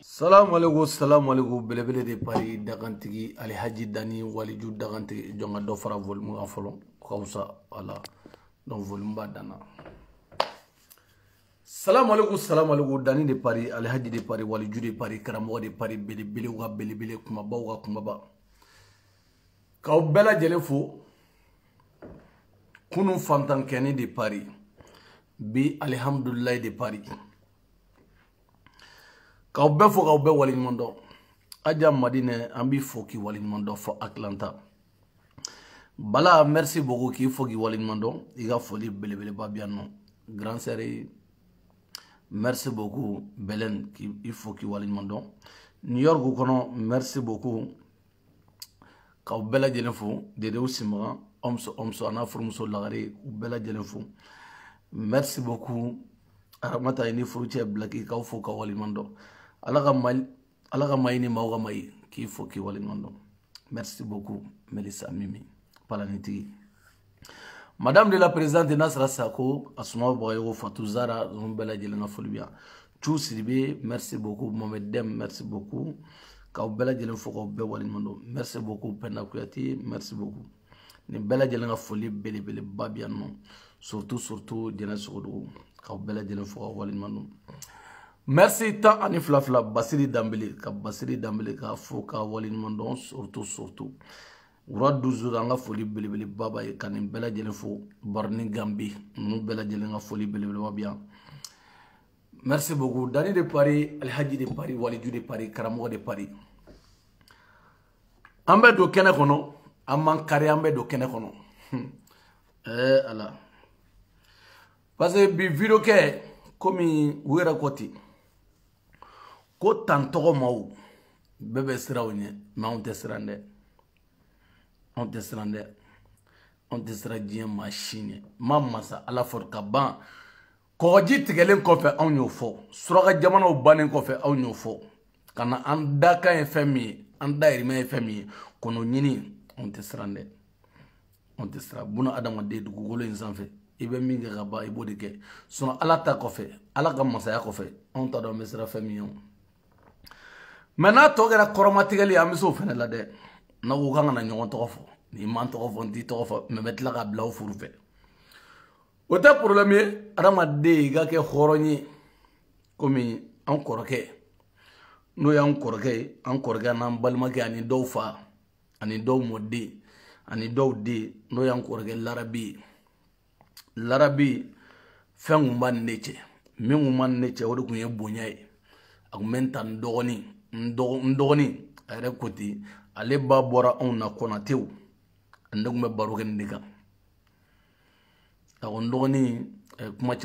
Salam alaikum belebele de Paris dagantigi Alhaji Dani waliju dagantigi jonga do fara volume en folon kawsa ala donc volume ba dana. Salam alaikum Dani de Paris Alhaji de Paris waliju de Paris karamo de Paris belebele wa belebele kumaba kaw bela jele fo kunu fantan keni de Paris bi alhamdulillah de Paris kaw be fo kaw be waliñuman aja madine ambi fo ki waliñuman fo Atlanta bala merci beaucoup ki fo ki waliñuman iga foli belebele babiano grand sœur merci beaucoup Belen ki il faut ki waliñuman New York kono merci beaucoup kaw bela jelen fo dede usima omso ana furmuso lagare u bela jelen fo merci beaucoup aramata ni furuche blaki kaw fo ka waliñuman alaga mayni mawga may ki fo ki waliñuman merci beaucoup Melissa Mimi palaniti madame de la présidente Nasra Sako asuma boyo Fatou Zara bela jelen folbia Sidibé merci beaucoup Mohamed Dem merci beaucoup kaw bela jelen fo ko be waliñuman merci beaucoup Penda Kuyati merci beaucoup ni bela jelen foli belebele babiano surtout dina sodo kaw bela jelen fo ko waliñuman merci ta ani flafla Basiri Dambele ka fo ka waliñuman surtout wura 12 anga foli belebele baba e kanin bela jelen fo Barni Gambi nu bela jelen nga foli belebele babia merci beaucoup Dani de Paris Alhaji de Paris waliju de Paris karamo de Paris ambe do kene kono amman kare ambe do kene kono ala parce que bi video ke komi wera koti ko tantogo maw bebe sirawne ma on te sirande on te sira diɲɛ machine ma masa ala for ka ban kɔgɔji tigɛlen kɔfɛ anw y'o fɔ suraka jamanaw bannen kɔfɛ anw y'o fɔ kana an dakan ye fɛn min ye an dayirimɛ ye fɛn min ye kɔnɔ ɲini on te siran dɛ on te sira buna adamaden dugukolo in sanfɛ i bɛ min kɛ ka ban i b'o de kɛ sinon ala ta kɔfɛ ala ka masaya kɔfɛ anw ta dɔn an bɛ sira fɛn min ye mais n'a tɔ kɛra kɔrɔmatigɛli an bɛ se o fɛnɛ la dɛ n'a ko k'an kana ɲɔgɔn tɔgɔ fɔ ni man tɔgɔ fɔ n t'i tɔgɔ fɔ mɛ bɛ tila ka bila o furu fɛ o tɛ problème ye adamaden i ka kɛ hɔrɔn ye komi an kɔrɔkɛ n'o y'an kɔrɔkɛ ye an kɔrɔkɛ n'an balimakɛ ani dɔw fa ani dɔw mɔden ani dɔw den n'o y'an kɔrɔkɛ larabi fɛn kun b'a ni ne cɛ min kun b'a ni ne cɛ o de kun ye bonya ye a kun bɛ n ta n dɔgɔnin a yɛrɛ ko ten ale ba bɔra anw na Konatew ne kun bɛ baro kɛ nin de kan a ko n dɔgɔnin kuma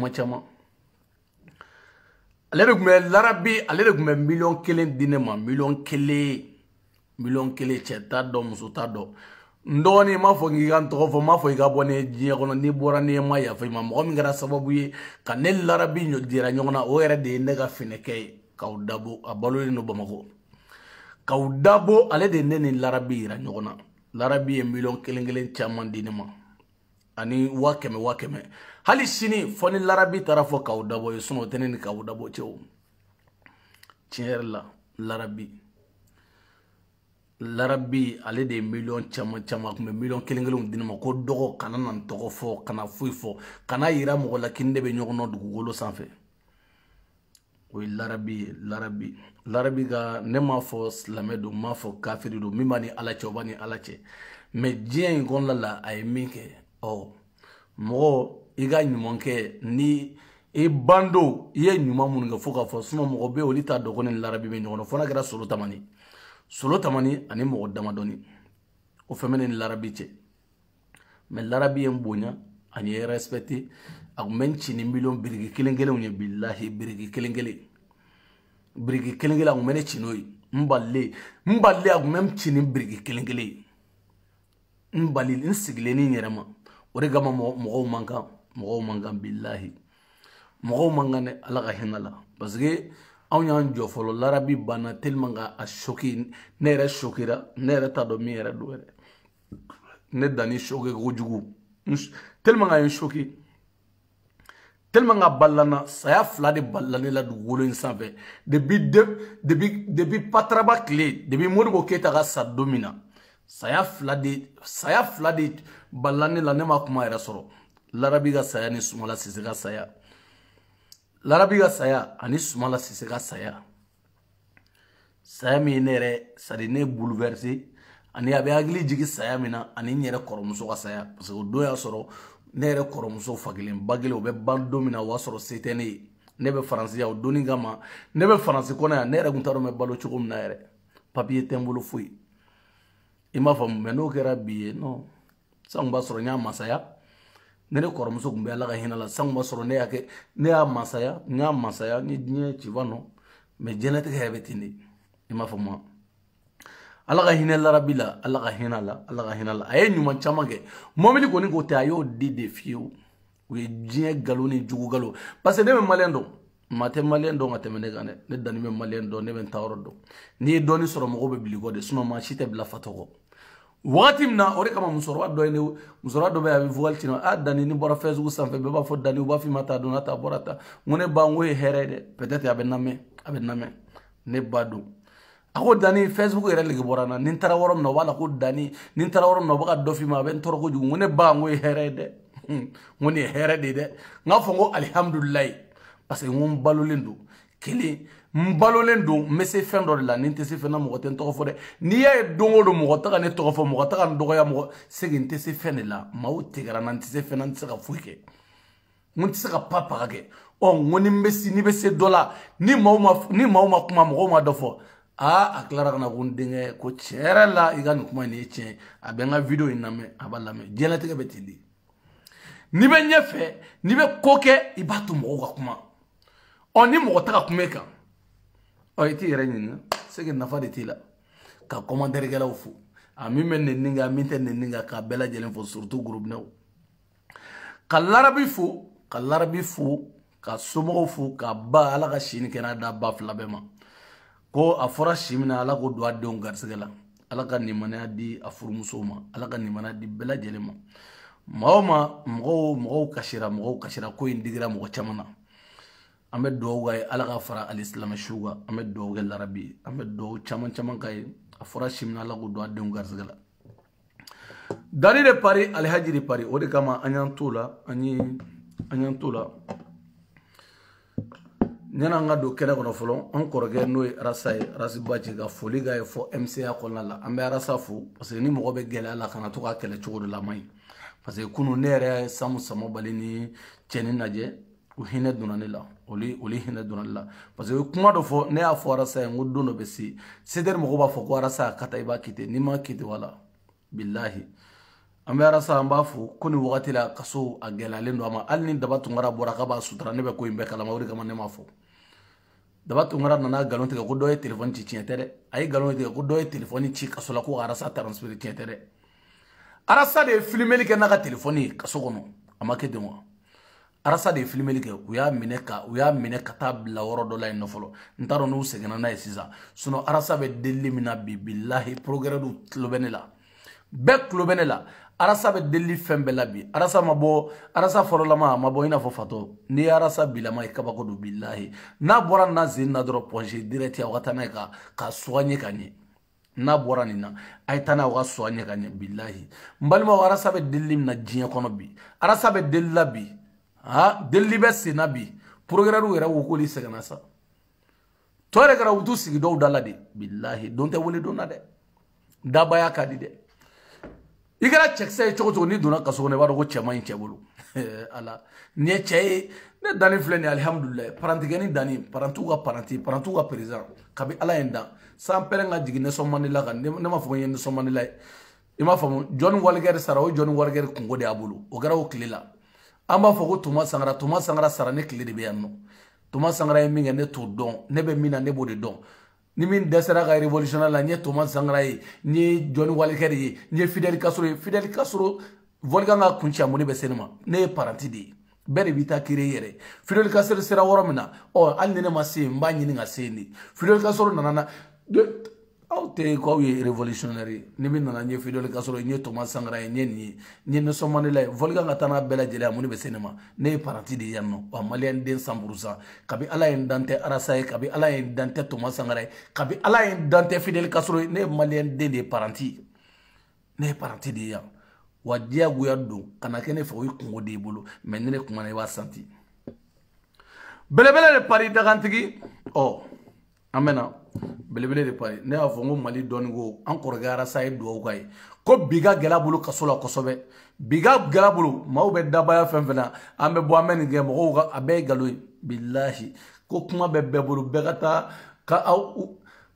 caman ale de kun bɛ larabi ale de kun bɛ miliyɔn 1 di ne ma miliyɔn 1 cɛ t'a dɔn muso t'a dɔn n dɔgɔnin m'a fɔ k'i ka n tɔgɔ fɔ m'a fɔ i ka bɔ ne diɲɛ kɔnɔ n'i bɔra ne ma yafa i ma mɔgɔ min kɛra sababu ye ka ne larabi dira ɲɔgɔn na o yɛrɛ de ye ne ka finɛkɛ ye k'aw dabo a balolen don Bamakɔ k'aw dabo ale de ye ne ni larabi yira ɲɔgɔn na larabi ye miliyɔn 1 caman di ne ma ani 100,000 hali sini fɔ ni larabi taara fɔ k'aw dabo ye sinon o tɛ ne ni k'aw dabo cɛ o tiɲɛ yɛrɛ la larabi ale de ye miliyɔn caman kun bɛ miliyɔn 1 di ne ma ko dɔgɔ kana na n tɔgɔ fɔ kana foyi fɔ kana yira mɔgɔ la k'i ni ne bɛ ɲɔgɔn na dugukolo sanfɛ o ye larabi ka ne m'a fɔ silamɛ don m'a fɔ kafiri don min b'a ni ala cɛ o b'a ni ala cɛ mais diɲɛ in kɔnɔna la a ye min kɛ mɔgɔ i ka ɲuman kɛ ni i bando i ye ɲuman minnu kɛ fo k'a fɔ sinon mɔgɔ bɛ yen olu t'a dɔn ko ni larabi bɛ ɲɔgɔn na fo n'a kɛra solo tamani ani mɔgɔ damadɔni o fɛn bɛ ne ni larabi cɛ mais larabi ye n bonya ani ye respecté a kun bɛ n ci ni miliyɔn biriki 1 ye bilahi biriki 1 a kun bɛ ne ci n'o ye n balilen a kun bɛ n ci ni biriki 1 ye n sigilen ni n yɛrɛ ma o de kama mɔgɔw man kan bilahi mɔgɔw man kan dɛ ala ka hinɛ la parce que anw y'an jɔ fɔlɔ larabi banna tellement ka a choqué ne yɛrɛ choquera ne yɛrɛ t'a dɔn min yɛrɛ don yɛrɛ ne danni choqué kojugu tellement ka ye choqué tellement nga ballana saya fila de ballane la dugukolo in sanfɛ depuis patraba kile depuis Modibo Keita ka sa don min na saya fila de ballane la ne ma kuma yɛrɛ sɔrɔ Larabi ka saya ni Sumala Sise ka saya Larabi ka saya ani Sumala Sise ka saya min ne yɛrɛ sadi ne bouleversé ani a bɛ hakili jigi saya min na ani n yɛrɛ kɔrɔmuso ka saya parce que o don y'a sɔrɔ ne yɛrɛ kɔrɔmuso fakelen ba kelen o bɛ ban don min na o y'a sɔrɔ se tɛ ne ye ne bɛ faransiya o donni kama ne bɛ faransi kɔnɔ yan ne yɛrɛ tun t'a dɔn n bɛ balo cogo min na yɛrɛ papiye tɛ n bolo foyi i m'a faamu mɛ n'o kɛra bi ye non sango b'a sɔrɔ n y'a masaya ne kɔrɔmuso tun bɛ Ala ka hinɛ la sango b'a sɔrɔ ne y'a masaya n y'a masaya ni diɲɛ ci va non mɛ diɲɛlatigɛ yɛrɛ bɛ ten de i m'a faamu Ala ka hinɛ Larabi la Ala ka hinɛ la Ala ka hinɛ la a ye ɲuman caman kɛ mobili kɔni ko tɛ a y'o de fiyewu o ye diɲɛ galo ni jugu galo parce que ne bɛ maliyɛn dɔn maa tɛ maliyɛn dɔn ka tɛmɛ ne kan dɛ ne dani bɛ maliyɛn dɔn ne bɛ n ta yɔrɔ dɔn n'i ye dɔɔni sɔrɔ mɔgɔw bɛ bili kɔ de sinon maa si tɛ bila fatɔ kɔ wagati min na o de kama musokɔrɔba dɔ bɛ a bɛ vocal ci na a Dani ni bɔra Facebook sanfɛ bɛɛ b'a fɔ Dani u b'a fɔ i ma taa dɔn n'a ta bɔra ta n ko ne ba n ko ye hɛrɛ ye dɛ peut-être a bɛ n lamɛn ne ba don a ko Dani Facebook yɛrɛ lege bɔra n na ni n taara yɔrɔ min na o b'a la ko Dani ni n taara yɔrɔ min na o bɛ ka dɔ f'i ma a bɛ n tɔɔrɔ kojugu n ko ne ba n ko ye hɛrɛ ye dɛ n ko nin ye hɛrɛ de ye dɛ n k'a fɔ n ko alihamudulilayi parce que n ko n balolen don kelen n balolen don n bɛ se fɛn dɔ de la ni n tɛ se fɛn na mɔgɔ tɛ n tɔgɔ fɔ dɛ n'i y'a ye don o don mɔgɔ tɛ ka ne tɔgɔ fɔ mɔgɔ tɛ ka n dɔgɔya mɔgɔ segi n tɛ se fɛn de la maaw tigɛra n na n tɛ se fɛn na n tɛ se ka foyi kɛ n tɛ se ka papaga kɛ n ko ni bɛ se dɔ la ni maaw ma kuma mɔgɔw ma dɔ fɔ a tilara ka na ko n denkɛ ko tiɲɛ yɛrɛ la i ka nin kuma in ye tiɲɛ a bɛ n ka video in lamɛn a b'a lamɛn diɲɛlatigɛ bɛ ten de n'i bɛ ɲɛfɛ n'i bɛ ko kɛ i b'a to mɔgɔw ka kuma ni mɔgɔ tɛ ka kuma i kan i t'i yɛrɛ ɲininka c'est que nafa de t'i la ka commentaire-kɛlaw fo a min bɛ nɛni kan a min tɛ nɛni kan k'a bɛɛ lajɛlen fo surtout groupe-naw ka Larabi fo ka somɔgɔw fo ka ba Ala ka si ni kɛnɛya da ba fila bɛɛ ma ko a fɔra si min na Ala k'o don a denw garisɛgɛ la Ala ka nimaniya di a furumusow ma Ala ka nimaniya di bɛɛ lajɛlen ma mɔgɔw kasira ko in digira mɔgɔ caman na an bɛ dugawu k'a ye Ala ka fara alisilamɛsiw kan an bɛ dugawu kɛ Larabi an bɛ dugawu caman k'a ye a fɔra si min na Ala k'o don a denw garisɛgɛ la Dani de pari Alihaji de pari o de kama an y'an t'o la ɲana an ka don kɛnɛ kɔnɔ fɔlɔ an kɔrɔkɛ n'o ye Arasa ye Arasi Baci ka foli k'a ye fɔ MCA kɔnɔna la an bɛ Arasa fo parce que ni mɔgɔ bɛ gɛlɛya la kana to k'a kɛlɛ cogo de la man ɲi parce que kunu ne yɛrɛ Samu Samabali ni cɛnin lajɛ u hinɛ donna ne la olu hinɛ donna ne la parce que kuma dɔ fɔ ne y'a fɔ Arasa ye n ko don dɔ bɛ se CDR mɔgɔw b'a fɔ ko Arasa ka taa i b'a kite n'i ma kite wala bilahi an bɛ Arasa an b'a fo ko nin wagati la kaso a gɛlɛyalen don a ma hali ni Daba Tunkara bɔra k'a b'a sutura ne bɛ ko in bɛɛ kalama o de kama ne m'a fɔ Daba Tunkara nana galon tigɛ ko dɔ ye téléphone ci tiɲɛ tɛ dɛ a ye galon tigɛ ko dɔ ye téléphone ci kaso la ko Arasa transféré tiɲɛ tɛ dɛ Arasa de ye filmeli kɛ n'a ka téléphone ye kaso kɔnɔ a ma kɛ ten wa Arasa de ye filmeli kɛ u y'a minɛ ka taa bila yɔrɔ dɔ la yen nɔ fɔlɔ n t'a dɔn n'u seginna n'a ye sisan sinon Arasa bɛ delili min na bi bilahi progrès du tulo bɛ ne la bɛɛ tulo bɛ ne la Arasa bɛ delili fɛn bɛɛ la bi Arasa fɔlɔlama a ma bɔ i n'a fɔ fatɔ n'i ye Arasa bilama ye kabako don bilahi n'a bɔra na zen na dɔrɔn pɔnze direct a ka taa n'a ye ka soigner ka ɲɛ n'a bɔra nin na a ye taa n'a ye ka soigner ka ɲɛ bilahi n balimaw Arasa bɛ delili min na diɲɛ kɔnɔ bi Arasa bɛ delili la bi delili bɛ sen na bi progrès yɛrɛ wo k'olu sɛgɛnna sa tɔ yɛrɛ kɛra u t'u sigi dɔw da la de bilahi don tɛ wele don na dɛ dabaya ka di dɛ i kɛra cɛkisɛ ye cogo n'i donna kaso kɔnɔ i b'a dɔn ko cɛ man ɲi cɛ bolo ala nin ye cɛ ye ne Dani filɛ nin ye alihamudulilayi parantikɛni Dani parantiw ka président kabi Ala ye n dan san pɛrɛn ka jigin Nelson Mandela kan ne m'a fɔ ko n ye Nelson Mandela ye i m'a faamu John Walker sara o John Walker kungo de y'a bolo o kɛra o tile la an b'a fɔ ko Thomas Sankara sara ne tile de bɛ yan nɔ Thomas Sankara ye min kɛ ne t'o dɔn ne bɛ min na ne b'o de dɔn ni min dɛsɛra ka révolutionnaire la n ye Thomas Sankara ye n ye John Walker ye n ye Fidel Castro ye Fidel Castro Volkan ka kun ci a mun de bɛ se ne ma ne ye paranti de ye bɛɛ de b'i ta kiri i yɛrɛ Fidel Castro sera yɔrɔ min na hali ni ne ma se yen n b'a ɲini ka se yen de Fidel Castro nana te ko ye révolutionnaire ni min nana nye Fidel Castro nye Thomas Sankara nye Nelson Mandela volga ngatana bela jele amuni be senema ne parti de yanno wa malien den 100% kabi ala en dante Arasaye kabi ala en dante Thomas Sankara kabi ala en dante Fidel Castro ne malien den de parti de yan wa dia guya do kana kene fo yi kungo de bolo mais ne kuma ne wa santi belebele de Paris dagantigi amena belebele de Paris ne a fongo Mali donigo encore gara say do kay ko biga gela bulu kasola kosobe biga gela bulu mawbe dabaya fenfena ambe bo amen nge mo ga abe galoy billahi ko kuma be bulu begata ka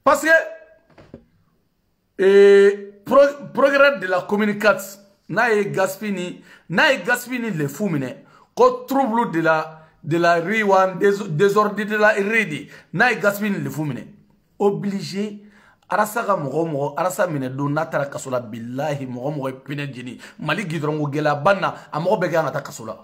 parce que progrès de la communication na e gaspini le fumine ko trouble de la riwan désordre de la ridi na e gaspini le fumine obligé arasa ga mogo arasa mine do natara kasola billahi mogo pine jini Mali gidrongo gela banna amogo be ga ngata kasola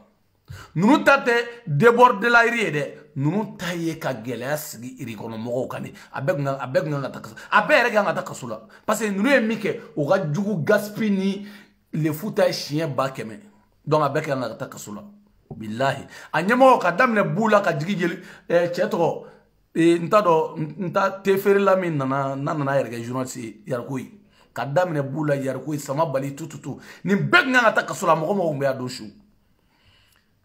nunu tate déborde de la ride nunu taye ka gela sigi iri kono mogo kani abeg nga ngata kasola abere ga ngata kasola parce que nunu e mike o ga jugu gaspini le futa chien ba keme donc abeg nga ngata kasola billahi anyamo ka damne bula ka jigi jeli chetro nta teferi la min nana yerga journaliste yarkoy ka damne bula yarkoy sama bali tututu ni beg nga ngata kasola mogo mbe adoshu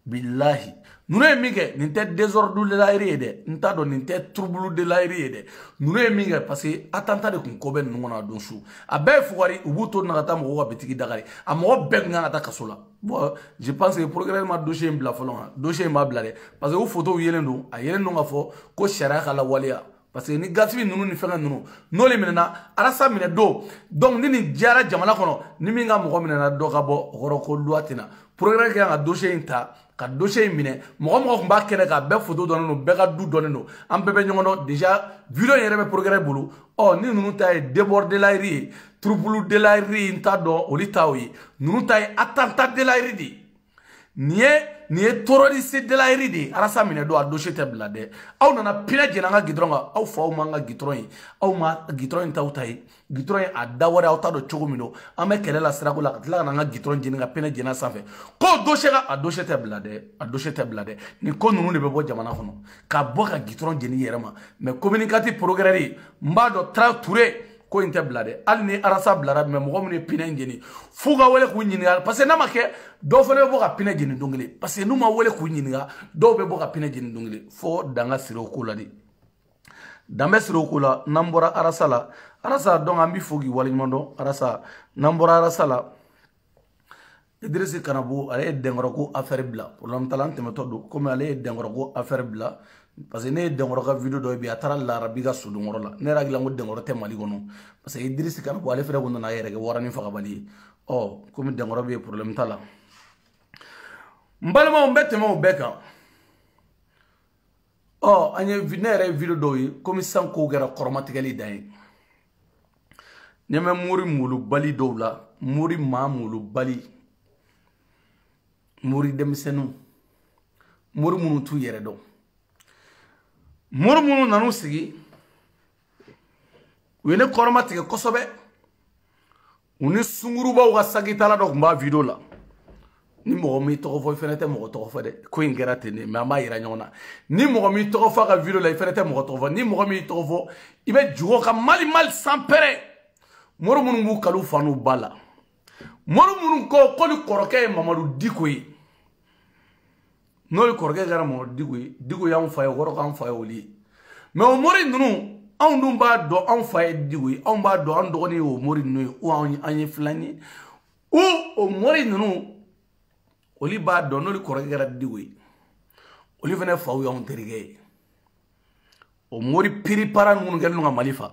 billahi nune mige ninte désordre de la ride nta do ninte trouble de la ride nune mige parce que attentat de kun kobe nungona don shu abe fuwari ubuto nagata mo wa bitiki dagari amo beg nga ata kasola bon je pense que programme ma dossier mbla folon dossier ma blade parce que u photo yelendo a yelendo nga fo ko sharia kala waliya parce que ni gasbi nunu ni fenga nunu no le minena arasa mine do donc ni jara jamana kono ni minga mo minena do gabo goro ko luatina programme ke nga dossier inta ka dossier mine mogo mba kene ka be photo donne no be ka du donne no am bebe nyono déjà vidéo yere be programme bulu ni nunu tay déborder la ri trouble de la ri inta do oli tawi nunu tay attentat de la ri di nie terroriste de la ri di arasa mine do a dossier te blade aw nana pina jena nga gidronga aw fa ma nga gidron aw ma gidron taw tay gidron a dawara aw ta do chogumino ame kelela sirago la katla nga gidron jena nga pina jena safe ko dossier ga a dossier te blade ni ko nunu ne be bo jamana kono ka bo ka gidron jeni yerama mais communicatif progrès mba do tra touré ko inte blade al ni arasa blara me mo ne pina jeni fuga wala ku nyinga parce que namake do fele bo ka pina jeni dongile parce que numa wala ku nyinga do be bo ka pina jeni dongile fo danga siro ko la di dambe siro ko la nambora arasa donc ambi fogi wali mondo arasa nambora arasa la Idrissa Kanabou ale dengoro ko affaire bla pour l'amtalan temeto do comme ale dengoro ko affaire bla parce que ne dengoro ka vidéo do bi atara la rabiga sudungoro la ne ragla ngo dengoro te Mali gono parce que Idrissa Kanabou ale fere gono na yere ke warani fa bali comme dengoro be problème tala mbalma mbete mo beka anye vinere vidéo do yi comme sanko gara kormatigali dai nyame muri mulu bali do la muri ma mulu bali muri demisenu muri munu tu yere do muri munu nanu sigi wene kormatike kosobe uni sunguruba wa sagitala do mba video la ni mo mi to fo fenete mo to fo de ko ingera tene ma ma yira nyona ni mo mi to fo ka video la fenete mo to fo ni mo mi to fo ibe jugo ka mal sans pere muri munu mu kalu fanu bala muri munu ko li koroke Mamadou Dikoyi no le korge gara mo digo ya on faye goro kan faye oli mais o mori nunu on dum ba do on faye digo on ba do on do ni o mori nunu o anye flani o mori nunu oli ba do no le korge gara digo oli vene fawo ya on terige o mori piri para nunu gelu nga malifa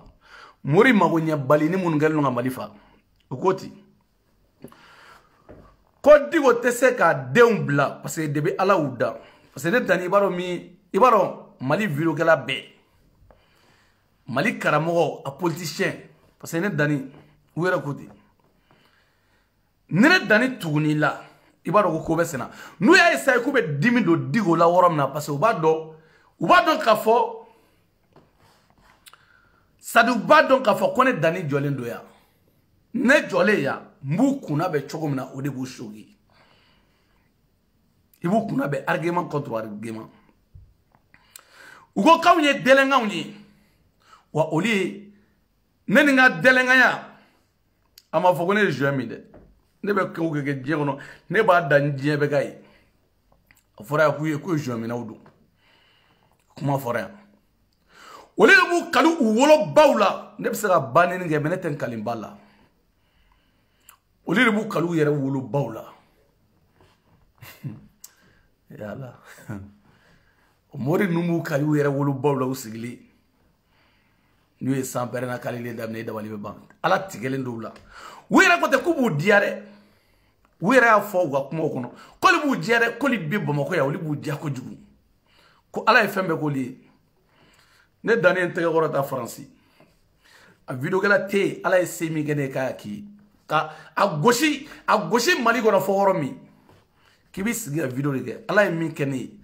mori magonya balini mun gelu nga malifa o koti ko digo tese ka deun bla parce que debe ala uda parce que ne tani ibaro Mali video kala be Mali karamogo a politicien parce que ne dani wera koti ne dani tuguni la ibaro ko be sena nu ya esa ko be dimi do digo la worom na parce que ubado ka fo sadu ba don ka fɔ ko ne dani jɔlen do ya ne jɔlen ya m'u kunna bɛ cogo min na o de b'u choquer i b'u kunna bɛ argument contre argument u ko k'anw ye dɛlɛnkanw ye wa olu ye ne ni n ka dɛlɛnkanya a ma fɔ ko ne ye joueur min dɛ ne bɛ kɛw kɛ diɲɛ kɔnɔ ne b'a da ni diɲɛ bɛɛ ka ye a fɔra yan k'u ye ko joueur minɛw don kuma fɔra yan olu de b'u kali u wolobaw la ne bɛ se ka banni kɛ mais ne tɛ n kali n ba la olu de b'u kali u yɛrɛ wolobaw la yala o mori ninnu b'u kali u yɛrɛ wolobaw la u sigilen n'u ye san pɛrɛnna kalile daminɛ i dabali bɛ ban ala tigɛlen dɔw la u yɛrɛ ko tɛ k'u b'u diya dɛ u yɛrɛ y'a fɔ u ka kumaw kɔnɔ k'olu b'u diya dɛ k'olu bɛ bamakɔ yan olu b'u diya kojugu ko ala ye fɛn bɛɛ k'olu ye ne dannen n tɛgɛ kɔrɔ ta faransi a videokɛla tɛ yen ala ye se min kɛ ne ye k'a y'a k'i ka a gosi mali kɔnɔ fɔ yɔrɔ min k'i b'i sigi ka video de kɛ ala ye min kɛ ne ye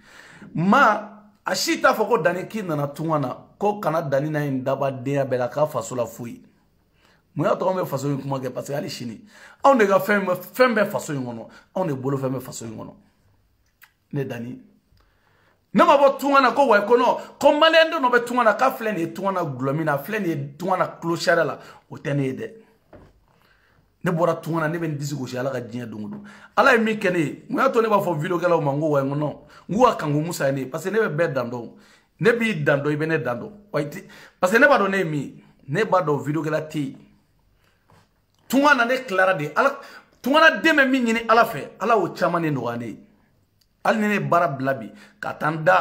ma a si t'a fɔ ko danni k'i nana tunga na ko kana danni na yen dabadenya bɛɛ la k'a faso la foyi mun y'a to anw bɛ faso in kuma kɛ parce que hali sini anw de ka fɛn bɛ faso in kɔnɔ anw de bolo fɛn bɛ faso in kɔnɔ ne danni ne ma bɔ tunga na ko wa ko non ko maliyɛn dɔ bɛ tunga na k'a filɛ nin ye tunga na gulɔmin na a filɛ nin ye tunga na clochard la o tɛ ne ye dɛ ne bɔra tunga na ne bɛ n disi gosi ala ka diɲɛ don o don ala ye min kɛ ne ye mun y'a to ne b'a fɔ videokɛlaw ma n ko wa n ko non n k'u ka kanko musa ye ne ye parce que ne bɛ bɛɛ dan dɔn ne b'i dan dɔn i bɛ ne dan dɔn parce que ne b'a dɔn ne ye min ye ne b'a dɔn videokɛla tɛ yen tunga na ne tilara de ala tunga na den bɛ min ɲini ala fɛ ala y'o caman de nɔgɔya ne ye hali ni ne baara bila bi ka taa n da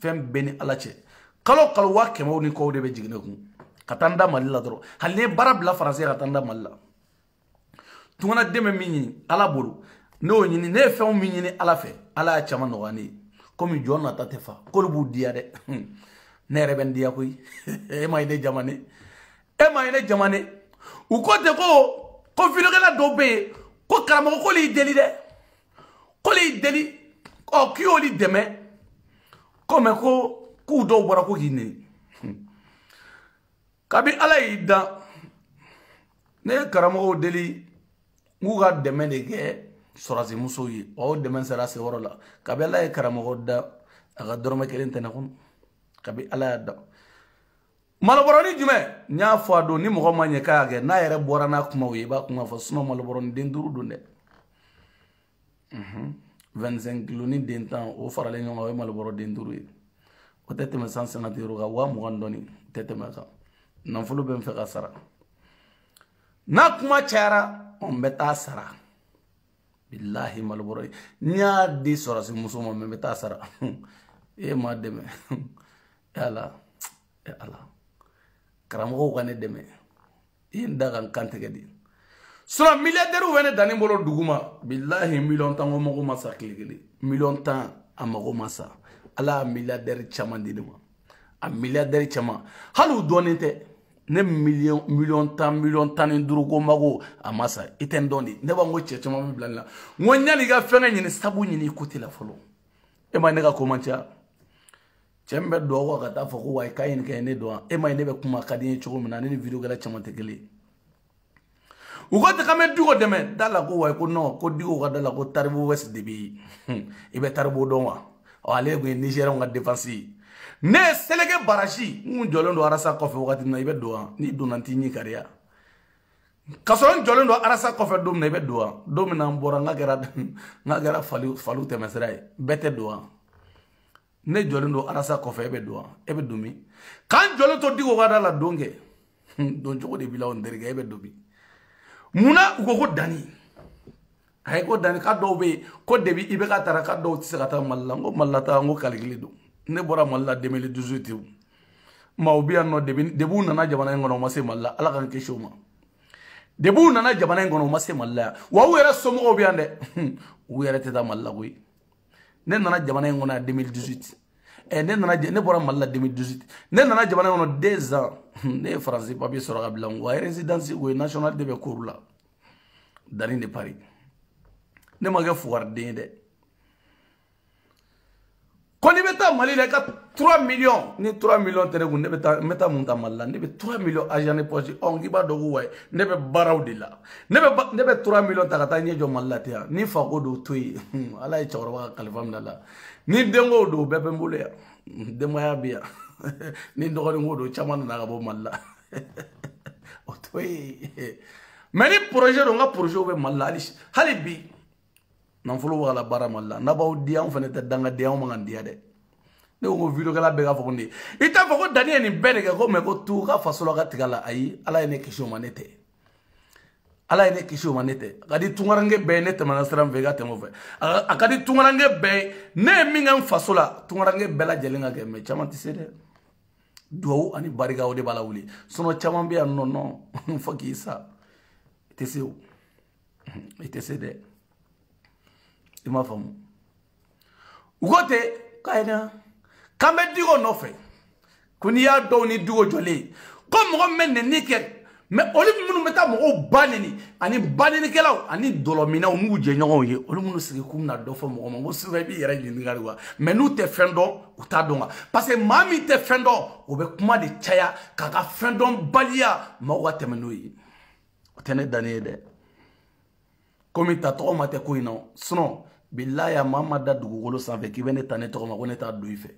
fɛn bɛɛ ni ala cɛ kalo kalo 500 ni kɔw de bɛ jigin ne kun ka taa n da mali la dɔrɔn hali ni baara bila faransi ka taa n da mali la tunga na den bɛ min ɲini ala bolo ne y'o ɲini ne ye fɛnw min ɲini ala fɛ ala y'a caman nɔgɔya ne ye komi jɔn nata tɛ fa k'olu b'u diya dɛ ne yɛrɛ bɛ n diya koyi e ma ye ne jamane u ko ten ko videokɛla dɔw bɛ yen ko karamɔgɔ k'olu y'i deli dɛ k'olu y'i deli k'i y'olu dɛmɛ ko mɛ ko k'u dɔw bɔra ko k'i neni kabi ala y'i dan ne ye karamɔgɔw deli n k'u ka dɛmɛ de kɛ sɔrɔsi musow ye o dɛmɛ sera se yɔrɔ la kabi ala ye karamɔgɔ da a ka dɔrɔmɛ 1 tɛ ne kɔnɔ kabi ala y'a da malobɔrɔni jumɛn n y'a fɔ a don ni mɔgɔ ma ɲɛ k'a y'a kɛ n'a yɛrɛ bɔra n'a kumaw ye i b'a kuma fɔ sinon malobɔrɔni den 5 don dɛ 25 kilo ni den 10 o faralen ɲɔgɔn kan o ye malobɔrɔ den 5 ye o tɛ tɛmɛ 150 euro kan 20 dɔɔni tɛ tɛmɛ kan nafolo bɛ n fɛ ka sara n'a kuma cayara n bɛ taa sara bilahi malobɔrɔ n y'a di sɔrɔsi muso ma mɛ n bɛ taa sara e m'a dɛmɛ ala karamɔgɔw ka ne dɛmɛ i ye n da ka n kan tigɛ de sinon milliardaires bɛ ne danni bolo dugu ma bilahi 1 tan ko mago ma sa tile kelen 1 tan a mago ma sa ala y'a milliardaire caman di ne ma a milliardaire caman hali u dɔɔnin tɛ ne 1 tan 15 ko mago a ma sa i tɛ n dɔn de ne b'a ko cɛ caman bɛ bila ne la n ko ɲani i ka fɛnkɛ ɲini sabu ɲini i kote la fɔlɔ e ma ne ka ko man ca cɛ min bɛ dugawu ka taa fɔ ko wa k'a ɲini kɛ ne dɔn e ma ye ne bɛ kuma ka di n ye cogo min na ne ni videokɛla caman tɛ kelen ye u ko tɛ k'an bɛ Diko dɛmɛ da la ko wa ko non ko Diko ka da la ko Taribo West de bɛ yen i bɛ Taribo dɔn wa ale tun ye Nigérienw ka défense ye ne ye Seleke Baraji n kun jɔlen don Arasa kɔfɛ wagati min na i bɛ don wa n'i donna n t'i ɲi kariya ka sɔrɔ n jɔlen don Arasa kɔfɛ don min na i bɛ don wa don min na n bɔra n ka kɛra Falilu tɛmɛsira ye bɛɛ tɛ don wa ne jɔlen don Arasa kɔfɛ e bɛ don wa e bɛ don min k'an jɔlen to Diko ka da la don kɛ don cogo de b'i la o n terikɛ e bɛ don min munna u ko danni a ye ko danni k'a dɔw bɛ yen ko debi i bɛ ka taara k'a dɔw tɛ se ka taa Mali la n ko Mali la taa n ko calcul don ne bɔra Mali la 2018 maaw bɛ yan nɔ debi u nana jamana in kɔnɔ u ma se Mali la ala k'an kisi o ma debi u nana jamana in kɔnɔ u ma se Mali la yan wa u yɛrɛ somɔgɔw bɛ yan dɛ u yɛrɛ tɛ taa Mali la koyi ne nana jamana in kɔnɔ yan 2018 ne bɔra Mali la 2018 ne nana jamana in kɔnɔ 2 ans ne ye faransi papier sɔrɔ ka bila n ko a ye résidence o ye nationalité bɛ kuru la danni de Paris ne ma kɛ fugariden ye dɛ ko n'i bɛ taa Mali le ka 3 millions ni 3 millions tere ku ne beta munta malla ne be 3 millions agent ne poche on gi ba dogu way ne be baraw de la ne be 3 millions ta kata nyejo malla tia ni fa ko do toyi ala e chawra kalifam dala ni dengo do bebe mbule ya demo ya biya ni ndogori ngodo chaman na ga bo malla o toyi mais ni projet do nga projet be malla hali bi nan folo wala bara malla na baw diam fane ta danga diam mangan dia de ne ko video kala be ga fo ndi ita fo ko Daniel ni bede ko me ko tu ka fasola ga tigala ayi ala ne kisho manete ala ne kisho manete kadi tungarange be ne te manasram vega te mo fe akadi tungarange be ne minga fasola tungarange bela jelinga ke me chama ti sede do ani bariga o de bala wuli sono chama be no no faki sa itese de ima famu ugote kaina kambe digo no fe kuni ya do ni digo jole ko mo men ni ke me oli munu meta mo banini ani banini kelaw ani dolomina o mu je nyon ye oli munu sigi kum na do fo mo mo sura bi yere ni ngariwa me nu te fendo uta donga parce que mami te fendo o be kuma de chaya kaka fendo balia mo wate menui o tene danede komi ta to mate ko ino sinon billahi mama da dugugolo sanfɛ k'i bɛ ne ta ne tɔgɔ ma ko ne t'a don i fɛ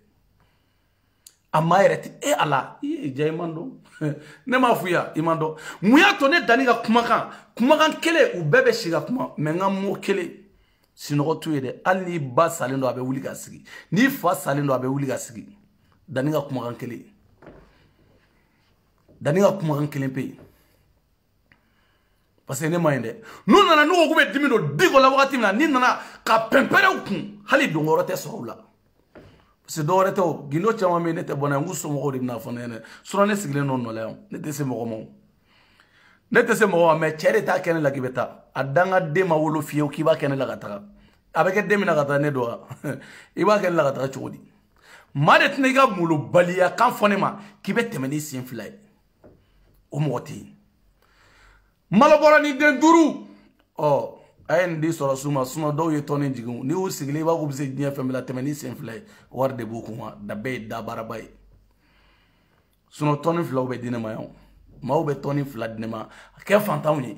a ma yɛrɛ ti e ala i ja i man dɔn ne m'a f'u ya i man dɔn mun y'a to ne danni ka kumakan kelen u bɛɛ bɛ si ka kuma mɛ n ka mot kelen sinɔgɔ t'u ye dɛ hali n'i ba salen don a bɛ wuli ka sigi n'i fa salen don a bɛ wuli ka sigi danni ka kumakan kelen pe yen parce que ne ma yende nous nana nous ko be dimi do digo la wakati na ni nana ka pempere kun hali do ngoro te so la parce que do rete o gino chama me ne te bona nguso mo ri na fona ne sura ne sigle non no la ne te se mo me chere ta ken la kibeta adanga de ma wolo fiyo ki ba ken la gata avec de mina gata ne do i ba ken la gata chodi madet ne ga mulu balia kan fonema kibete meni sin fly o moti malabora ni den duru oh ayen di soro suma do ye tonin jigun ni o sigile ba ko bise nya famila temeni sen flay war de boku ma da be da barabay suno tonin flaw be dinema yon ma o be tonin fla dinema ke fantaw ni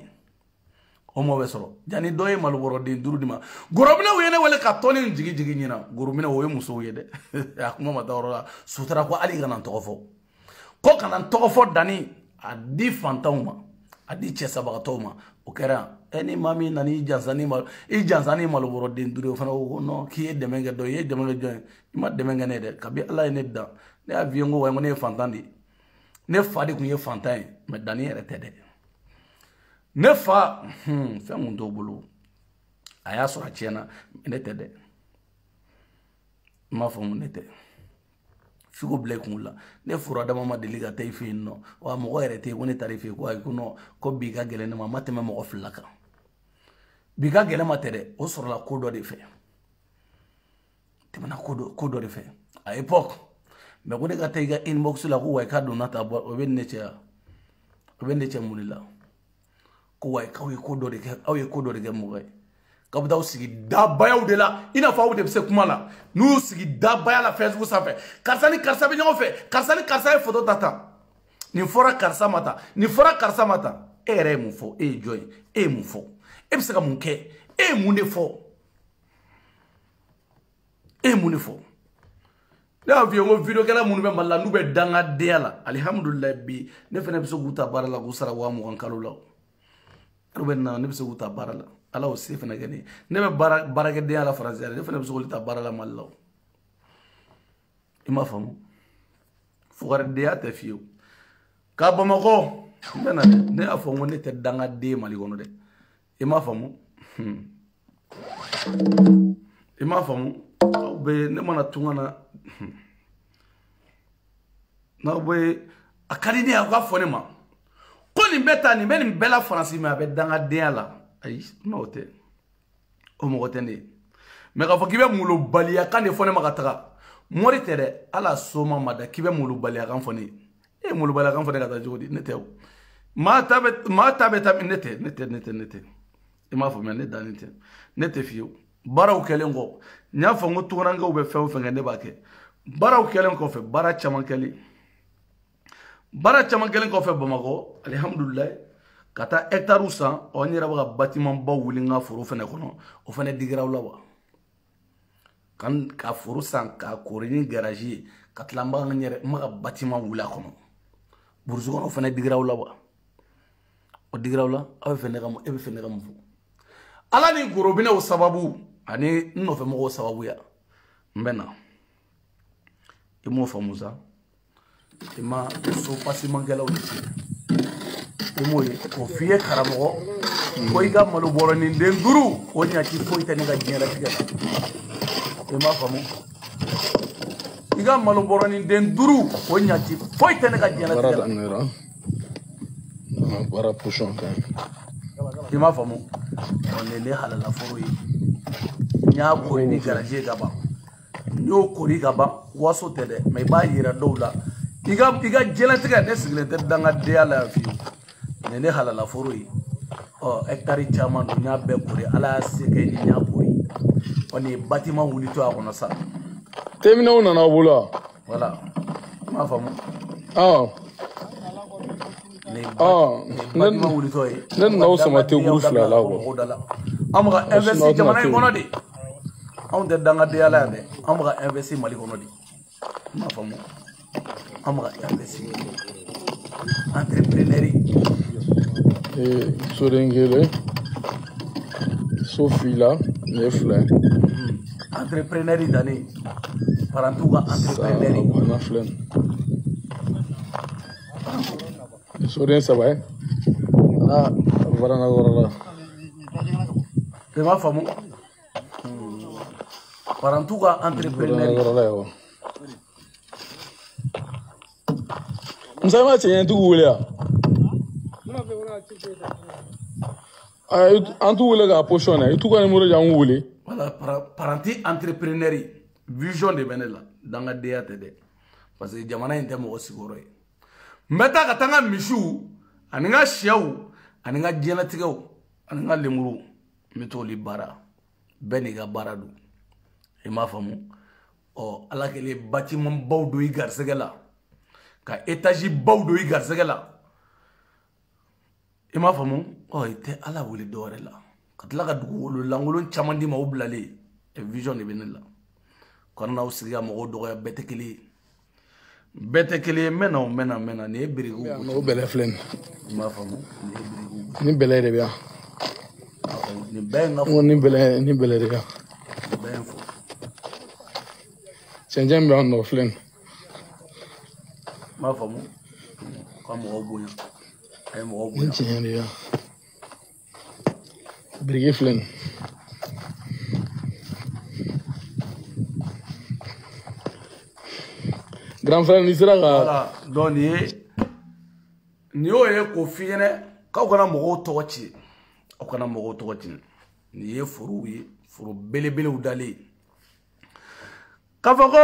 o mo be soro jani do ye malabora den duru dima gorobina wo yene wala ka tonin jigi nyina gorobina wo ye muso ye de akuma ma dawra sutra ko ali ganan tokofo ko kanan tokofo dani a di fantaw ma adi chesa bagatoma okera eni mami nani janzani maloboro den dure fana o no ki e demenge do ye demenge join ima demenge ne de kabi ala ne da ne avion wo ne fantandi ne fa de kun ye fantan me dani ere tede ne fa fe mun do bulu aya so achena ne tede ma fo mun ne te figo black mula ne fura dama ma deliga tay fi no wa mo gore te woni tarifi ko ay kuno ko biga gele ne ma matema mo oflaka biga gele ma tere o sur la kodo de fe te mana kodo de fe a époque me ko de ga tay ga inbox la ko way ka do nata o ben ne cha mulila ko way ka we kodo de ke awe kodo de ke mo gay kabda sigi dabayaw de la ina fa de se kuma la nu sigi dabaya la Facebook sanfɛ karsa ni karsa be ɲɔgɔn fɛ karsa ni karsa ye photo tata ni fora karsa mata e yɛrɛ ye mun fɔ e ye jɔn ye e ye mun fɔ e bɛ se ka mun kɛ e ye mun de fɔ ne y'a f'i ye ko video kɛla minnu bɛ Mali la n'u bɛ dangadenya la alihamudulila bi ne fana bɛ se k'u ta baara la k'u sara 20,000 kalo la n'u bɛ na ne bɛ se k'u ta baara la ala o se fana gani ne be barake de ala français ne fana be so ta barala mallo ima famu fugar de ata fiyo ka bamako bena ne afongo ne te danga de mali gono de ima famu be ne mana tungana na be akari ne aga fone ma ko ni beta ni be ni bela français ma be danga de ala ayi no te o mo tene me ka fo kibe mulo balia kan de fone makataka mori tere ala soma mada kibe mulo balia kan fone e mulo balia kan fone kata jodi nete ma tabe nete e ma fo me ne danite nete fiyo baraw kelengo nya fo ngo turanga ube fe ne ba ke Bara kelen kofe bara caman kelen kofe Bamako alhamdulillah kata hectare san on yɛrɛ bɛ ka bâtiment ba wuli n ka foro fɛnɛ kɔnɔ o fɛnɛ digiraw la wa kan ka foro san ka kori ni garage ye ka tila n b'a ka bâtiment wuli a kɔnɔ burusi kɔnɔ o fɛnɛ digiraw la wa o digiraw la aw bɛ fɛ ne ka mun e bɛ fɛ ne ka mun fɔ ala ni gorobinɛw sababu ani n nɔfɛ mɔgɔw sababu ya n bɛ na i m'o faamu sa i ma so pasimangɛlaw de ci i m'o ye o f'i ye karamɔgɔ ko i ka malo bɔrɔnin den 5 o ɲaci foyi tɛ ne ka diɲɛlatigɛ la i m'a faamu i ka malo bɔrɔnin den 5 o ɲaci foyi tɛ ne ka diɲɛlatigɛ la bara pushon kan i m'a faamu o ne halala foro ye n y'a kori ni garage ka ban n y'o kori ka ban waso tɛ dɛ mais i b'a yira dɔw la i ka diɲɛlatigɛ ne sigilen tɛ dangadenya la yan fiyewu nin ne halala foro ye hectare caman don n y'a bɛɛ kori ala y'a se kɛ ni n y'a kori ɔ nin ye bâtiment wuli to a kɔnɔ sa teminɛw nana aw bolo voilà i m'a faamu bâtiment wuli to ye ne nana o sama te guru 2 la an bɛ ka investi jamana in kɔnɔ de anw tɛ dangadenya la yan dɛ an bɛ ka investi Mali kɔnɔ de i m'a faamu an bɛ ka investi entrepreneurie Sorengele Sofila ne filɛ entrepreneurie dani parantu ka entrepreneurie na filɛ Soren saba ye varana gorala i m'a faamu parantu ka entrepreneurie Musa ma cɛ tugu wele an t'u wele k'a position na i t'u ka numéro di an wele voilà paranti entrepreneurie vision de bɛ ne la dangadenya tɛ dɛ parce que jamana in tɛ mɔgɔ sigiyɔrɔ ye n bɛ taa ka taa n ka misiw ani n ka sɛw ani n ka diɲɛlatigɛw ani n ka lemuru n bɛ t'olu baara bɛɛ n'i ka baara don i m'a faamu ala kɛlen bâtiment baw don i garisɛgɛ la ka étage baw don i garisɛgɛ la i m'a faamu i tɛ ala wele dɔwɛrɛ la ka tila ka dugukolo lankolon caman d'i ma o bilalen vision de bɛ ne la kana n'aw sigi ka mɔgɔw dɔgɔya bɛɛ tɛ kelen ye bɛɛ tɛ kelen ye n bɛ na nin ye birikiw o bɛlɛ filɛ nin i m'a faamu nin ye birikiw ni bɛlɛ de bɛ yan nin bɛɛ ye n ka fɔ ni bɛlɛ de bɛ yan nin bɛɛ ye n fɔ cɛncɛn bɛ yan nɔ filɛ nin n m'a faamu ka mɔgɔw bonya a ye mɔgɔw bonya tiɲɛ de yan biriki filɛ nin grand frère n'i sera ka voilà donc nin y'o ye k'o f'i ɲɛna k'aw kana mɔgɔw tɔgɔ ci aw kana mɔgɔw tɔgɔ ci nin ye forow ye foro belebelew dalen k'a fɔ ko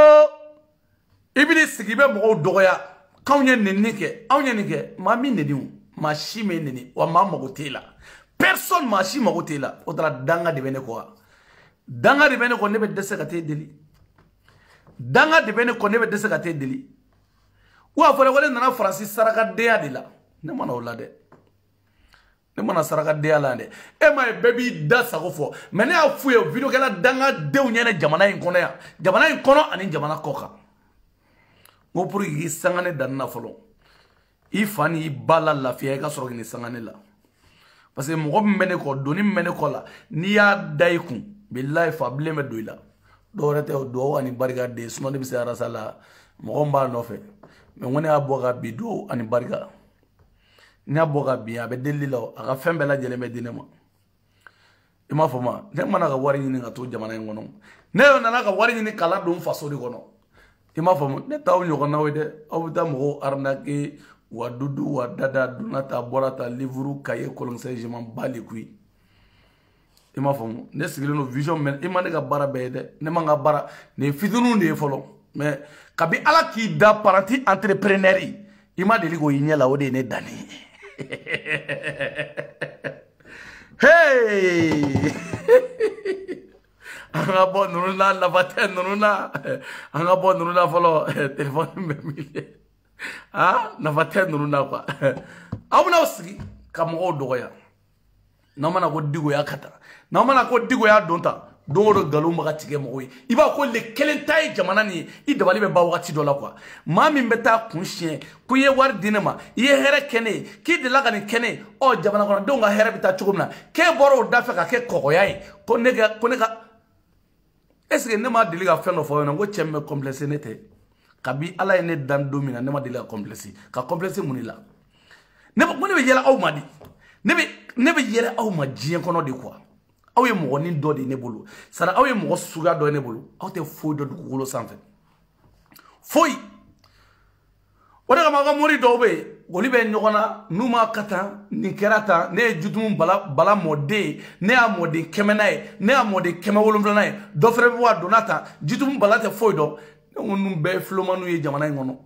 i bɛ sigi i bɛ mɔgɔw dɔgɔya k'anw ye nin kɛ anw ye nin kɛ maa min neni o maa si m'e neni wa maa mago t'e la personne maa si mago t'e la o tara danga de bɛ ne kɔ wa danga de bɛ ne kɔ ne bɛ dɛsɛ ka t'e deli danga de bɛ ne kɔ ne bɛ dɛsɛ ka t'e deli wa fɔra ko ne nana Faransi sarakadenya de la ne mana o la dɛ ne mana sarakadenya la dɛ e ma ye bɛɛ b'i da sago fɔ mais ne y'a f'u ye video kɛla dangadenw ɲɛna jamana in kɔnɔ yan jamana in kɔnɔ ani jamana kɔ kan n ko pour que k'i sanga ne danni na fɔlɔ i fa ni i ba la lafiya i ka sɔrɔ k'i ni sanga ne la parce que mɔgɔ min bɛ ne kɔ doni min bɛ ne kɔ la n'i y'a da i kun bilahi fa bilen bɛ don i la dɔwɛrɛ tɛ duwawu ani barika de sinon ne bɛ se arasa la mɔgɔ min b'a nɔfɛ mais n ko ne y'a bɔ ka bin duwawu ani barika ne y'a bɔ ka bin a bɛ deli la a ka fɛn bɛɛ lajɛlen bɛ di ne ma i m'a fɔ ma ne mana ka wari ɲini ka to jamana in kɔnɔ ne yɛrɛ nana ka wari ɲini kala don faso de kɔnɔ i m'a fɔ ma ne t'aw ɲɔgɔnnaw ye dɛ aw bɛ taa mɔgɔw arnaquer wa dudu wa dada donna ta bɔra ta livre cahier kolonkisɛ je m'en bats les couilles i m'a faamu ne sigilen don vision mɛn i ma ne ka baara bɛɛ ye dɛ ne ma n ka baara nin ye fitininw de ye fɔlɔ mais kabi ala k'i da paranti entrepreneur i ma deli k'o y'i ɲɛ la o de ye ne danni hey anga bo nuruna la bate nuruna anga bo nuruna folo téléphone me mille na bate nuruna kwa abuna usigi kamo dogoya na mana ko digo ya kata na mana ko digo ya donta doro galo maga tige mo yi iba ko le kelentay jamana ni I dabali be ba wakati do la kwa mami mbeta kunshie ku ye war dinema ye here kene ki de laga ni kene o jamana ko donga here bita chugumna ke boro dafa ka ke kokoyai ko nega est-ce que ne ma deli ka fɛn dɔ fɔ yen ko cɛ min bɛ complexe ne tɛ kabi ala ye ne dan don min na ne ma deli ka complexe mun de la ne bɛ yɛlɛ aw ma di ne bɛ yɛlɛ aw ma diɲɛ kɔnɔ de quoi aw ye mɔgɔnin dɔ de ne bolo sara aw ye mɔgɔ suguya dɔ ye ne bolo aw tɛ foyi dɔ dugukolo sanfɛ foyi o de kama ka mori dɔw bɛ yen olu bɛ ɲɔgɔn na n'u ma ka tan nin kɛra tan ne ye jutumu bala mɔden ne y'a mɔden 100 n'a ye ne y'a mɔden 170 n'a ye dɔ fɛnɛ bɛ bɔ a donna tan jutumu bala tɛ foyi dɔn ne ko ninnu bɛɛ ye filomaniw ye jamana in kɔnɔ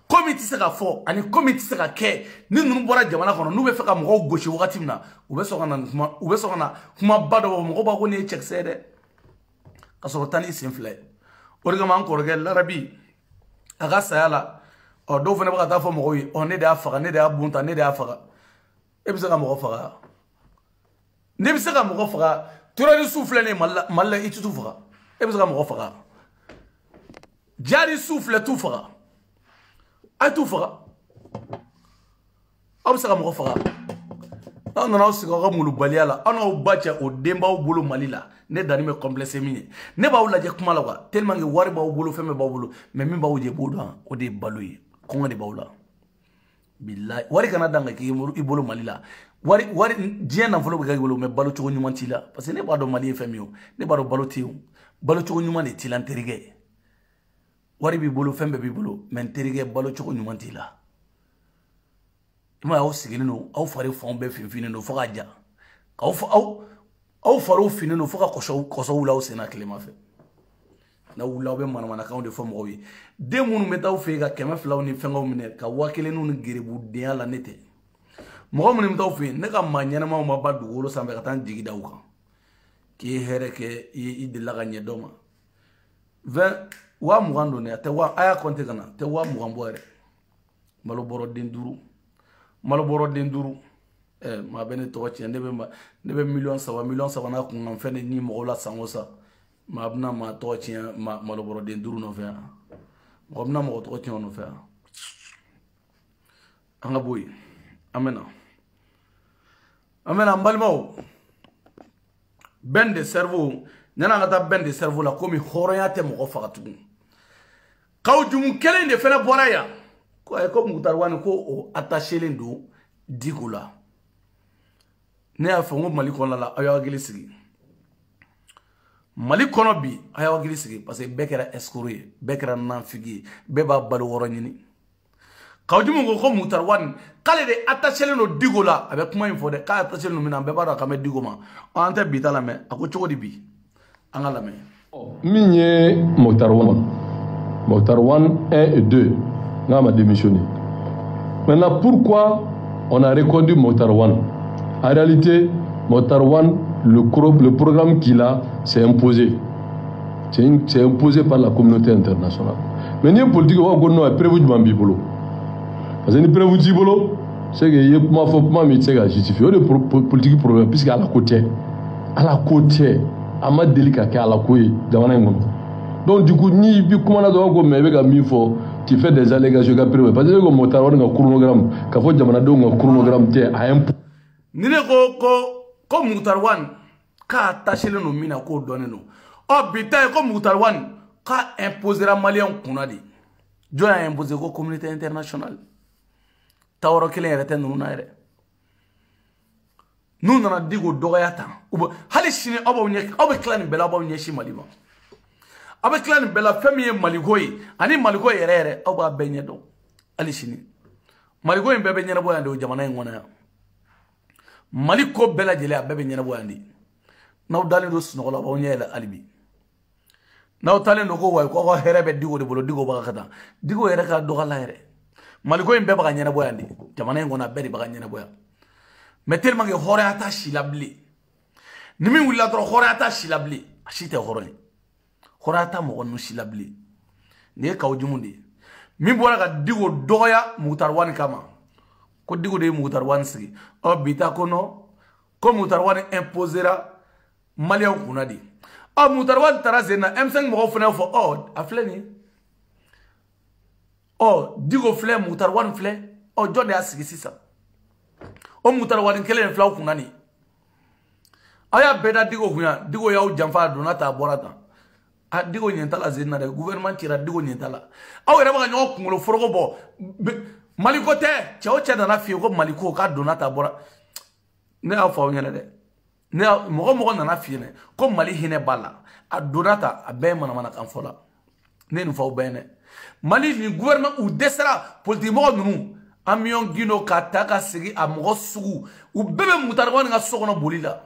ko min tɛ se ka fɔ ani ko min tɛ se ka kɛ ni ninnu bɔra jamana kɔnɔ n'u bɛ fɛ ka mɔgɔw gosi wagati min na u bɛ sɔn ka na kumaba dɔ fɔ mɔgɔw b'a ko nin ye cɛkisɛ ye dɛ ka sɔrɔ taa ni sen fila ye o de kama an kɔrɔkɛ larabi a ka saya la dɔw fana bɛ ka taa fɔ mɔgɔw ye ne de y'a faga ne de y'a bunta ne de y'a faga e bɛ se ka mɔgɔ faga ne bɛ se ka mɔgɔ faga terroriste filɛ nin ye Mali la i tɛ t'u faga e bɛ se ka mɔgɔ faga jihadiste filɛ t'u faga a ye t'u faga aw bɛ se ka mɔgɔ faga n'aw nana aw sigi aw ka mulubaliya la aw n'aw ba cɛ o denbaw bolo Mali la ne danni bɛ complexe min ye ne b'aw lajɛ kuma la quoi tellement que wari b'aw bolo fɛn bɛɛ b'aw bolo mais min b'aw jɛ i b'o dɔn o de ye balo ye kɔngɔ de b'aw la bilahi wari kana dan ka k'i bolo Mali la wari diɲɛ nafolo bɛ k'i bolo mais balo cogo ɲuman t'i la parce que ne b'a dɔn Mali ye fɛn min ye ne b'a dɔn balo tɛ ye balo cogo ɲuman de t'i la n terikɛ wari b'i bolo fɛn bɛɛ b'i bolo mais n terikɛ balo cogo ɲuman t'i la i m'a ye aw sigilen don aw fari fanw bɛɛ finfinen don fo ka ja aw fariw finnen don fo ka kɔsɔ wuli aw sen na tilema fɛ n'aw wulila aw bɛ manamanakanw de fɔ mɔgɔw ye den minnu bɛ taa aw fɛ yen ka 200 ni fɛngɛw minɛ ka 1000 ni gerebudenya la ne tɛ mɔgɔ minnu bɛ taa aw fɛ yen ne ka maa ɲɛnamaw ma ba dugukolo sanfɛ ka taa n jigi da u kan k'i ye hɛrɛ kɛ i delila ka ɲɛ dɔ ma 20 don dɛ a tɛ a y'a compter ka na tɛ 20 bɔ yɛrɛ malo bɔrɔ den 5 maa bɛ ne tɔgɔ tiɲɛ ne bɛ miliyɔn 3 n'a kunkan fɛn de ni mɔgɔw la san o san maa bɛna maa tɔgɔ tiɲɛ malo bɔrɔ den 5 nɔfɛ yan mɔgɔ bɛna mɔgɔ tɔgɔ tiɲɛ o nɔfɛ yan an ka bɔ yen an bɛ na an balimaw bɛn de cerveau ɲan'an ka taa bɛn de cerveau la komi hɔrɔnya tɛ mɔgɔ faga tugun k'aw jumu kelen de fɛnɛ bɔra yan ko Mukutari Wani ko o attachelen don Diko la ne y'a fɔ n ko Mali kɔnɔ la aw y'aw hakili sigi Mali kɔnɔ bi a y'aw hakili sigi parce que bɛɛ kɛra escroc ye bɛɛ kɛra nafigi ye bɛɛ b'a balo wɔrɔ ɲini k'aw jumu ko Mukutari Wani k'ale de attachelen don Diko la a bɛ kuma in fɔ dɛ k'a attachelen don min na an bɛɛ b'a dɔn k'an bɛ Diko ma an tɛ bi ta lamɛn a ko cogo di bi an ka lamɛn min ye Mukutari Wani 1 et 2 n'a ma démissionné. Maintenant, pourquoi on a reconduit Mukutari Wani? En réalité, Mukutari Wani, le programme qu'il a, c'est imposé. C'est imposé par la communauté internationale. Mais il y a une politique qui est prévue du Bambibolo. Parce que ni prévue du Bolo, c'est que il y a une justifié. Il y a une politique problème, puisqu'à la côté, à ma délicat à la côté, dans un moment. Donc, du coup, ni puis comment on a dit mais avec un mifo qui fait des allégations parce que comme Mukutari Wani a un chronogramme, quand faut jamana donc un chronogramme t'es à un. Ni ne ko Mukutari Wani ka attaché le nomina ko donné no. Oh bita ko Mukutari Wani ka imposera malien kunna di. Jo a imposé ko communauté internationale. Tawro kelen yɛrɛ tɛ ninnu na yɛrɛ. N'u nana Diko dɔgɔya tan. Hali sini aw bɛ tila nin bɛɛ la aw b'aw ɲɛsin Mali ma. A bɛ tila nin bɛɛ la fɛn min ye Maliko ye ani Maliko yɛrɛ aw b'a bɛɛ ɲɛdɔn hali sini Maliko in bɛɛ bɛ ɲɛnabɔ yan de o jamana in kɔnɔ yan Mali ko bɛɛ lajɛlen a bɛɛ bɛ ɲɛnabɔ yan de n'aw dalen don sunɔgɔ la aw ɲɛ yɛlɛ hali bi n'aw talen don ko wa ko aw ka hɛrɛ bɛ Diko de bolo Diko b'a ka taa Diko yɛrɛ ka dɔgɔ la yɛrɛ Maliko in bɛɛ bɛ ka ɲɛnabɔ yan de jamana in kɔnɔ a bɛɛ de bɛ ka ɲɛnabɔ yan mais tellement que hɔrɔnya t'a si la bilen ni min wulila dɔrɔn hɔrɔnya t'a si la bilen si tɛ hɔrɔn ye hɔrɔnya ta mɔgɔ ninnu si la bilen nin ye kaw jumu de ye min bɔra ka Diko dɔgɔya Mukutari Wani kama ko Diko de ye Mukutari Wani sigi bi ta ko non ko Mukutari Wani imposera Maliyɛnw kunna de Mukutari Wani taara sen na M5 mɔgɔw fana fɔ a filɛ nin Diko filɛ Mukutari Wani filɛ jɔn de y'a sigi sisan o Mukutari Wani kelen filaw kunna nin a y'a bɛɛ da Diko kunna Diko y'aw janfa a donna ta a bɔra tan Diko ɲɛ t'a la sen na dɛ gouvernement cira Diko ɲɛ t'a la aw yɛrɛ bɛ ka ɲɔgɔn kunkolo foroko bɔ Mali ko tɛ cɛ o cɛ nana f'i ye ko Mali ko k'a donna ta a bɔra ne y'a fɔ aw ɲɛna dɛ mɔgɔ nana f'i ye ko Mali hinɛ b'a la a donna ta a bɛɛ ye manamanakan fɔ la ne nin fɔ aw bɛɛ ye Mali ni gouvernement u dɛsɛra politique mɔgɔ ninnu Amion Guino ka ta ka sigi a mɔgɔ sugu u bɛɛ bɛ Mukutari Wani ka so kɔnɔ boli la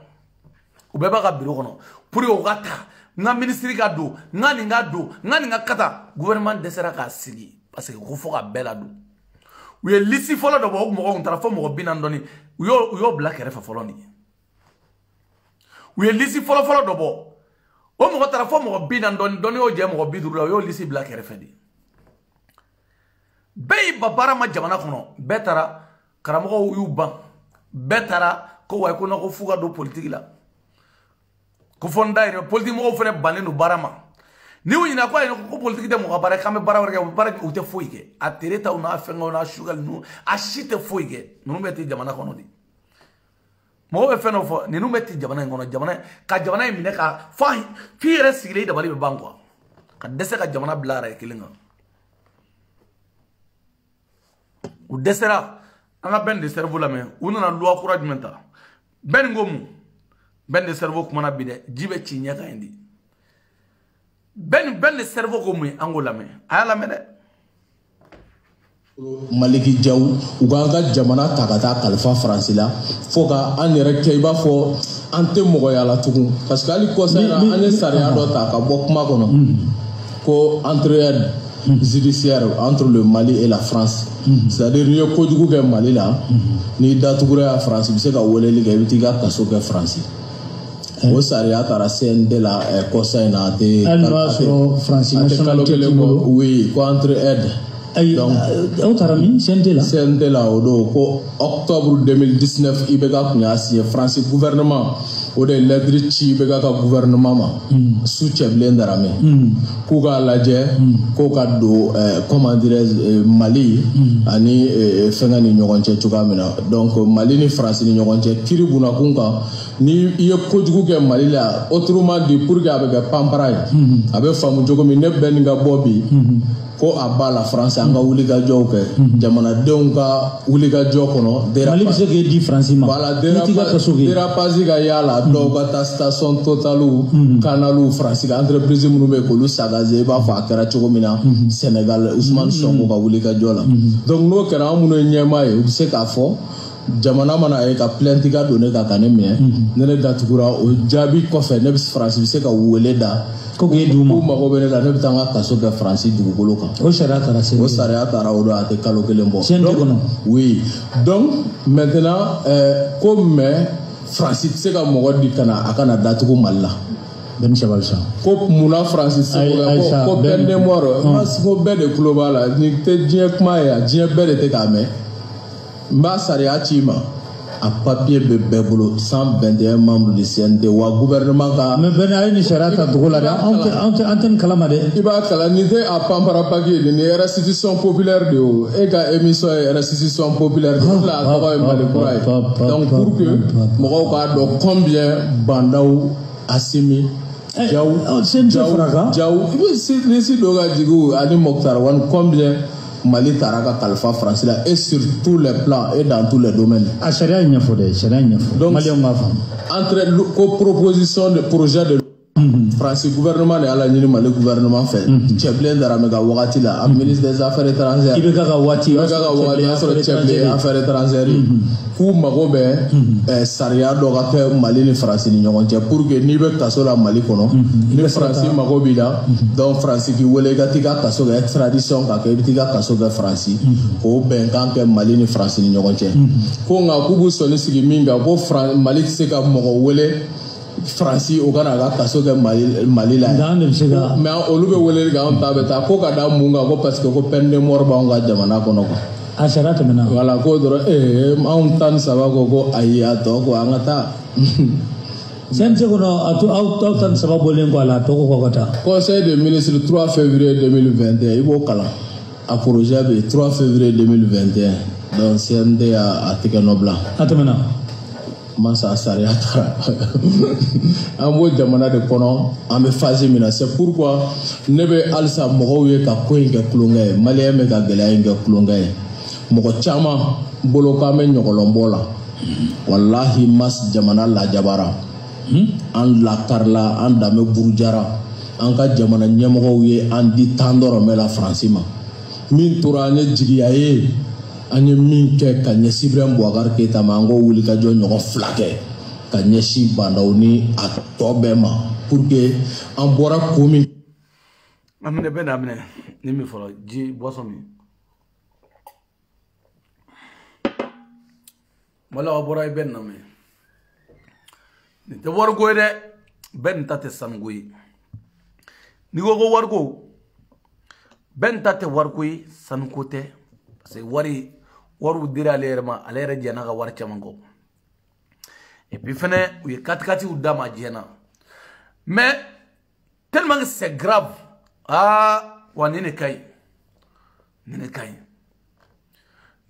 u bɛɛ b'a ka bureau kɔnɔ pour que u ka ta nga ministre ka don nga nin ka don nga nin ka kata gouvernement dɛsɛra k'a sigi parce que ko fɔ ka bɛɛ la don u ye liste fɔlɔ dɔ bɔ o mɔgɔw tun taara fɔ mɔgɔ 40 dɔɔni u y'o bila kɛrɛfɛ fɔlɔ nin u ye liste fɔlɔ dɔ bɔ o mɔgɔ taara fɔ mɔgɔ 40 dɔɔni y'o jɛ mɔgɔ 50 la u y'o liste bila kɛrɛfɛ de bɛɛ y'i ba baara ma jamana kɔnɔ bɛɛ taara karamɔgɔw y'u ban bɛɛ taara ko wa ko ko f'u ka don politique la ko fɔ n da yɛrɛ politique mɔgɔw fana bannen don baara ma ni y'u ɲininka ko ayi ko politique tɛ mɔgɔ ka baara k'an bɛ baara wɛrɛ kɛ u tɛ foyi kɛ a tere taw n'a fɛngɛw n'a sugali ninnu a si tɛ foyi kɛ ninnu bɛ ten jamana kɔnɔ de mɔgɔw bɛ fɛn dɔ fɔ ninnu bɛ ten jamana in kɔnɔ ka jamana in minɛ ka f'i yɛrɛ sigilen i dabali bɛ ban quoi ka dɛsɛ ka jamana bila araye kelen kan u dɛsɛra an ka bɛn de cerveau lamɛn u nana loi kura jumɛn ta bɛn ko mun bɛn de cerveau kumana bi dɛ ji bɛ ci ɲɛ kan yen de bɛn de cerveau ko mun ye an k'o lamɛn a y'a lamɛn dɛ Maliki Jaw u k'an ka jamana ta ka taa kalifa Faransi la fo ka an yɛrɛ kɛ i b'a fɔ an tɛ mɔgɔya la tugun parce que hali kɔsa in na an ye sariya dɔ ta ka bɔ kuma kɔnɔ ko entraide judiciaire entre le Mali et la France c'est-à-dire n'i ye kojugu kɛ Mali la n'i datugura France i bɛ se ka weleli kɛ i bɛ t'i ka kaso kɛ France o sariya taara CND la kɔsa in na a tɛ France nationalité oui ko entraide donc aw taara min CND la o don ko octobre 2019 i bɛ ka kun y'a signé France gouvernement o de lettre ci bɛ ka gouvernement ma su cɛbilen Darame k'u k'a lajɛ k'o ka don comment dirais Mali ani fɛngɛ ni ɲɔgɔn cɛ cogoya min na donc Mali ni France ni ɲɔgɔn cɛ kiri bunakun kan ni i ye kojugu kɛ Mali la autrement dit pour que a bɛ kɛ panpara ye a bɛ faamu cogo min ne bɛɛ ni ka bɔ bi ko a b'a la France an ka wulikajɔw kɛ jamanadenw ka wulikajɔ kɔnɔ Mali bɛ se k'e di France ma voilà dérapage ka y'a la dɔw ka taa station Totalu Kanalu France ka entreprise minnu bɛ yen k'olu sagaze i b'a fɔ a kɛra cogo min na Sénégal Ousmane Sonko ka wulikajɔ la donc n'o kɛra an minnu ye ɲɛmaa ye u bɛ se k'a fɔ jamana mana ye ka plainte ka don ne kan ka ne minɛ ne ne datugura o jaabi kɔfɛ ne bɛ France bɛ se ka wele da ko mago bɛ ne la ne bɛ taa n ka kaso kɛ France dugukolo kan o sariya taara o don a tɛ kalo kelen bɔ CND kɔnɔ oui donc maintenant ko mais France tɛ se ka mɔgɔ di kana a kana datugu Mali la Bɛn sabali sa ko munna France se ko peine de mort ko bɛɛ de tulo b'a la ni tɛ diɲɛ kuma ye a diɲɛ bɛɛ de tɛ k'a mɛn n b'a sariya ci ma a papier bɛ bɛɛ bolo 121 membres du CND wa gouvernement ka mais bɛn a ye nin sariya ta dogo la dɛ an tɛ nin kalama dɛ i b'a kala nin tɛ a panpara papier de nin ye restitution populaire de o e ka émission ye restitution populaire de la tɔgɔ ye Mali kura ye donc pour que mɔgɔw k'a dɔn combien bandaw Assimi Jaw i bɛ si dɔ ka jigi ani Moktar Wane combien Mali taara ka kalifa France la et sur tous les plans et dans tous les domaines. A sariya ɲɛfɔ dɛ sariya ɲɛfɔ. Donc Maliyɛnw b'a faamu. Entre ko proposition de projet de France gouvernement de ala ɲini Mali gouvernement fɛ cɛbilen Darame ka wagati la a ministre des affaires étrangères. I bɛ ka waati y'a sɔrɔ cɛbilen affaires étrangères k'u mago bɛ sariya dɔ ka kɛ Mali ni France ni ɲɔgɔn cɛ pour que n'i bɛ kaso la Mali kɔnɔ ni France mago b'i la donc France k'i wele i ka t'i ka kaso kɛ extradition ka kɛ i bɛ t'i ka kaso kɛ France k'o bɛnkan kɛ Mali ni France ni ɲɔgɔn cɛ ko nka k'u b'u sɔnni sigi min kan ko Mali tɛ se ka mɔgɔ wele Fransi o kana ga kaso ke Mali la mais olu be weleli ga on ta beta ko ka da munga ko parce que ko peine de mort ba on ga jamana kono ko asara temena wala ko doro on tan saba ko ayi ato ko angata sense ko no auto tan saba bolen ko ala to ko kota Conseil des ministres 3 février 2021 ibo kala a projet be 3 février 2021 donc CND a Tikenobla atemena Masa Sariata Amo jamana de kono ambe phase mina c'est pourquoi nebe alsa mogo ye ka ko inga kulunga malien me ka gela inga kulunga mogo chama bolo ka me nyogolombola wallahi mas jamana la jabara an la karla an dame burjara an ka jamana nyemogo ye an di tandoro me la francima min turanye jigiya ye anye min ke ka ɲɛsi Ibrahim Boubacar Keita ma an ko wuli ka jɔ ɲɔgɔn fila kɛ ka ɲɛsi bandaw ni a tɔ bɛɛ ma pour que an bɔra ko min amine bɛ na amine ni min fɔlɔ ji boisson min mala wa bɔra i bɛ na mɛ nin tɛ wariko ye dɛ bɛɛ nin ta tɛ sanuko ye n'i ko ko wariko bɛɛ nin ta tɛ wariko ye sanuko tɛ parce que wariw dira ale yɛrɛ ma ale yɛrɛ jɛna ka wari caman kɔ et puis fɛnɛ u ye katikatiw d'a ma jɛna mais tellement que c'est grave wa nin de ka ɲi nin de ka ɲi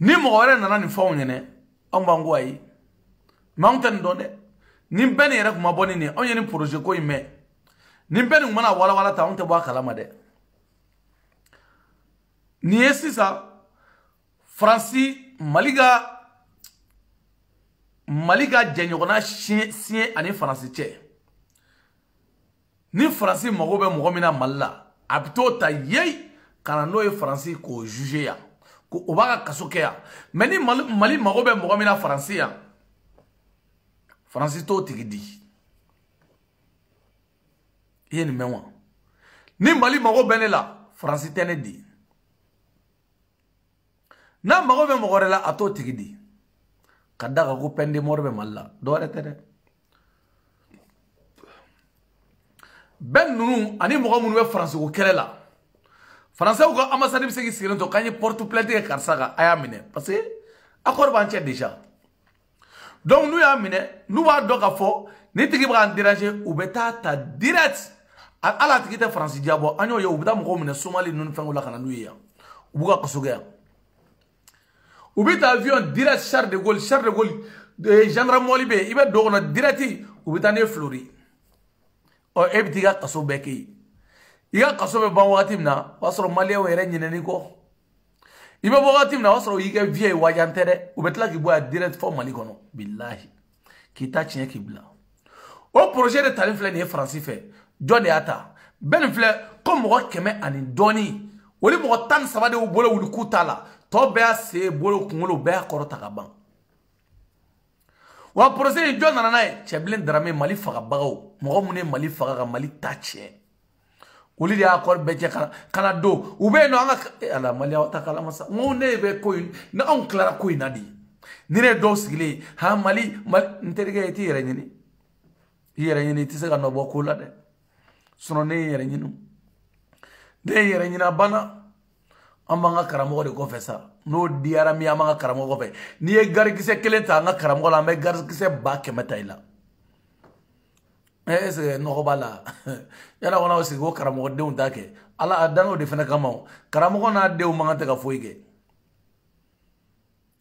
ni mɔgɔ wɛrɛ nana nin fɛnw ɲɛnɛ anw b'an ko ayi mais anw tɛ nin dɔn dɛ nin bɛɛ nin yɛrɛ kun ma bɔ nin nin anw ye nin projet ko in mɛn nin bɛɛ nin kun mana walawala ta anw tɛ bɔ a kalama dɛ nin ye sisan Fransi Mali ka jɛɲɔgɔnna siɲɛ ani Faransi cɛ ni Faransi mago bɛ mɔgɔ min na Mali la a bɛ t'o ta yeyi ka na n'o ye Faransi k'o juger yan ko o b'a ka kaso kɛ yan mais ni Mali mago bɛ mɔgɔ min na Faransi yan Faransi t'o tigi di i ye nin mɛn wa ni Mali mago bɛ ne la Faransi tɛ ne di n'a mago bɛ mɔgɔ wɛrɛ la a t'o tigi di ka da kan ko peine de mort bɛ Mali la dɔ wɛrɛ tɛ dɛ bɛɛ ninnu ani mɔgɔ minnu bɛ Faransiko kɛlɛ la Faransɛw ka ambassade bɛ se k'i sigilen to k'an ye porte plainte kɛ karisa kan a y'a minɛ parce que accord b'an cɛ déjà donc n'u y'a minɛ n'u b'a dɔn k'a fɔ ni tigi bɛ k'an déranger u bɛ taa ta direct hali a tigi tɛ Faransi jabɔ an y'o ye u bɛ taa mɔgɔw minɛ Somali ninnu fɛnw la ka na n'u ye yan u b'u ka kaso kɛ yan u bɛ taa avion direct Charles de Gaulle gendarme mɔli bɛ yen i bɛ don o kɔnɔ direct u bɛ taa n'e Flori ɔ e bɛ t'i ka kaso bɛɛ kɛ yen i ka kaso bɛ ban wagati min na o y'a sɔrɔ maliyɛnw yɛrɛ ɲinɛn'i kɔ i bɛ bɔ wagati min na o y'a sɔrɔ o y'i kɛ vie ye wajan tɛ dɛ u bɛ tila k'i bɔ yan direct fɔ Mali kɔnɔ bilahi k'i ta tiɲɛ k'i bila o projet de talen filɛ nin ye Faransi fɛ jɔn de y'a ta bɛɛ nin filɛ ko mɔgɔ 100 ani dɔɔni o ni mɔgɔ 13 de y'u bolo wuli k'u t'a la tɔ bɛɛ y'a sen bolo kunkolo bɛɛ y'a kɔrɔ ta ka ban wa projet in jɔn nana n'a ye Cɛbilen Darame Mali fagabagaw mɔgɔ minnu ye Mali faga ka Mali ta tiɲɛ olu de y'a kɔrɔ bɛɛ cɛ ka na don u bɛ yen nɔ an ka ala Maliyaw ta kalama sa n ko ne bɛ ko in ni anw tilara ko in na de ni ne ye dɔw sigilen ha Mali n terikɛ i t'i yɛrɛ ɲini i yɛrɛ ɲini i tɛ se ka nɔ bɔ ko la dɛ sinon ne ye n yɛrɛ ɲini ne ye n yɛrɛ ɲini a banna an b'an ka karamɔgɔ de kɔfɛ sa n'o diyara min an b'an ka karamɔgɔ kɔfɛ n'i ye garikisɛ 1 ta an ka karamɔgɔ la an bɛ garikisɛ 100 ta i la est-ce que nɔgɔ b'a la yala kɔnɔ aw sigi ko karamɔgɔdenw t'a kɛ ala a dan o de fana kama o karamɔgɔ n'a denw man kan tɛ ka foyi kɛ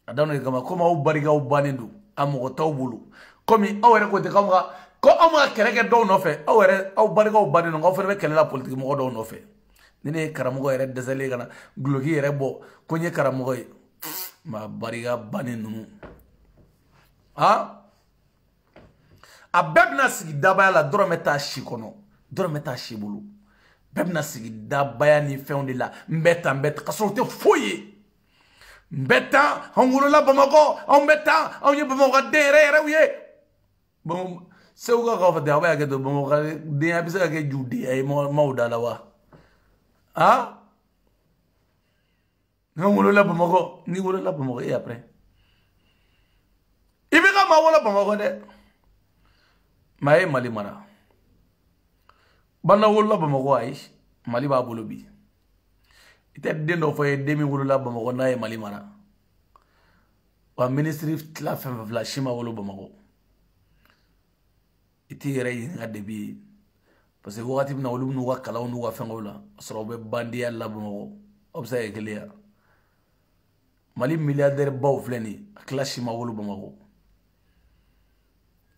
a dan o de kama komi aw barikaw bannen don a mɔgɔ t'aw bolo komi aw yɛrɛ ko ten ko anw ka kɛlɛ kɛ dɔw nɔfɛ aw barikaw bannen don aw fana bɛ kɛlɛ la politiki mɔgɔ dɔw nɔfɛ ni ne ye karamɔgɔ yɛrɛ dɛsɛlen ka na guloki yɛrɛ bɔ ko n ye karamɔgɔ ye maa barika bannen ninnu a bɛɛ bɛna sigi dabaya la dɔrɔn bɛ taa si kɔnɔ dɔrɔn bɛ taa si bolo bɛɛ bɛna sigi dabaya ni fɛnw de la n bɛ taa ka sɔrɔ o tɛ foyi ye n bɛ taa anw wolola Bamakɔ anw bɛ taa anw ye Bamakɔ den yɛrɛw ye Segu ka k'aw fɛ ten aw bɛ hakɛ to Bamakɔ denya bɛ se ka kɛ judenya ye maaw da la wa anw wolola Bamakɔ n'i wolola Bamakɔ et après i bɛ ka maa wolo Bamakɔ dɛ maye Mali mara banda wolola Bamako ayi Mali b'a bolo bi ite den dɔ fɔ ye den min wolola Bamako n'a ye Mali mara wa ministre tila fɛn fila si ma wolo Bamako ite yɛrɛ ɲininka debi parce que wagati min na olu n'u ka kalanw n'u ka fɛnw la sɔrɔ u bɛ bandiya la Bamako aw bɛ se ka kelen ya Mali milliardaire baw filɛ nin a tila si ma wolo Bamako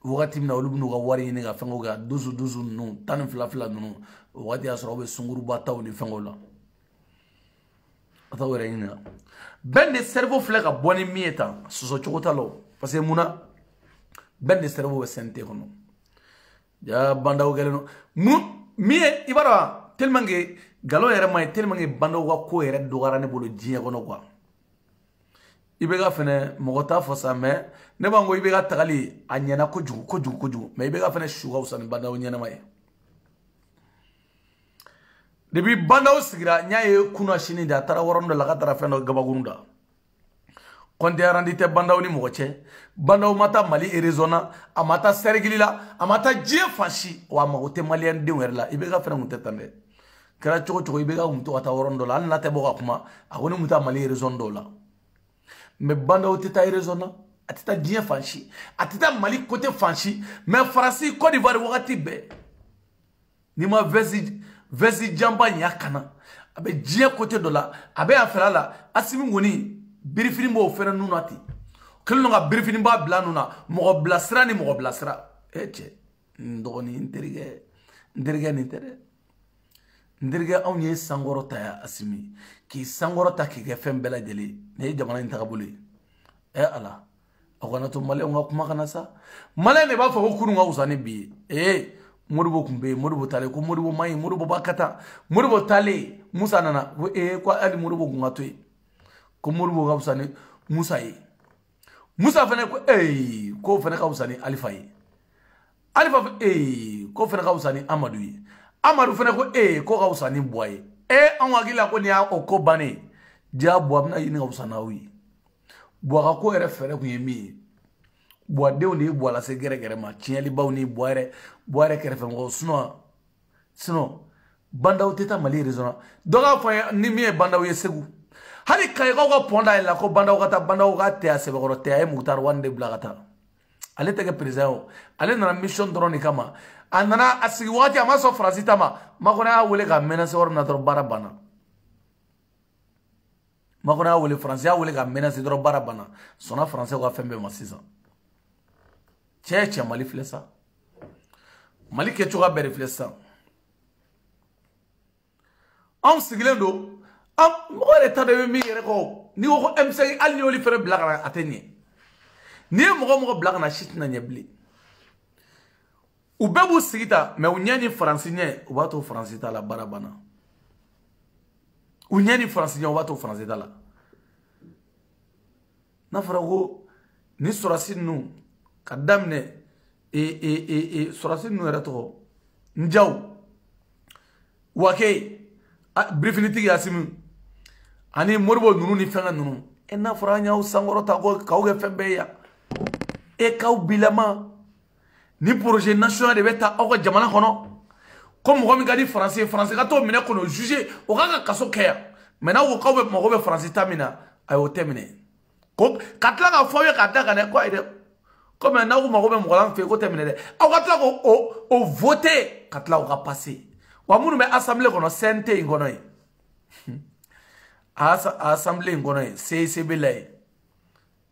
wagati min na olu n'u ka wari ɲini ka fɛnw kɛ dusu ninnu tan ni fila ninnu wagati y'a sɔrɔ u bɛ sunguruba taw ni fɛnw la a t'aw yɛrɛ ɲininka bɛn de cerveau filɛ ka bɔ ni min ye tan sɔsɔ cogo t'a la parce que munna bɛn de cerveau bɛ CNT kɔnɔ ja bandaw kɛlen don min ye i b'a dɔn tellement que galon yɛrɛ ma ye tellement que bandaw ka ko yɛrɛ dɔgɔyara ne bolo diɲɛ kɔnɔ quoi i bɛ ka fɛnɛ mɔgɔ t'a fɔ sa mais ne b'an ko i bɛ ka tagali a ɲɛna kojugu mais i bɛ ka fɛnɛ su ka wusa ni bandaw ɲɛnama ye depuis bandaw sigira n y'a ye kunna sini de a taara wɔrɔnin dɔ la ka taara fɛn dɔ gabakurun da kɔnteyarandi tɛ bandaw ni mɔgɔ cɛ bandaw ma taa Mali eresona a ma taa sɛrigili la a ma taa diɲɛ fan si wa a mago tɛ maliyɛn denw yɛrɛ la i bɛ ka fɛnɛ kun tɛ tan dɛ kɛra cogo cogo i bɛ ka kun to ka taa wɔrɔnin dɔ la hali n'a tɛ bɔ ka kuma a ko ne kun taa Mali eresona dɔw la mais bandaw tɛ taa eresona a tɛ taa diɲɛ fan si a tɛ taa Mali côté fan si mais Faransi Côte d'Ivoire wagati bɛɛ ni ma vɛsi janba ɲa kana a bɛ diɲɛ côté dɔ la a bɛ yan fɛla la Asimi Goni birifini b'o fɛnɛ nun na ten kelen ka birifini b'a bila nun na mɔgɔ bilasira ni mɔgɔ bilasira cɛ n dɔgɔnin n terikɛ nin tɛ dɛ n terikɛ anw ye sankɔrɔ ta ya Asimi k'i sankɔrɔ ta k'i kɛ fɛn bɛɛ lajɛlen ne ye jamana in tagabolo ye ala a kana to maliyɛnw ka kuma kana sa maliyɛn de b'a fɔ ko kunun ka wusa ni bi ye Modibo kun bɛ yen Modibo talen ko Modibo man ɲi Modibo b'a ka taa Modibo talen Musa nana ko ko hali Modibo kun ka to yen ko Modibo ka wusa ni Musa ye Musa fɛnɛ ko k'o fɛnɛ ka wusa ni Alifa ye Alifa k'o fɛnɛ ka wusa ni Amadu ye Amadu fɛnɛ ko k'o ka wusa ni Buwa ye anw hakili la ko nin y'a o ko bannen ja Buwa bɛna ɲini ka wusa n'aw ye Buwa ka ko yɛrɛ fɛɛrɛ kun ye min ye Buwa denw de ye Buwa lase gɛrɛgɛrɛ ma tiɲɛlibaw ni Buwa yɛrɛ kɛrɛfɛ mɔgɔw sinon bandaw tɛ taa Mali eresona dɔ k'a fɔ ni min ye bandaw ye Segu hali Kayikaw ka pont da yɛlɛla ko bandaw ka taa bandaw ka tɛ a sɛbɛkɔrɔ tɛ a ye Mukutari Wani de bila ka taa ale tɛ kɛ président o ale nana mission dɔrɔn de kama a nana a sigi wagati a ma sɔn Faransi ta ma Macron y'a wele k'a menacer yɔrɔ min na dɔrɔn baara banna Macron y'a wele Faransi y'a wele k'a menacer dɔrɔn baara banna sɔnna Faransiw ka fɛn bɛɛ ma sisan cɛ Mali filɛ sa Mali kɛcogoya bɛɛ de filɛ sisan anw sigilen don mɔgɔ yɛrɛ ta dɔ bɛ min yɛrɛ kɔ n'i ko ko M5 hali ni y'olu fɛnɛ bila ka na a tɛ ɲɛ n'i ye mɔgɔ bila ka na si tɛna ɲɛ bilen u bɛɛ b'u sigi ta mais u ɲɛ ni Faransi ɲɛ u b'a to Faransi ta la baara banna u ɲɛ ni Faransi ɲɛ u b'a to Faransi ta la n'a fɔra ko ni sɔrɔsi ninnu ka daminɛ sɔrɔsi ninnu yɛrɛ tɔgɔ Njaw Wake birifinitigi Asimi ani Modibo ninnu ni fɛngɛ ninnu n'a fɔra an y'aw sankɔrɔ ta k'aw kɛ fɛn bɛɛ ye yan k'aw bilama ni projet national de bɛ taa aw ka jamana kɔnɔ ko mɔgɔ min ka di Faransi ye Faransi ka t'o minɛ kɔnɔ juger o ka kaso kɛ yan mais n'aw ko k'aw bɛ mago bɛ Faransi ta min na a y'o tɛ minɛ ko ka tila k'a fɔ aw ye k'a da ka dɛ ko ayi dɛ comme n'aw ko mago bɛ mɔgɔ la an fɛ yen ko tɛ minɛ dɛ aw ka tila k'o voter ka tila o ka passer wa minnu bɛ assemblée kɔnɔ CNT in kɔnɔ yen assemblée in kɔnɔ yen CECB la yen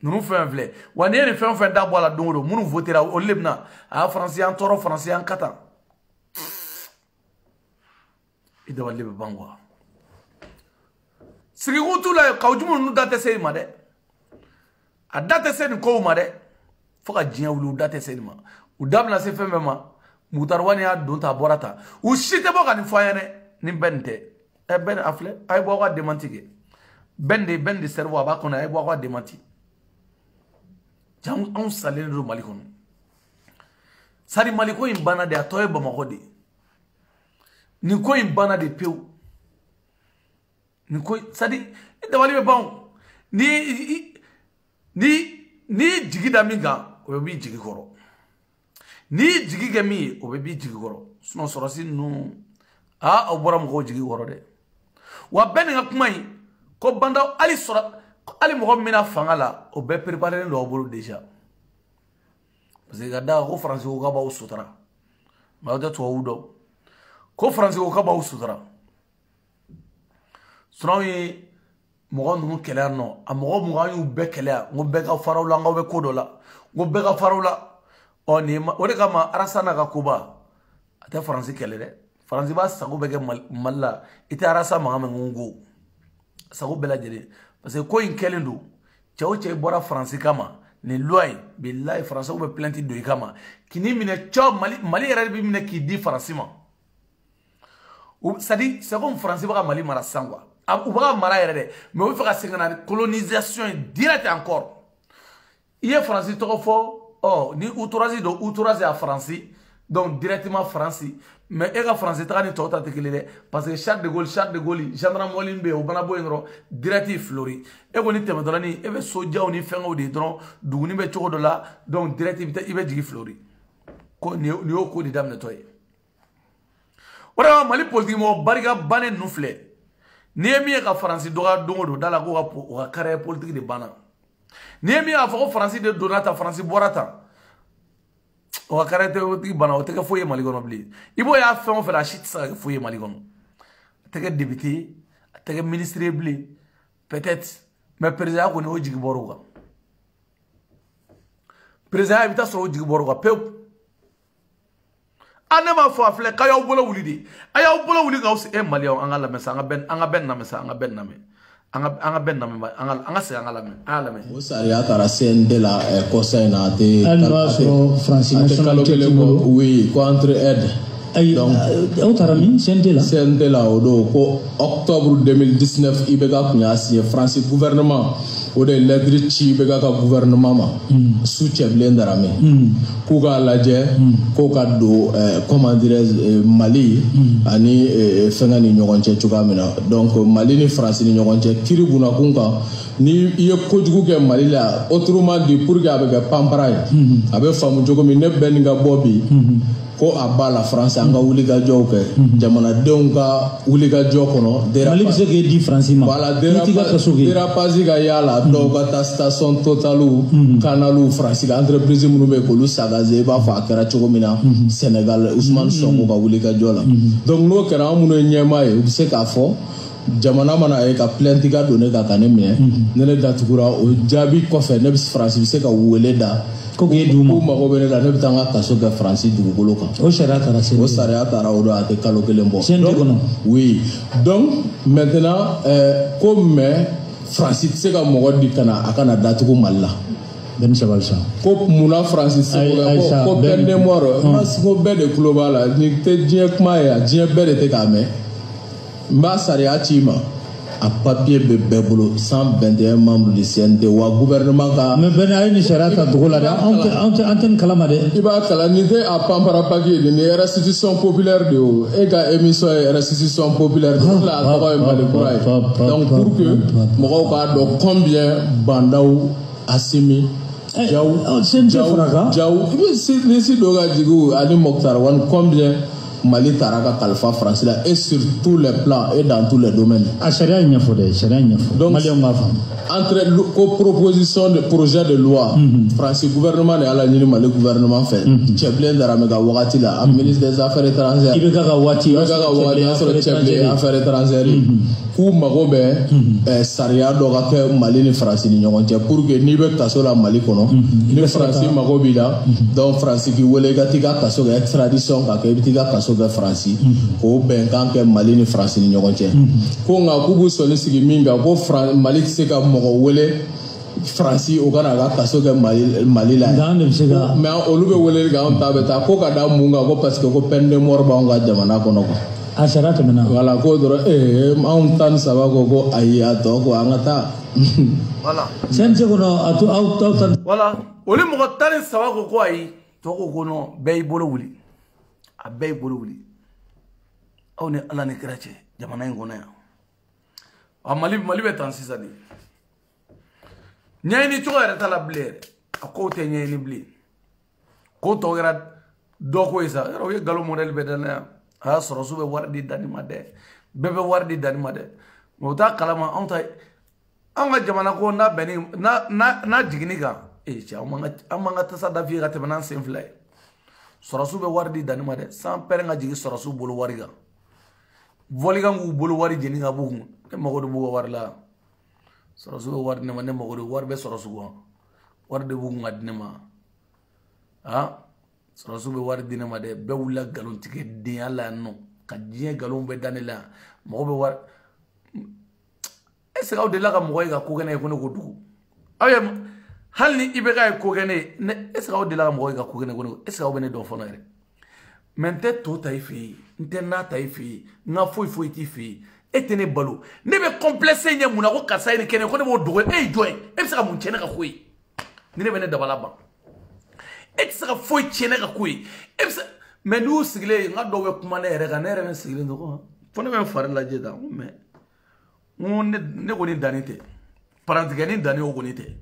ninnu fɛn filɛ wa n'i ye nin fɛn o fɛn da bɔ a la don o don minnu votera olu de bɛna Faransi y'an tɔɔrɔ Faransi y'an katan i dabali bɛ ban quoi sigikun t'u la yen kaw jumu ninnu da tɛ se nin ma dɛ a da tɛ se nin kow ma dɛ fo ka diɲɛ wuli u da tɛ se nin ma u da bɛna se fɛn bɛɛ ma Mukutari Wani y'a don ta a bɔra ta u si tɛ bɔ ka nin fɔ an ye dɛ ni bɛɛ nin tɛ bɛɛ a filɛ a ye bɔ aw ka démenti kɛ bɛɛ de cerveau a b'a kɔnɔ a ye bɔ aw ka démenti anw salen don Mali kɔnɔ sari Mali ko in banna de a tɔ ye Bamako de nin ko in banna de pewu nin ko sadi i dabali bɛ ban ni jigi da min kan o bɛ b'i jigi kɔrɔ ni jigi ke mi o be bi jigi goro sinon sorasi nu o bora mo jigi goro de wa ben nga kuma yi ko banda ali sora ali mo mina fangala o be préparer lo bolo déjà parce que gada ko français ko ka ba usutara ma da to wudo ko français ko ka ba usutara sinon yi mo nu kele no a mo mo yu be kele ngo be ka farawla ngo be kodola ngo be ka farawla o ni o de kama arasana ka kuba ate français kele de français ba sago be ke malla ite arasa ma ngongo sago bela jere parce que ko in kele ndo chawo che bora français kama ni loi billahi français be plainte do kama kini mine chaw mali yere bi mine ki di français ma ou ça dit c'est comme français ba mali mara sangwa ou ba mara yere de mais on fait ka sengana colonisation directe encore il est français to fo ni outourasi do outourasi à français donc directement français mais ega français tani tota tekele parce que Charles de Gaulle gendarme molimbe o bana boyngro direct flori e ko ni teme dolani e be soja oni fengo de dron duguni be chogo dola donc direct ibe jigi flori ko ni o ko di damne toy ora mali politique mo bariga bane nufle ni mi ka français doga dongo dala ko ka carrière politique de bana ni mi a fo français de donata français borata o karate o ti bana o teke foye mali gono bli ibo ya fe on fe la shit sa foye mali gono teke député teke ministre bli peut-être mais président ko ni o jigi boruga président habita so o jigi boruga pe anema fo afle kayo bolo wulidi ayaw bolo wuli ngaw e mali on angala mesa anga ben na mesa anga ben na me anga ben na me anga se anga la me o saria tara CND la conseil na te allo Francis nationalité oui contre aide donc o tara mi CND la o do ko octobre 2019 ibega kunya signé français gouvernement o de lettre ci ibega ka gouvernement ma soutien blendarame ko ga laje ko ka do comment dirais Mali ani fengani ñogonce chugamina donc Mali ni France ni ñogonce kiribuna kunka ni ye kojugu ke Mali la autrement dit pour que avec pamparay avec famu jogo mi ne ben nga bobi ko abala France anga wuliga joke jamana deunga wuliga jokono Mali se ke di France ma voilà dera paziga yala doga ta station totalu kanalu France ga entreprise munu be ko lu sagaze ba fa kera chogomina Sénégal Ousmane Sonko ga wuliga jola donc no kera munu nyema e se ka fo jamana mana e ka plainte ga donné ga kaneme ne datukura o jabi ko fe ne France se ka weleda ko duma ko mako bene la ne bitanga kaso ga France dugukolo kan o sharia tara o do ate kalo kelembo donc oui donc maintenant comme France se ka mogo di kana akana datuko malla ben sabalsa ko muna France se ko pende moro mas ko bede global ni te die kuma ya die bede te kame mba saria chima a papier be bebolo 121 membres du CND wa gouvernement ka mais ben ay ni sharata dogola da antenne kalama de iba kala ni te a pampara papier ni restitution populaire de o e ga émission restitution populaire de la travail mal courage donc pour que mo ka do combien bandaw asimi jaw si doga jigu ali Mokhtar wan combien Mali taraka Kalfa France là et sur tous les plans et dans tous les domaines. Sharia nyafo donc Mali on va entre proposition de projet de loi France gouvernement et ala ni Mali gouvernement fait Tcheblé Daramega wakati la ministre des affaires étrangères ibeka wati Tcheblé affaires étrangères ku magobe saria doga ke Mali ni France ni ñogonte pour que ni be kaso la Mali kono ni France magobi la donc France ki wele gatiga kaso ga extradition ka ke bitiga kaso ga France ko ben kan ke Mali ni France ni ñogonte ko nga ku bu soli sigi minga ko Mali se ka mo wele France o kana ga kaso ga Mali la mais olu be wele ga on tabeta ko ka da munga ko parce que ko pende mor ba on ga jamana kono ko asharata mena wala ko doro on tan sabago ko ayya to ko angata voilà sense kono atu out voilà oli mo tan sabago ko ayi to ko no bey bolo wuli a bey bolo wuli awni ala ne krache jamana ngona ya a mali be tan sisani nyani to era tala blere a ko te nyani bli ko to gara doko isa yaro ye galo model be dana ha sorosu be wardi dani made bebe wardi dani made mota kalama anga jamana ko na beni na digini ga ci amanga tasada fi gate banan sen flay sorosu be wardi dani made sans pere nga jigi sorosu bolu wariga voliga ngu bolu wari jeni nga bugu ne magodo bugo warla sorosu be wardi ne man magodo warbe sorosu go warde bugu ngadne ma ha sorosu be wardi ne ma de be wula galon tike de ala no ka je galon be danela mo be war est-ce que de la ka mo ga ko gane ko no dugu ayam hal ni ibe ga ko gane est-ce que de la ka mo ga ko gane ko est-ce que be ne do fono ere mente to tay fi ntenna tay fi nga foi ti fi etene balo ne be complexe nya muna ko kasa ni kene ko ne mo dugu e joy e se ka mun chene ka khoyi ni ne be ne dabala ba et ça foi tiene ka kui mais nous sigle nga do we kuma ne ere ka ne ere men sigle ndo fo ne men fare la jeda mais ne ko ni danite parantige ni dani o ko ni te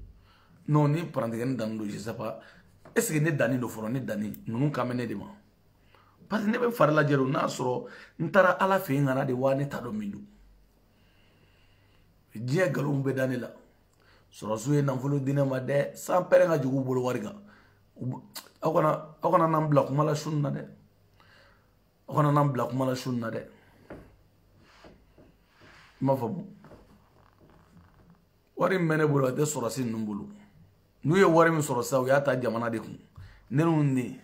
non ni parantige ni dani do je sais pas est-ce que ne dani do foro ni dani nunu kamene de ma parce que ne ben fare la jero na soro ntara ala fe ngana de wa ne ta do mindu je galum be dani la soro suye nan folo dina ma de sans pere nga jugu bolo wariga akona nan bila kuma la sunna de akona nan bila kuma la sunna de ma famu wari mene bolo de sorasi numbulu nuye wari mi sorasa o ya ta jamana de kun nenu ni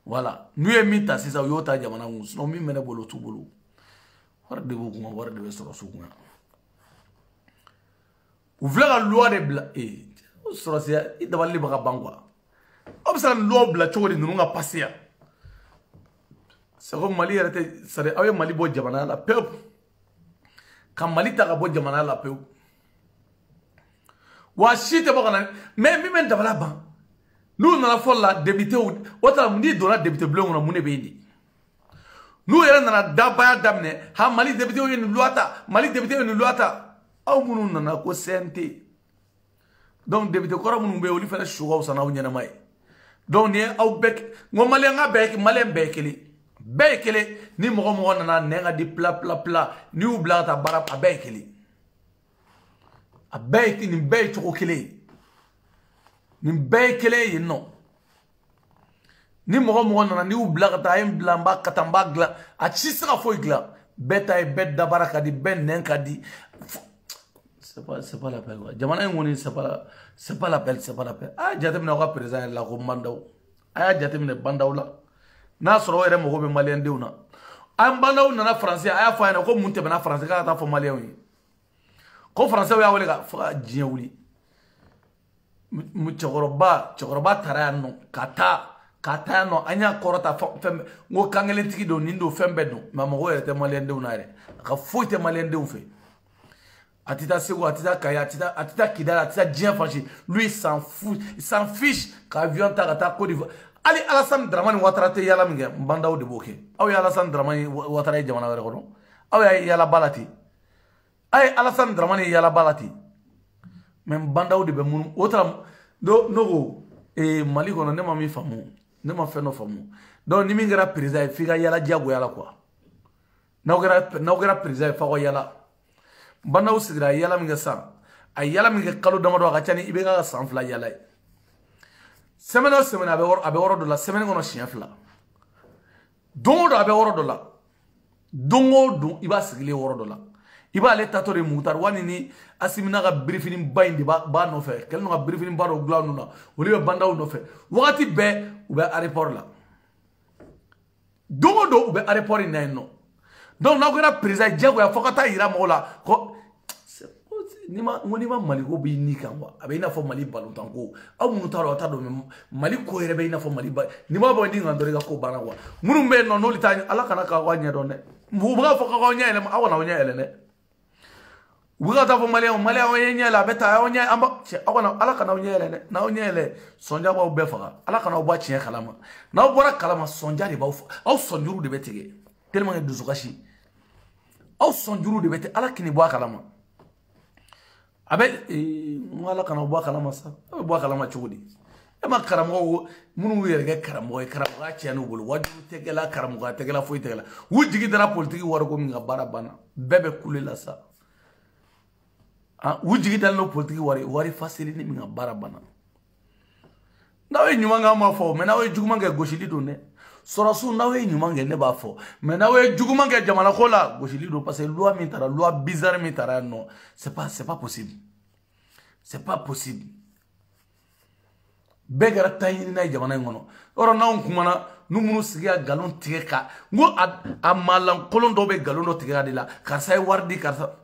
voilà nuye mi ta sisa o yo ta jamana kun no mi mene bolo tu bolo wari de bu kuma wari de sorosu kun u vla ka loi de bla sorasi i dabali baka bangwa observe loi bla chori nunu nga passer c'est comme Mali était sare awe Mali bo jamana la peup kam Mali ta bo jamana la peup wa shite bokana mais mi men dabala ban nous na la folla député wata mundi dona député blanc na mune bendi nous yera na dabaya damne ha Mali député o ni luata Mali député o ni luata aw munu na ko CNT donc député ko ramunu be oli fana shugo sana nyana mai donc ni aw bek ngo Mali nga bek Mali bekele ni mo na nenga di pla ni u blata barab abekele abeki ni be to kele ni bekele yino ni mo na ni u blata em blamba katamba gla a chisra foi gla beta e bet da baraka di ben nenka di c'est pas la peine jamana ngoni c'est pas la peine ah jatem na ko président la ko mandaw aya jatem ne bandaw la na soro ere mo be malien deuna am bandaw na français aya fa na ko munte na français ka ta fo malien wi ko français ya wole ka fa jien wuli mu chogoroba tara no kata no anya korota fem ngo kangelen tiki do nindo fembe do mama ko ere te malien deuna re ka fo te malien deu fe atita sego atita kaya atita kidala atita jien fachi lui s'en fiche ka avion ta Côte d'Ivoire Ali Alassane Dramane Ouattara te yala minge bandaw de boke aw ya Alassane Dramane Ouattara e jamana were kono aw ya yala balati ay Alassane Dramane yala balati men bandaw de be mun otra no Mali kono ne ma mi famu ne ma feno famu donc ni mingera président figa yala jago yala quoi nawgera président fa ko yala bandaw sigira yala minge sa ay yala minge kalo damado ga chani ibe ga sanfla yala semaine abe woro do la semaine kono chienfla dongo abe woro do la dongo do iba sigile woro do la iba le tato de mutar wani ni asimina ga briefing bindi ba no fe kelno ga briefing ba do glanu na woli be bandaw no fe wakati be ube aéroport la dongo do ube aéroport ni no donc na ko na président jago ya fokata ira mo la ko nima Mali ko bi ni kan wa abe ina fo Mali balontan ko aw munu taro ta do Mali ko yere be ina fo Mali ba nima bo ndi ngandore ga ko bana wa munu be no litani ala kana ka wa nya do ne bu ga fo ka wa nya ele awana wa nya ele ne bu ga ta fo Mali wa nya la beta wa nya amba awana ala kana wa nya ele ne na wa nya ele sonja ba be fa ala kana wa chi kalama na bora kalama sonja de ba aw sonjuru de betege tellement de zukashi aw sonjuru de bete ala kini bo kalama abe wala kana bo kalama sa abe bo kalama chudi e ma karamɔgɔ minnu yɛrɛ kɛ karamɔgɔ ye karamɔgɔ tiɲɛ n'u bolo wajulu tɛ kɛla karamɔgɔ tɛ kɛla foyi tɛ kɛla u jigi dara politiki wari ko min ka baara banna bɛɛ bɛ kule la sa u jigi dalen no politiki wari faseli ni min ka baara banna n'aw ye ɲuman kɛ an b'a fɔ mais n'aw ye juguman kɛ gosili don dɛ sɔrɔsiw n'aw ye ɲuman kɛ ne b'a fɔ mais n'aw ye juguman kɛ jamana ko la gosili don parce que loi min taara loi bizarre min taara yan nɔ c'est pas possible c'est pas possible bɛɛ kɛra taɲini n'a ye jamana in kɔnɔ yɔrɔ n'anw kumana n'u minnu sigi ka nkalon tigɛ ka n ko a maalankolon dɔw bɛ nkalon dɔ tigɛ de la karisa ye wari di karisa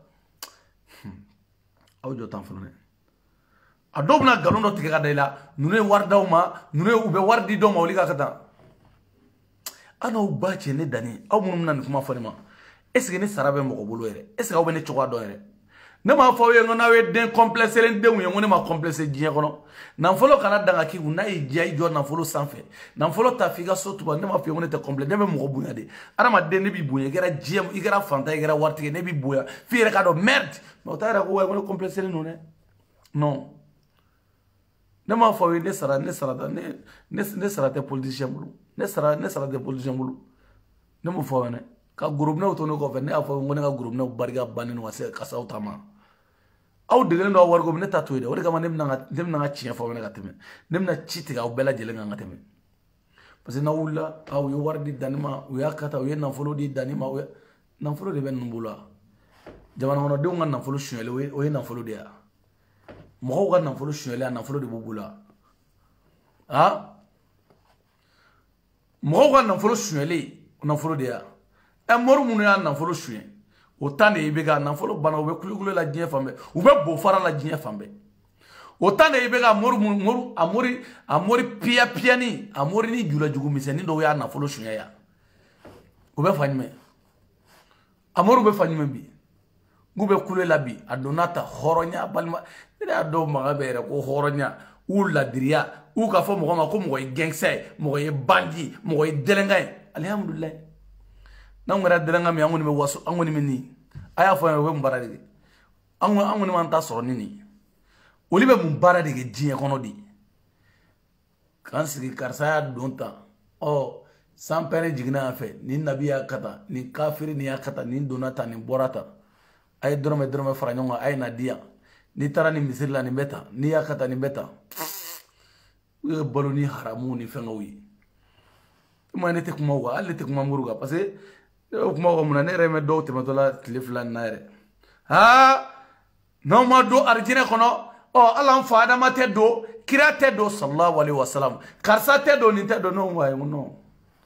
aw jɔ tan fɔlɔ dɛ a dɔw bɛna nkalon dɔ tigɛ ka da i la ninnu ye wari d'aw ma ninnu u bɛ wari di dɔw ma olu ka taa aw n'aw ba cɛ ne danni aw minnu bɛna nin kuma fɔ ne ma est ce que ne sara bɛ mɔgɔ bolo yɛrɛ est ce que aw bɛ ne cogoya dɔn yɛrɛ ne m'a fɔ aw ye ko n'aw ye den complexelen denw ye ko ne ma complexe diɲɛ kɔnɔ nafolo kana danga k'i kun n'a y'i diya i jɔ nafolo sanfɛ nafolo ta f'i ka so tuba ne m'a fɔ i ye ko ne tɛ complexe ne bɛ mɔgɔ bonya de adamaden ne b'i bonya i kɛra diɲɛ i kɛra fantan i kɛra waritigi ne b'i bonya f'i yɛrɛ k'a dɔn merde mais o t'a yɛrɛ ko wa ko ne complexelen don dɛ non ne m'a fɔ aw ye ne sara tɛ politicien bolo ne sara tɛ politicien bolo ne m'o fɔ aw ɲɛna ka gorobinɛw to ne kɔfɛ ne y'a fɔ ko ne ka gorobinɛw barika bannen don ka se aw ta ma aw degelen don aw wariko ne ta to ye dɛ o de kama ne bɛna n ka tiɲɛ fɔ aw ɲɛna ka tɛmɛ ne bɛna ci tigɛ aw bɛɛ lajɛlen kan ka tɛmɛ parce que n'aw wulila aw ye wari di danni ma u y'a kata u ye nafolo di danni ma nafolo de bɛ ninnu bolo jamana kɔnɔdenw ka nafolo sonyɛli o ye nafolo de ye mɔgɔw ka nafolo sonyɛli a nafolo de b'u bolo mɔgɔw ka nafolo sonyɛli nafolo de ye mɔri minnu y'a nafolo suɲɛ o tan de i bɛ ka nafolo bana u bɛ kulikule la diɲɛ fan bɛɛ u bɛ bo fara la diɲɛ fan bɛɛ o tan de i bɛ ka a mori piyani a mori ni julajugu misɛnnin dɔw y'a nafolo suɲɛ yan u bɛ fa jumɛn a mori bɛ fa jumɛn bi k'u bɛ kule la bi a donna ta hɔrɔnya balima ne y'a dɔw maga bɛ yɛrɛ ko hɔrɔnya u ladiriya u ka fɔ mɔgɔ ma ko mɔgɔ ye gɛnkisɛ ye mɔgɔ ye bandi mɔgɔ ye dɛlɛnka ye alihamudulilayi n'anw kɛra dɛlɛnka min an kɔni bɛ waso an kɔni bɛ nin a y'a fɔ yan o bɛ mun baara de kɛ an kɔni b'an ta sɔrɔ ni nin olu bɛ mun baara de kɛ diɲɛ kɔnɔ de k'an sigi karisa y'a don tan sanpɛrɛn jiginna yan fɛ nin nabi y'a kata nin kafiri nin y'a kata nin donna tan nin bɔra tan a ye dɔrɔmɛ fara ɲɔgɔn kan a ye na di yan n'i taara nin misiri la nin bɛ tan n'i y'a kata nin bɛ tan u ye balo ni haramu ni fɛngɛw ye kuma ne tɛ kuma o kan hali ne tɛ kuma muru kan parce que ne bɛ kuma o kan mun na ne yɛrɛ mɛ dɔw tɛmɛtɔ la tile fila nin na yɛrɛ n'aw ma don arijinɛ kɔnɔ ala an fa adama tɛ don kira tɛ don sallallahu alaihi wasallam karisa tɛ don nin tɛ don ne ko ayi non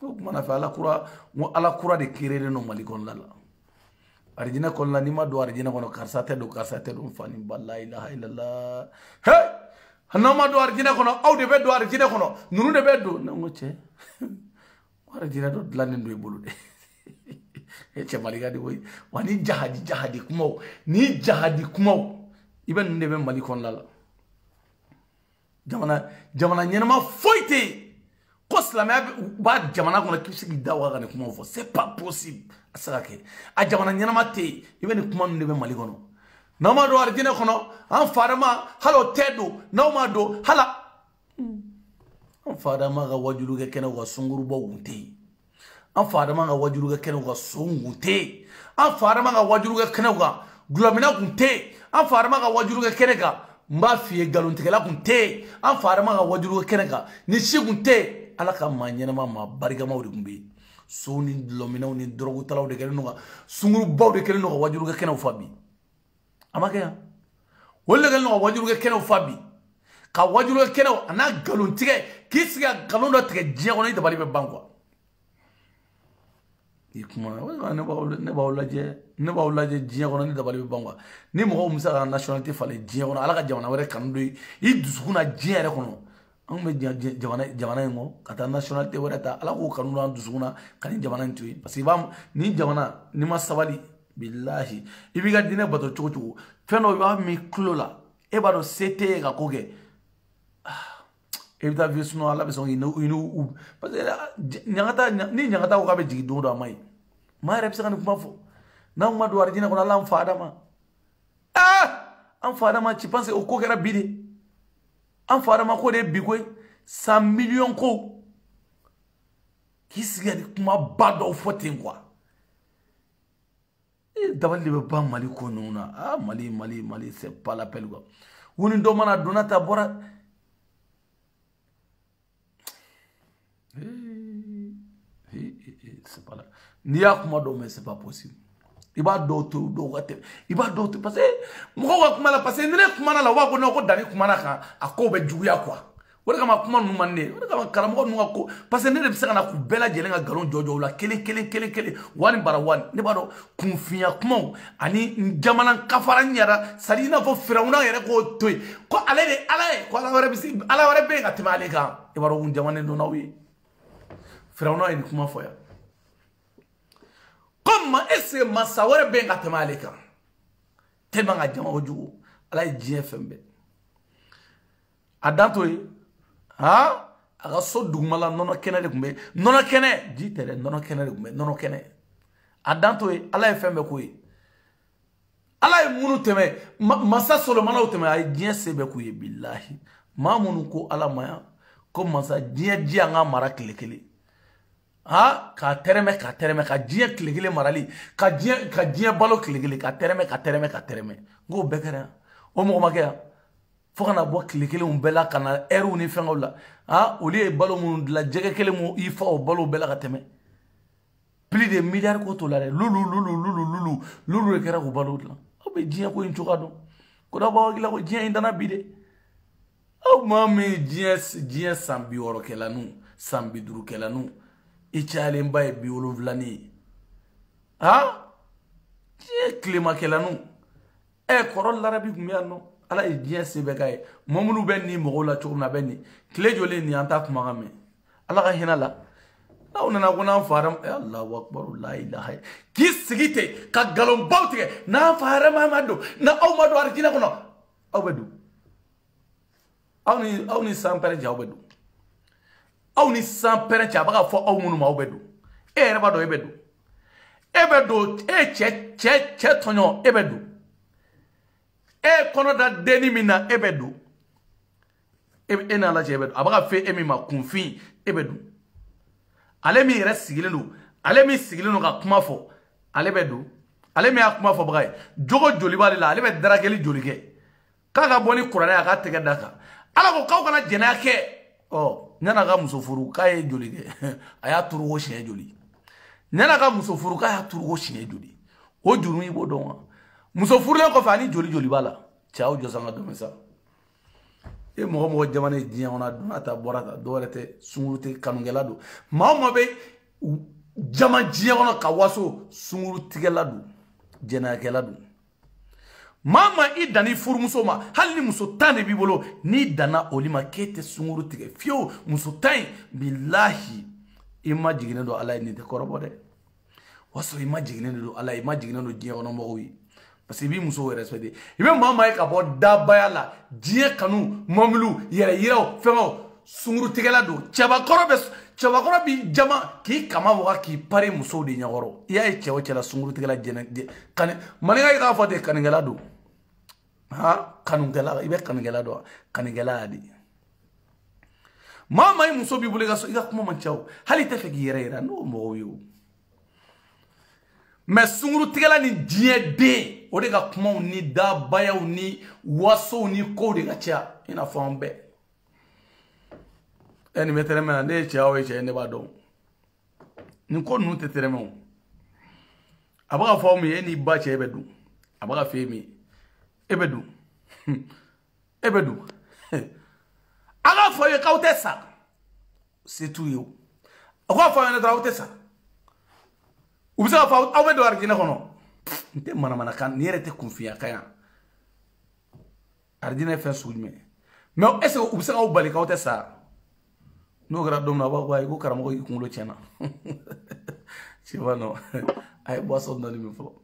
o kuma na fɛ ala kura de créeren don Mali kɔnɔna la arijinɛ kɔnɔna la n'i ma don arijinɛ kɔnɔ karisa tɛ don fa ni ba la ilaha illallah n'aw ma don arijinɛ kɔnɔ aw de bɛ don arijinɛ kɔnɔ ninnu de bɛ don ne ko cɛ arijinɛ dɔ dilannen don i bolo dɛ e cɛ Mali ka de koyi wa ni jahadi kumaw i bɛ ninnu de bɛ Mali kɔnɔna la jamana ɲɛnama foyi tɛ yen ko silamɛya b'a jamana kɔnɔ k'i bɛ se k'i da waga ka nin kumaw fɔ c'est pas possible a tɛ se ka kɛ a jamana ɲɛnama tɛ yen i bɛ nin kuma ninnu de bɛ Mali kɔnɔ n'aw ma don arijinɛ kɔnɔ an fadama hali o tɛ don n'aw ma don hala an fadama ka wajulu kɛ kɛnɛw ka sungurubaw kun tɛ yen an fadama ka wajulu kɛ kɛnɛw ka sonw kun tɛ yen an fadama ka wajulu kɛ kɛnɛw kan gulɔmina kun tɛ yen an fadama ka wajulu kɛ kɛnɛ kan n b'a f'i ye nkalontigɛla kun tɛ yen an fadama ka wajulu kɛ kɛnɛ kan ni si kun tɛ yen ala ka maa ɲɛnama maa barikamaw de kun bɛ yen sow ni gulɔminaw ni dɔrɔgutalaw de kɛlen don ka sungurubaw de kɛlen don ka wajulu kɛ kɛnɛw fa bi a ma kɛ yan olu de kɛlen don ka wajulu kɛ kɛnɛw fa bi ka wajulu kɛ kɛnɛw a n'a nkalontigɛ k'i sigi ka nkalon dɔ tigɛ diɲɛ kɔnɔ i dabali bɛ ban quoi i kuma ne b'aw lajɛ diɲɛ kɔnɔ ne dabali bɛ ban quoi ni mɔgɔw bɛ se ka nationalité falen diɲɛ kɔnɔ ala ka jamana wɛrɛ kanu don i dusukun na diɲɛ yɛrɛ kɔnɔ an bɛ jamana in kɔ ka taa nationalité wɛrɛ ta ala k'o kanu don an dusukun na ka ni jamana in to yen parce que ni jamana n'i ma sabali bilahi i b'i ka diinɛ bato cogo cogo fɛn dɔ i b'a min tulo la e b'a dɔn se t'e ye ka ko kɛ e bɛ taa f'i sunɔgɔ ala bɛ sɔn k'i n'u parce que ni ɲagata ko k'a bɛ jigin don o don a ma ɲi maa yɛrɛ bɛ se ka nin kuma fɔ n'anw ma don arijinɛ kɔnɔ ala an fa adama an fa adama tu penses o ko kɛra bi de an fa adama ko de ye bi koyi 100 millions ko qui signe kuma bado fotin quoi et dabali be ba Mali ko nuna ah Mali c'est pas la peine quoi woni do mana donata bora c'est pas là ni ya kuma do mais c'est pas possible il va d'autres il va d'autres parce que moi kuma la parce que ni kuma la wa ko no ko dani kuma na ka akobe juya quoi wala kama kuma nu manne wala kama karamo nu ko parce que ne de sanga na ku bela jelenga galon jojo la kele wani bara wani ne ba do kunfiya kuma ani jamana kafara nyara salina fo firawuna yere ko toy ko ale ko ala wara be ga timale ka e baro un jamane no nawi firawuna en kuma foya comme esse masawara be ga timale ka tellement ga jama ojugo ala GFMB adanto ha aga so dugumala nono kene de kumbe nono kene jitere nono kene de kumbe nono kene adanto ala e fembe ko ala e munu teme masa solomana o teme ay dien sebe ko billahi ma munu ko ala maya ko masa dien dia nga mara kele ha ka tereme ka dien kele marali ka dien balo kele ka tereme go bekara o mo magaya fokana bo kile un bela kana eru ni fengola ha oli balo mun la jege kele mu ifa o balo bela ka teme plus de milliards ko to la lulu kera ko balo la o be dia ko inchuka do ko da ba gila ko dia indana bide o mami dia sambi oro kela nu sambi duru kela nu e chale mbaye bi wolo vlani ha dia klima kela nu e korol larabi gumiano ala e bien sebe kay momulu ben ni mo la chukna ben ni kle jole ni anta kuma game ala ka hinala na una na gona faram Allahu akbar la ilaha ki sigite ka galon bawtige na faram amado na awmado arjina kono awbedu awni sampere jawbedu awni sampere jabaka fo awmunu ma awbedu e reba do ebedu e che tonyo ebedu e kono da deni mina ebedu ena la jebedu abaga fe emi ma kunfin ebedu ale mi resigilenu ale mi sigilenu ka kuma fo ale bedu ale mi akuma fo bagay jogo joli bale la ale be drageli joli ke kaka boni kurana aka tege daka ala ko kaw kana jena ke oh nyana ga musofuru kay joli ke aya turu wo shen joli nyana ga musofuru kay turu wo shen joli o jurumi bodon muso furulen ko fani joli bala ciao josanga do mesa e mo jamane diya ona donata borata dorete sungurute kanungela do mama be jama diya ona kawaso sunguru tigela do jena kela do mama idani furumuso ma hali muso tane bibolo ni dana olima kete sunguru tige fio muso tan billahi imagine do ala ni de korobode waso imagine do ala imagine do diya ona mo wi parce que bi muso respecté ibe mama e ka bo dabaya la die kanu momlu yere yero femo sunguru tigela do chaba koro bi jama ki kama wa ki pare muso de nyagoro ya e chewo chela sunguru tigela jene kan maniga ka fote kaningela do ha kanungela ibe kaningela do kaningela adi mama e muso bi bulega so iga kuma manchao hali tefegi yere no mo yo mais sunguru tigela ni die de o de ka kuma ni da bayaw ni waso ni ko de ka tia ina fombe eni meterema ne tia o che ne ba don ni ko nu teterema o abaga fo mi eni ba che ebedu abaga fe mi ebedu aga fo ye ka utesa c'est tout yo aga fo ye na utesa ubisa fa awedo argina kono nte mana kan ni rete confiant kaya argina fa soujme mais est-ce que ubisa ka bali ka utesa no gra dom na ba ko karamo ko kunlo chena ci wano ay boso no limi fo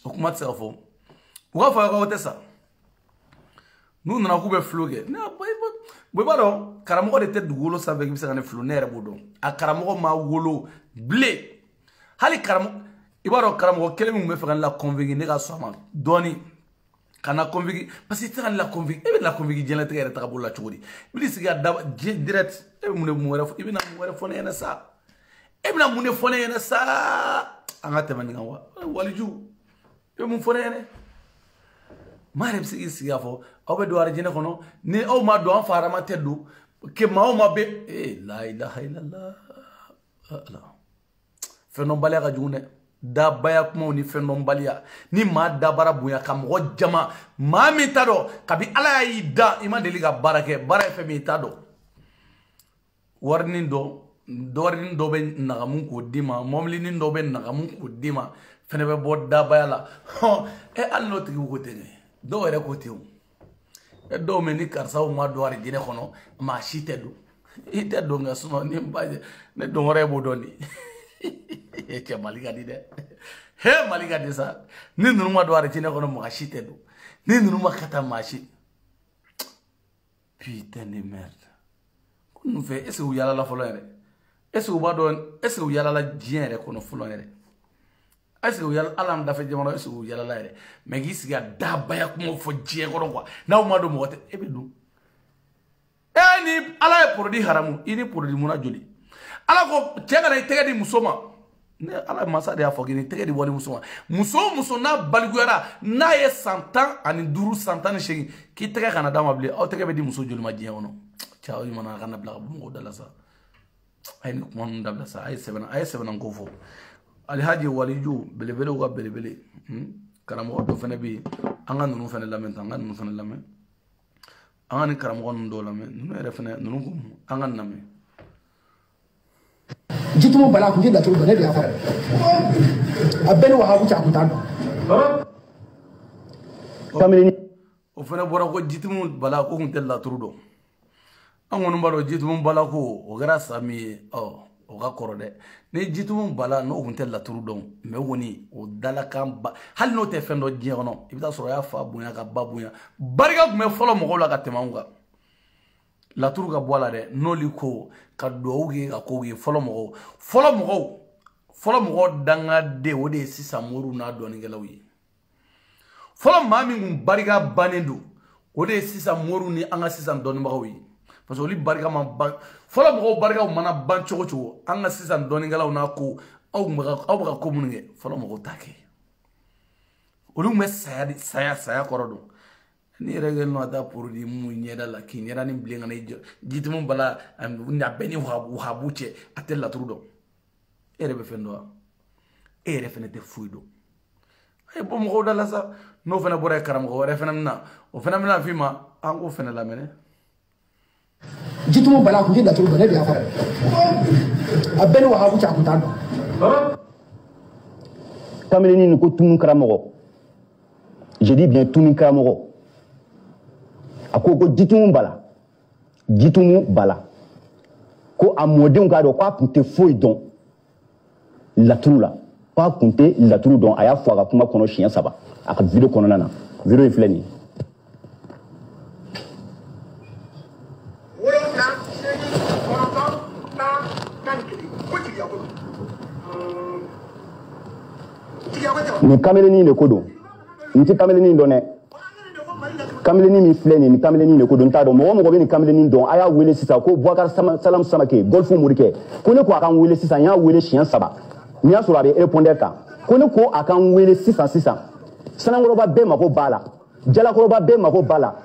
okumat sa fo wa fa ka utesa nous na ko be floge na boy balo karamo de tête golo sa avec bisa ne flu nere bodo a karamo ma wolo blé hali karamo ibaro karamo kelemi me fa la convaincre ne ga soma doni kana convict parce que tu la convict e la convict jela te ta bolla chori bi siga direct e mu ne mu wara ibina mu wara fone ena sa ibina mu ne fone ena sa anga temani ngawa waliju e mu fone ene mare siga fo obe do arjine kono ne o ma do an fara ma teddu ke ma o ma be la ilaha illallah Allah fenon balia ka june da baya kuma ni fenon balia ni ma da bara buya kam go jama ma mi tado kabi ala yi da ima deli ka barake bara fe mi tado warnin do be nagamun ko dima momli nin do be nagamun ko dima fene be bo da baya la alno tigi ko tene do re ko tew do me ni karsa o ma do ari dine kono ma shitedu ite do nga suno ni mbaje ne do re bo doni ke malika di de he malika di sa ni nunu ma do ari dine kono ma shitedu ni nunu ma kata ma shi putain de merde nous fait est-ce que yala la folo ere est-ce que ba don est-ce que yala la jien ere kono folo ere est-ce que yala alam da fe jamono est-ce que yala la ere mais gis ga da baya kuma fo jien ko quoi na o ma do mo te e be du ni ala e produit haramu ini produit muna joli ala ko cega na tege di musoma ne ala masa de afo gini tege di wali musoma muso na balguera na ye 100 ans ani duru 100 ans shegi ki tege kana dama bli o tege be di muso joli ma jien ono ciao mana kana bla mo dala sa ay ni mo ndabla sa ay 7 an ko fo alhaji waliju belebele wa belebele karamo do fene bi anga nunu fene lamen tanga nunu fene lamen anga ni karamo nunu do lamen nunu re fene nunu ko anga name jitumo bala ku jida to bele dia fa abeni wa habu cha kutando kamini o fene bora ko jitumo bala ko huntel la trudo angono mbaro jitumo bala ko o gara sami o ga korode ne jitumo bala no huntel la trudo me woni o dala kan ba hal no te fendo jeono ibita soro ya fa bunya ka babunya bariga me folo mo la ka temanga la turuga bola de no liko ka dowge ka ko ge folo mo danga de wode sisa moru na do ni gelawi folo mami ngum bariga banendu wode sisa moru ni anga sisa don magawi parce que li bariga man ba folo mo bariga mana ban chogo anga sisa don gelaw na ko aw ko munge folo mo take olu me saya korodo ni regel no da pour di mu nyeda la ki nyeda ni blinga ni jitmu bala na beni habuche atella trudo ere be fendo ere fenete fuido ay bom ko dala sa no fena bore karam ko re fenamna o fenamna fima ango fena la mene jitmu bala ku jida to bele dia fa abeni wa habuche akutando kameni ni ko tumun karamo je dis bien tumun karamo ako ko jitumu bala ko amodin ka do kwa punte foi don la trula kwa punte la trula don aya fo ka kuma kono chien saba aka video kono nana video ifleni ni kameleni ne kodo nti kameleni donne kameleni mi fleni ni kameleni ne ko don ta do mo be ni kameleni don aya wele sisa ko Boubacar Salam Samake golfu murike ko ne ko akan wele sisa ya wele chien saba ni asura be répondre ka ko ne ko akan wele sisa sanangoroba be mako bala jalakoroba be mako bala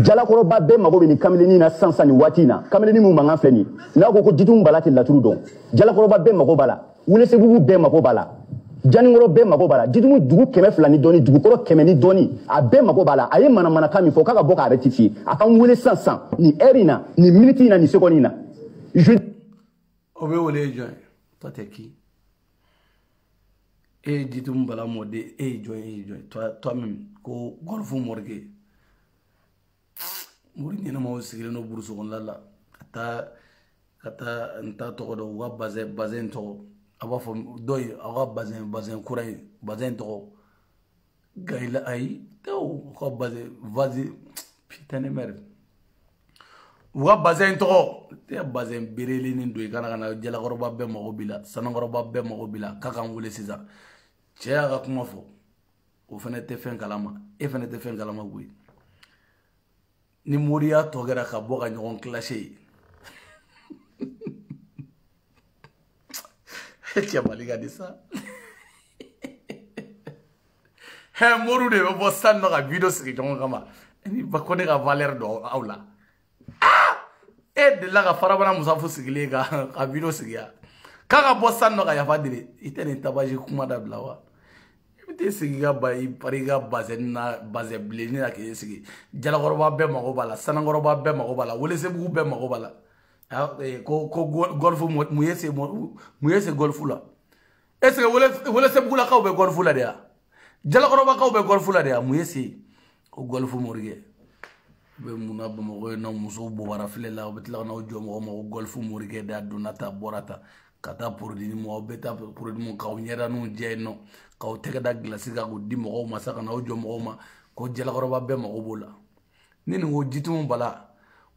jalakoroba be mako be ni kameleni na sansa ni watina kameleni mu manga fleni na ko jitum bala ti laturu don jalakoroba be mako bala wele sebubu be mako bala janingoro be mako bala jidumu dugu keme flani doni dugu koro keme ni doni a be mako bala aye mana kami fo kaka boka rectifier akan wele sansan ni erina ni minute na ni seconde na je obe wole join toi t'es qui et jidumu bala mode join toi même ko golfu morgue muri ni na mo sigile no buruso on lalla kata nta to do wa bazen to aba fo doy awa bazen kuray bazen to gaila ay to ko bazen putain de merde wa bazen to te bazen bereli ni doy kana jela goroba be mo bila sana goroba be mo bila kaka ngule siza cheya ga kuma fo o fana tɛ fɛn kalama e fana tɛ fɛn kalama koyi ni moriya tɔ kɛra ka bɔ ka ɲɔgɔn classé cɛ Mali ka di sa hɛ moru de bɛ bɔ san nɔ ka video sigi ɲɔgɔn kama ni ba ko ne ka valeur dɔ aw la e delila ka Farabana Musafu sigilen ka video sigi ya k'a ka bɔ san nɔ ka yafa deli i tɛ nin tabaji kuma dabila wa i bɛ t'e sigi ka ba i pari ka bazɛn na bazɛn bilenni na k'i sigi Jalakɔrɔba bɛɛ mago b'a la Sanakɔrɔba bɛɛ mago b'a la Welesebugu bɛɛ mago b'a la ko golf mun ye se golf la est ce que Welesebugu lakaw bɛ golf la de ya Jalakɔrɔbakaw bɛ golf la de ya mun ye se o golf morikɛ bɛ munna Bamakɔ na musow bɔbara filɛ la u bɛ tila ka n'aw jɔ mɔgɔ ma ko golf morikɛ da donna ta bɔra ta ka taa produit mɔgɔw aw bɛ taa produit mun k'aw ɲɛdaninw jɛ yen nɔ k'aw tɛgɛ da gilasi kan k'o di mɔgɔw ma sa ka n'aw jɔ mɔgɔw ma ko Jalakɔrɔba bɛɛ mago b'o la ni nin ko Jitumu Bala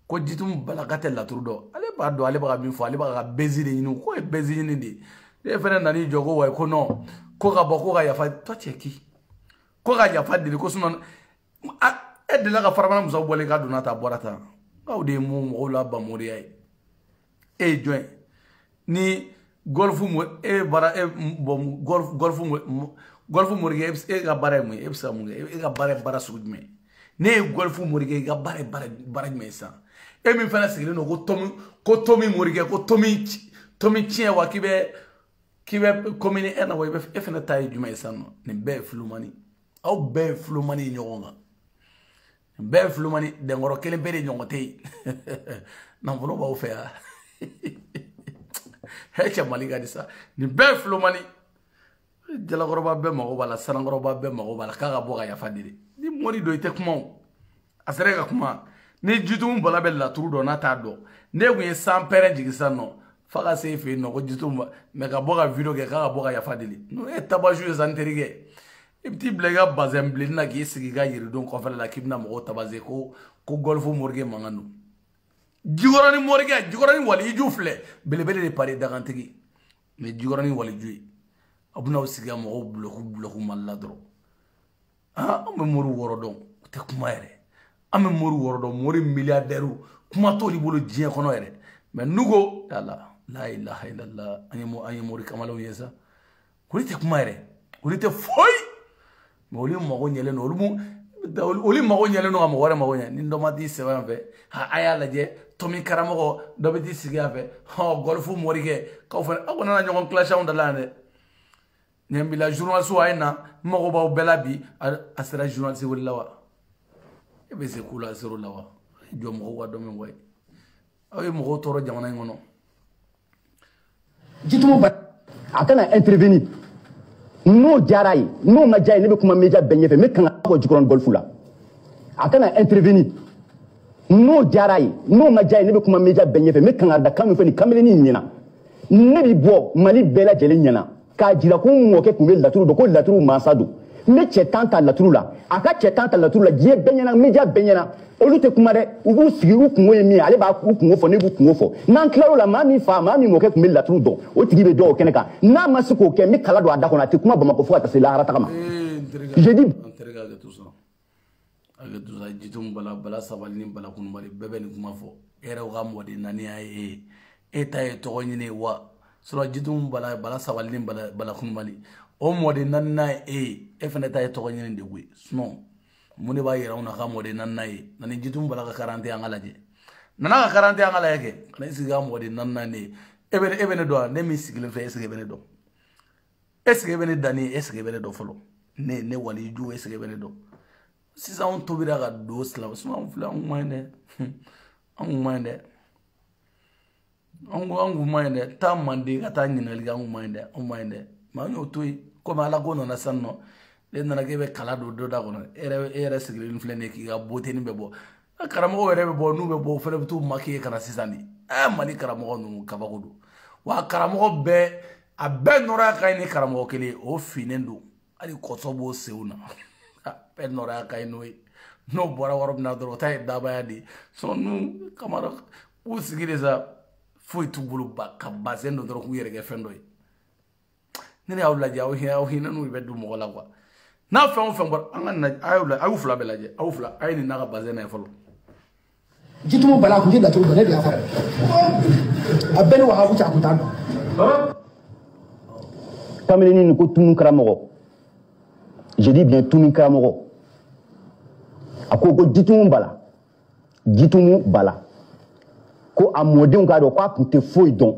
ko Jitumu Bala ka tɛ laturu dɔn ale b'a dɔn ale b'a ka min fɔ ale b'a ka bezi de ɲini ko ye bezi ɲini de ne fɛnɛ nan'i jɔ ko wayi ko non ko ka bɔ ko ka yafa tɔ cɛ ki ko ka yafa deli ko sinon e delila ka Farabana Musaw bɔlen ka donna ta bɔra ta aw de ye mun mɔgɔw la bamoriya ye e ye jɔn ye ni golf morikɛ e ka baara ye mun ye e bɛ se ka mun kɛ e ka baara ye baara sugu jumɛn ne ye golf morikɛ i ka baara ye baara jumɛn ye sisan e min fana sigilen don ko Tomi morikɛ ko Tomi tiɲɛ wa k'i bɛ commune na wa e fana ta ye jumɛn ye sisan nɔ nin bɛɛ ye filumani aw bɛɛ ye filumani ye ɲɔgɔn kan nin bɛɛ ye filumani dɛnkɔrɔ kelen bɛɛ de ɲɔgɔn tɛ yen nafolo b'aw fɛ yan hɛ cɛ Mali ka di sa nin bɛɛ ye filumani Jalakɔrɔba bɛɛ mago b'a la Sanakɔrɔba bɛɛ mago b'a la k'a ka bɔ ka yafa deli ni mori don i tɛ kuma o a sera ka kuma ni Jitumu Bala bɛ laturu dɔn n'a t'a dɔn ne kun ye san pɛrɛn jigi sisan nɔ fa ka se e fɛ yen nɔ ko Jitumu mɛ ka bɔ ka video kɛ k'a ka bɔ ka yafa deli n'o ye tabaju ye sa n terikɛ i bɛ t'i bila i ka bazɛn bilenni na k'i sigi i ka yiridon kɔfɛla la k'i bɛna mɔgɔw tabaze ko golf morikɛ mankan don Jikɔrɔni morikɛ Jikɔrɔni waliju filɛ belebele de pari dagantigi mɛ Jikɔrɔni waliju ye aw bɛn'aw sigi ka mɔgɔw buloku Mali la dɔrɔn an bɛ mori wɔɔrɔ dɔn o tɛ kuma yɛrɛ an bɛ mori wɔɔrɔ dɔn mori miliyardɛriw kuma t'olu bolo diɲɛ kɔnɔ yɛrɛ mɛ n'u ko la ilaha illallah an ye mori kamalenw ye sa olu tɛ kuma yɛrɛ olu tɛ foyi mɛ olu mago ɲɛlen don olu mago ɲɛlen don ka mɔgɔ wɛrɛ mago ɲɛ ni dɔ ma t'i sɛbɛn yan fɛ a y'a lajɛ Tomi karamɔgɔ dɔ bɛ t'i sigi yan fɛ golf morikɛ k'aw fana aw kana ɲɔgɔn classé anw da la yan dɛ nin bila journaliste a ye na n mago b'aw bɛɛ la bi a sera journaliste wele la wa e bɛ se k'u la ser'o la wa jɔ mɔgɔw ka dɔ min fɔ ye aw ye mɔgɔw tɔɔrɔ jamana in kɔnɔ Jitumu Bala a kana intervenir n'o diyara ye n'o ma diya ye ne bɛ kuma média bɛɛ ɲɛfɛ n bɛ kan ka bɔ Jikɔrɔni golf la a kana intervenir n'o diyara ye n'o ma diya ye ne bɛ kuma média bɛɛ ɲɛfɛ n bɛ kan ka da kan min fɔ nin kamalennin ɲɛna ne bɛ bɔ Mali bɛɛ lajɛlen ɲɛna k'a jira ko n mɔkɛ tun bɛ laturu dɔn ko laturu mansa don n bɛ cɛ tan ta laturu la a ka cɛ tan ta laturu la diɲɛ bɛɛ ɲɛna média bɛɛ ɲɛna olu tɛ kuma dɛ u b'u sigi u kungo ye min ye ale b'a u kungo fɔ ne b'u kungo fɔ n'an tilal'o la maa min mɔkɛ tun bɛ laturu dɔn o tigi bɛ dɔn o kɛnɛ kan n'a ma se k'o kɛ n bɛ kala don a da kɔnɔ a tɛ kuma Bamakɔ fo ka taa se lahara taga ma j'ai dit Jitumu Bala Sabali ni Bala Kunubali bɛɛ bɛ nin kuma fɔ e yɛrɛ ka mɔden naniya ye e ta ye tɔgɔ ɲini wa sɔrɔ Jitumu Bala Sabali ni Bala Kunubali o mɔden naniya ye e fana ta ye tɔgɔ ɲini de koyi sinon mun de b'a yira anw na ka mɔden naniya ye na ni Jitumu Bala ka 41 an ka lajɛ nana ka 41 an ka lajɛ kɛ kana i sigi ka mɔden naniya ne e bɛ ne dɔn ne min sigilen fɛ est-ce que e bɛ ne dɔn est-ce que e bɛ ne danni est-ce que e bɛ ne dɔn fɔlɔ ne waliju est-ce que e bɛ ne dɔn sisan anw tobira ka don silamɛ sinon anw filɛ anw man ɲi dɛ anw kun man ɲi dɛ anw kun man ɲi dɛ taa manden ka taa ɲininkali kɛ anw kun man ɲi dɛ anw man ɲi dɛ mɛ an y'o to yen komi ala ko nana sisan nɔ e nana k'e bɛ kala don dɔ da kɔnɔ e yɛrɛ sigilen filɛ nin ye k'i ka boteni bɛ bɔ karamɔgɔw yɛrɛ bɛ bɔ n'u bɛ bɔ o fɛnɛ bɛ t'u maquiller ka na sisan de Mali karamɔgɔ ninnu kabako don wa karamɔgɔ bɛɛ a bɛɛ nɔrɔya ka ɲi ni karamɔgɔ kelen o finnen don hali kɔsɔ b'o senw na bɛɛ nɔrɔya ka ɲi n'o ye n'o bɔra yɔrɔ min na dɔrɔn o ta ye dabaya de ye n'u kamara u sigi de sa foyi t'u bolo ka basɛn dɔ dɔrɔn k'u yɛrɛ kɛ fɛn dɔ ye ne y'aw lajɛ aw hinɛ n'u bɛ don mɔgɔ la quoi n'a fɛn o fɛn bɔra an ka na a y'u fila bɛɛ lajɛ a y'u fila a ye nin n'a ka bazɛn na ye fɔlɔ jitumu bala a kun tɛ laturu dɔn ne de y'a fɔ a bɛɛ ni wahabu cɛ a kun t'a dɔn kamalenin ko tunu karamɔgɔ je dis bien tunu karamɔgɔ a ko jitumu bala ko a mɔdenw k'a dɔn k'a kun tɛ foyi dɔn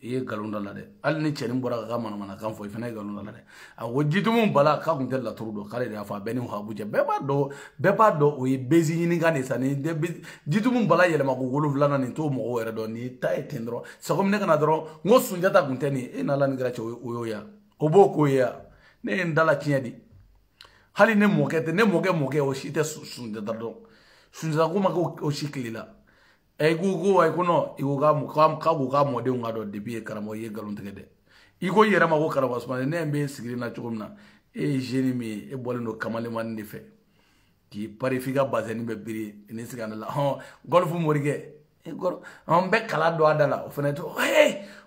i ye nkalon da la dɛ hali ni cɛnin bɔra ka manamanakan fɔ i fana ye nkalon da la dɛ a ko jitumu bala k'a kun tɛ laturu dɔn k'ale de y'a fɔ a bɛɛ ni wahabu cɛ bɛɛ b'a dɔn o ye bezi ɲinikan de sa ni jitumu bala yɛlɛma ko 7 nin t'o mɔgɔw yɛrɛ dɔn ni ta ye ten dɔrɔn sago ne kana dɔrɔn n ko Sunjata kun tɛ nin e n'ala ni kɛra cɛ o y'o ya o b'o k'o ye ya ne ye n dala tiɲɛ di hali ne mɔkɛ o si tɛ Sunjata dɔn Sunjata ko ma ko o si kilela ko non i ko k'a mɔdenw ka dɔn depuis ye karamɔgɔ ye nkalon tigɛ dɛ i ko i yɛrɛ ma ko karamɔgɔ Sumane ne bɛ sigilen na cogo min na e ye jeune min ye e bɔlen don kamalemani de fɛ k'i pari f'i ka bazɛni bɛ biri ne sigi an la Golf Morikɛ an bɛ kala dɔn a da la o fana to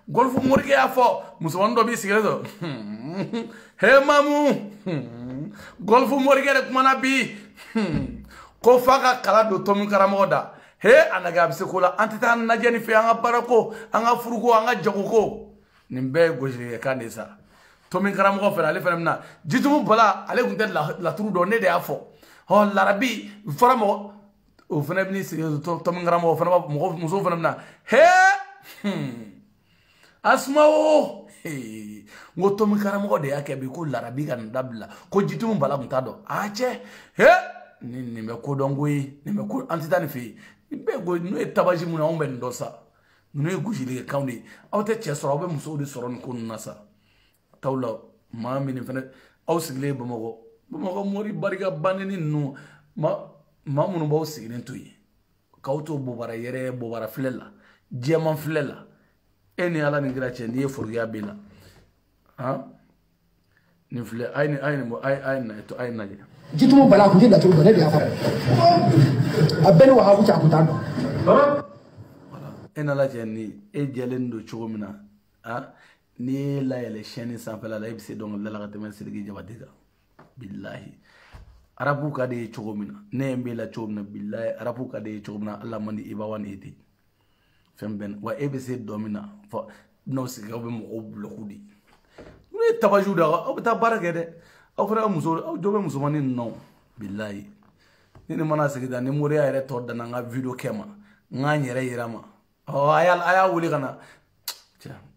Golf Morikɛ y'a fɔ musomanin dɔ b'i sigilen sɔrɔ he mamu Golf Morikɛ de kumana bi ko f'a ka kala don Tomu karamɔgɔ da a nage a bɛ se ko la an tɛ taa lajɛ nin fɛ an ka baara ko an ka furu ko an ka jago ko nin bɛɛ ye gosilikɛkan de sa Tomu karamɔgɔ fana ale fana bɛna jitumu bala ale tun tɛ laturu dɔn ne de y'a fɔ larabi fara mɔgɔ o fana bɛ n'i sigi Tomu karamɔgɔ fana mɔgɔ muso fana bɛna Asuma o n ko Tomu karamɔgɔ de y'a kɛ bi ko larabi ka nin dabila ko jitumu bala tun t'a dɔn a cɛ nin bɛ kodɔn ko ye nin bɛ ko an tɛ taa nin fɛ yen n'o ye tabaji mun na anw bɛ nin dɔn sa ninnu ye gosilikɛkanw de ye aw tɛ cɛ sɔrɔ aw bɛ musow de sɔrɔ nin ko ninnu na sa taw la maa min fana aw sigilen Bamakɔ mori barika banni ninnu maa minnu b'aw sigilen to yen k'aw to bobara yɛrɛ bobara filɛ la jɛman filɛ la e ni ala ni kira cɛ n'i ye forokiya b'i la nin filɛ a ye lajɛ jitumu bala a kun tɛ laturu dɔn ne de y'a fɔ a bɛɛ ni wahabu cɛ a kun t'a dɔn e n'ala cɛ ni e jɛlen don cogo min na n'i ye layɛlɛ chaîne sanfɛla la e bɛ se dɔnkilida la ka tɛmɛ Sidiki Jabate kan bilahi arabu ka di ye cogo min na ne b'e la cogo min na bilahi arabu ka di ye cogo min na ala man di i b'a wa ni e tɛ fɛn bɛɛ wa e bɛ se dɔ min na fɔ n'aw sigi aw bɛ mɔgɔw bulɔku di n'u ye tabajiw da aw bɛ taa baara kɛ dɛ aw fana ka muso aw jɔ bɛ musomanin ninnu bilahi ni nin mana sigi da ni moriya yɛrɛ tɔ danna n ka video kɛ ma n k'an yɛrɛ yira ma a y'a wele ka na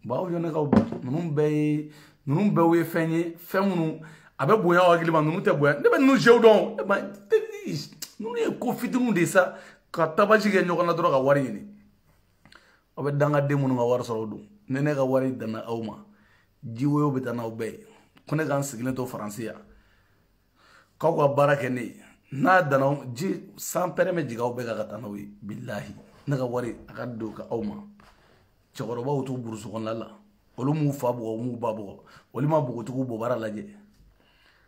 bon aw yɔnnekaw ninnu bɛɛ ye fɛn ye fɛn minnu a bɛ bonya aw hakili ma ninnu tɛ bonya ne bɛ ninnu jɛw dɔn ninnu ye ko fitininw de sa ka tabaji kɛ ɲɔgɔn na dɔrɔn ka wari ɲini aw bɛ dangaden minnu ka wari sɔrɔ o don ni ne ka wari danna aw ma jiwoyo bɛ taa n'aw bɛɛ ye ko ne k'an sigilen to Faransi yan k'aw ka baara kɛ ne ye n'a danna ji san pɛrɛn bɛ jigin aw bɛɛ kan ka taa n'aw ye bilahi ne ka wari a ka don ka aw ma cɛkɔrɔbaw to burusi kɔnɔna la olu m'u fa bugɔ m'u ba bugɔ olu ma bogotigiw bɔ baara lajɛ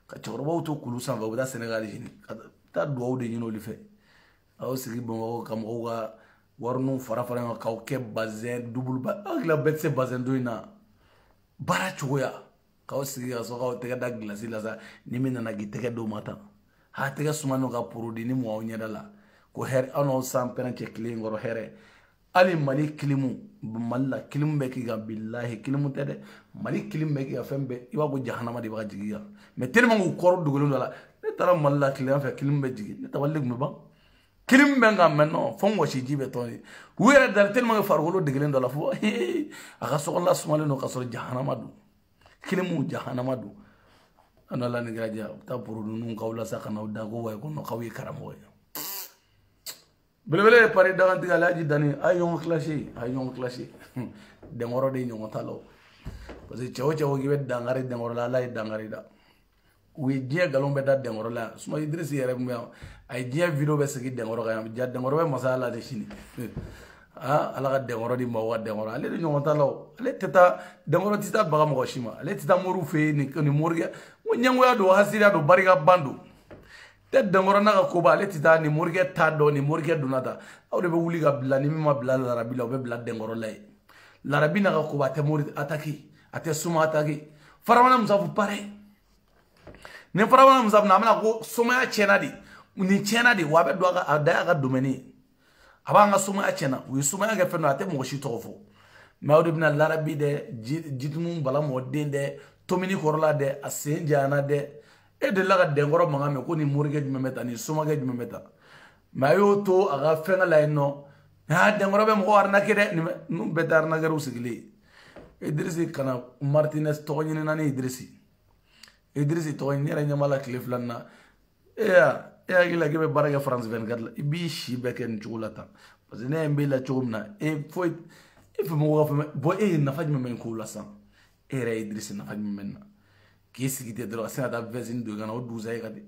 ka cɛkɔrɔbaw to kulu sanfɛ u bɛ taa Senegali ɲini ka taa duwawu de ɲini olu fɛ aw sigi Bamakɔ ka mɔgɔw ka wariniw fara fara ɲɔgɔn kan k'aw kɛ bazɛn double ba aw hakili la bɛɛ tɛ se bazɛn don in na baara cogoya k'aw sigi ka sɔrɔ k'aw tɛgɛ da gilasi la sa ni min nana k'i tɛgɛ d'o ma tan tɛgɛ suma n'o ka porodi ni mɔgɔ aw ɲɛda la ko hɛrɛ aw n'aw san pɛrɛn cɛ tile in kɔrɔ hɛrɛ hali Mali kilimu Mali la kilimu bɛ k'i kan bilahi kilimu tɛ dɛ Mali kilimu bɛ k'i kan fɛn bɛɛ i b'a ko jahanama de b'a jigin kan mais tellement k'u kɔrɔ dogolen dɔ la ne taara Mali la kilegan fɛ kilimu bɛ jigin ne tabali tun bɛ ban kilimu bɛ n kan mais non fo n wɔsi ji bɛ tɔn ye u yɛrɛ dalen tellement que farikolo degelen dɔ la fo a ka sokɔnɔla sumalen don ka sɔrɔ jahanama don kilimu jahanama don an ala ni kɛra diya u bɛ taa porodiw k'aw la sa ka n'aw da ko wayi ko k'aw ye karamɔgɔ ye belebele ye pari dagantigɛ Alhaji Dani a ye ɲɔgɔn kilasi dɛnkɔrɔ de ye ɲɔgɔn ta la parce que cɛ o cɛ ko k'i bɛ dankari dɛnkɔrɔ la ala ye dankari da u ye diɲɛ nkalon bɛɛ da dɛnkɔrɔ la yan Suma Idirisi yɛrɛ tun bɛ yan a ye diɲɛ video bɛɛ sigi dɛnkɔrɔ kan yan ja dɛnkɔrɔ bɛ masaya la de sini ala ka dɛnkɔrɔ di maaw ka dɛnkɔrɔ ale de ɲɔgɔn ta la ale tɛ taa dɛnkɔrɔ tɛ taa baga mɔgɔ si ma ale tɛ taa moriw fɛ yen ni morikɛ ko ɲɛngoya don hasidiya don barika ban don tɛ dɛnkɔrɔ n'a ka koba ale tɛ taa ni morikɛ t'a dɔn ni morikɛ donna ta aw de bɛ wuli ka bila ni min ma bila larabi la o bɛ bila dɛnkɔrɔ la ye larabi n'a ka koba a tɛ mori ataki a tɛ Suma ataki faramana musafu pare ne faramana musafu na amena ko somaya chena di ni chena di wa be do ga da ga domeni abanga somaya chena wi somaya ga feno ate mo shi tofo mawde bina larabi de jitmu bala mo dende tomini korla de asenjana de e de la ga dengoro mangame ko ni murge di memeta ni somage di memeta mayo to aga fenga la no ha dengoro be mo warna kede ni betar na garu sigili Idrisi kana Martinez to nyine nani Idrisi to nyere nyamala Cleveland na gila gebe baraga France 24 la ibi shi beken chulata parce que ne mbila chumna foi mo wa bo na fajme men ko la san era Idrisi na fajme men ki sigite dro sa da vezin do gana o 12 ay gadi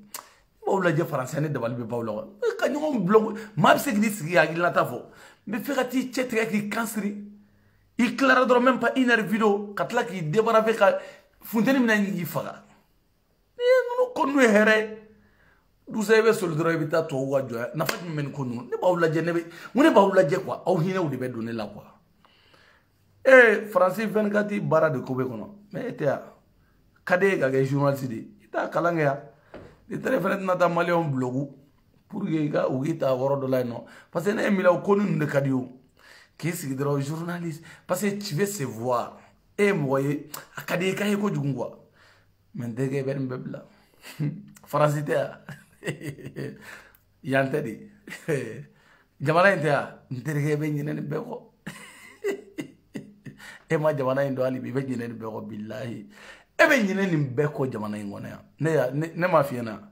bo la je français ne dabal be bawlo ka nyom blog ma se gidi sigi agila tafo me fekati chetre ki kansri il claradro même pas une heure vidéo katla ki debara fe ka funteni mina ngi faga no konu here du sebe soldro ebita to wajo na fati men konu ne bawla je nebe mune bawla je quoi au hina ou de be donner la quoi français 24 bara de kobe kono mais était kade ga journaliste di ita kalanga ya de téléphone na ta malion blogu pour que ga ugita woro do la no parce que ne mila konu ne kadio qui est le journaliste parce que tu veux se voir et moi akade ka ko jungwa men dege ben bebla farasita yante di jamana inta ndege ben nyene be ko e ma jamana indo ali be nyene be ko billahi e be nyene ni be ko jamana ngona ne ma fiena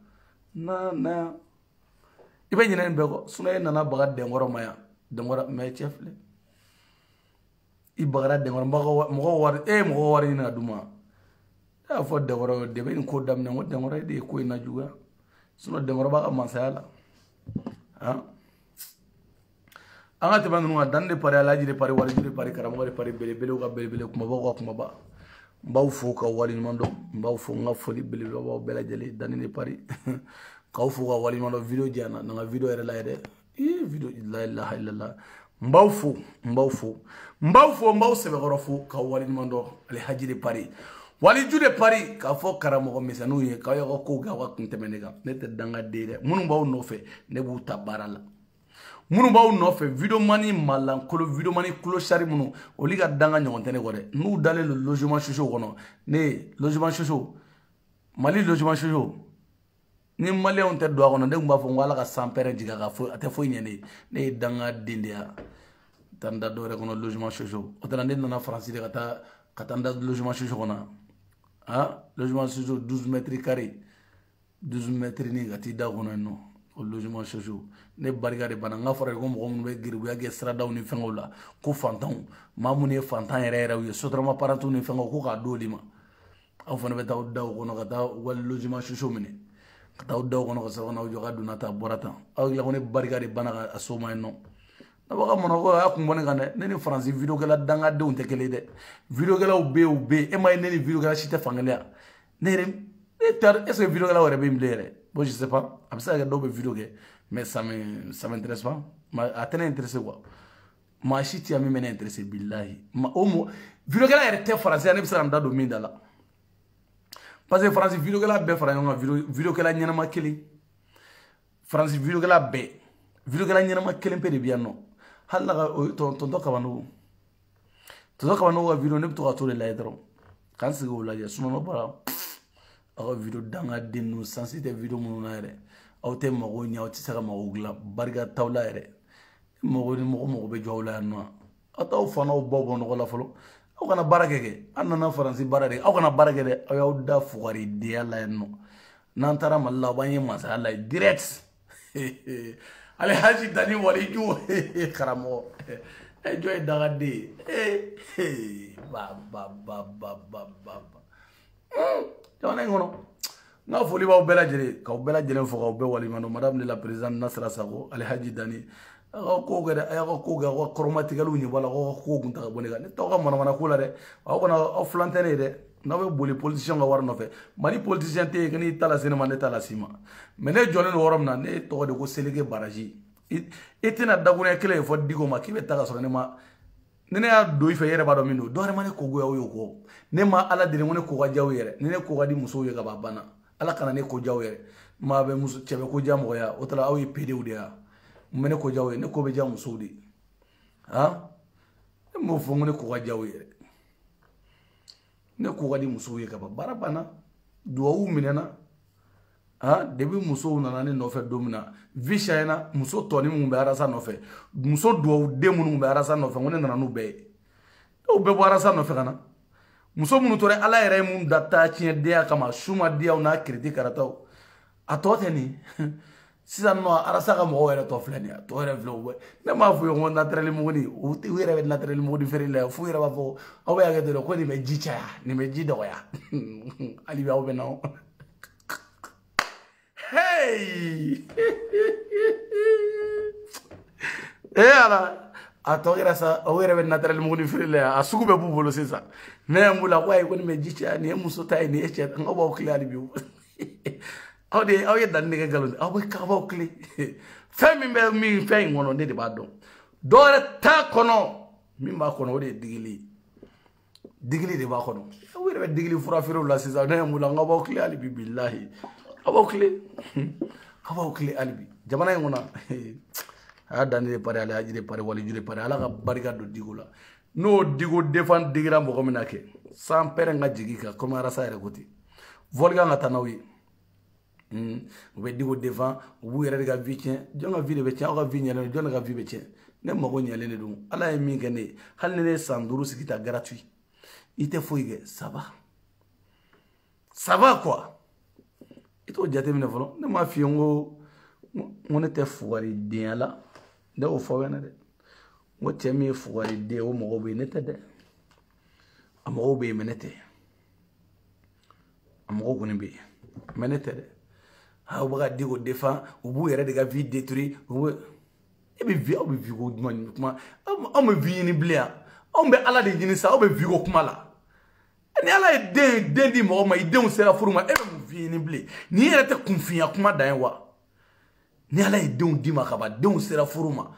na ibe nyene be ko suna na baga de ngoro maya de ngoro me chefle ibagara de ngoro mo war ni na duma ya fo de ngoro de ben ko dam ne ngo de ngoro de ko ina juga suno de ngoro ba mansala ha anga te banu dan de pare alaji de pare wali de pare karamo de pare bele ga bele kuma ba mbaw fo ka wali mando mbaw fo nga foli bele ba bela jeli dan de pare ka fo ka wali mando video jana na video era la de video la ilaha illallah mbaw sebe gorofu ka wali mando ali haji de pari wali jude pari ka fo karamo misanu ye ka yo ko ga wa kuntemenega nete danga de munu baw no fe ne bu tabarala munu baw no fe video mani malan kolo video mani kulo shari munu oliga danga nyontene gore nu dale le logement chouchou kono ne logement chouchou mali logement chouchou ni mali on te do kono de mba fo wala ka sampere jiga ka fo ate fo nyene ne danga dindia tanda dore kono logement chouchou otana na France de katanda logement chouchou kono logement chouchou 12 mètres carrés 12 mètres ni gati da kono no logement chouchou ne barika de bana nga fara ko mo be girbu ya ge strada ni fengola ko fantan mamune fantan yere wi sotrama paratu ni fengo ko ka do lima aw fana be taw daw kono kata wal logement chouchou mine kata daw kono ko sa kono joga dunata borata aw la ko ne barika de bana asoma no na baka mono ko akumbone kane neni France video kala danga de unte kele de video kala ube e may neni video kala chite fangela nere tar est-ce que video kala wore be mlere bon je sais pas absa ga do be video ke mais ça m'intéresse pas ma atene intéressé quoi ma chiti ami mena intéressé billahi ma omo video kala ere français ne bisa ndado mindala parce que France video kala be français video kala nyana ma kele France video kala be video kala nyana ma kele pe de bien non halla tonto kabanu wa video ne to to le laidro kan se go la ya suno no bara aw video danga denu sensité video mun na re aw te mo go nyaaw ci saka mo gla barga tawla re mo be jowla no ataw fano bobo no la folo aw kana barake ke anna France barade aw kana barake de aw da fuwari de ala no nan tara malla banye masala direct ale haji dani wali ju karamo joy daga de ba jona ngono na foli ba bela jere ka bela jere fo ka be wali mano madame la présidente Nasra Sago ale haji dani ko gada ay ko ga ko chromatical ni wala ko gunta bonega ne to ka mana kula de aw kona o flantene de na be boli politicien ga war no fe mari politicien te kani tala sene man tala sima mene jolen worom na ne to de ko selege baraji etina dagune kele fo digo ma kibe taga so ne ma ne y'a do ife yere ba do min do do ma ne ko goya yo ko ne ma ala de ne ko ga jaw yere ne ko ga di muso ye ga ba bana ala kana ne ko jaw yere ma be muso chebe ko jamo ya o tala awi pede udi ya mene ko jaw ne ko be jam muso di ha mo fo ne ko ga jaw yere ne ko ga di muso ye ga ba bara bana do wu minena ha debi muso nana ne no fe domina vishayna muso toni mu be arasa no fe muso do de mu be arasa no fe ngone nana no be o be bo arasa no fe kana muso mu tore ala yere mu data chie dia kama shuma dia una critique karataw atote ni sisa no arasa ka mo yere to fleni to yere vlo ne ma fu yo naturel mu ni o ti yere naturel mu di feri le fu yere ba fo o ya ga de ko ni me jicha ni me jido ya ali ba o be no. Hey! Ala atogira sa awere ben naturel mo ni frile a sugu be bubolo sisa ne mbula ko ay ko ni me jicha ni muso tay ni eche ngabo klali bi awde awye dan ni galon awbe ka ba kli fami be mi fay ngono de ba do dore ta kono mi ba kono de digili de ba kono awere be digili fura firo la sisa ne mbula ngabo klali bi billahi abokle alibi jamana ngona a danire pare ala ajire pare wali jure pare ala ka barika do digola no digo defan digira mo komina ke sans pere nga jigika comme arasa ere goti volga ngata nawi be digo defan bu yere ga vicien jonga vie be tian ga vie nyale jonga ga vie be tian ne mo go nyale ne dum ala e mi gene hal ne sanduru sikita gratuit ite foige ça va quoi. Ito jate mine folo ne ma fi ngo ne te fuwari den ala de o fo wena de ngo temi fuwari de o mo be ne te de amo be menete amo go ne be menete de ha o baga digo defa o bu yere de ga vie détruit o e be vie o be vie go man kuma am vie ni blia o be ala de jini sa o be vie go kuma la ni ala e den di mo ma idem sera furuma e be vie ni ble ni yere te kunfiya kuma dan wa ni ala e den di ma ka ba den sera furuma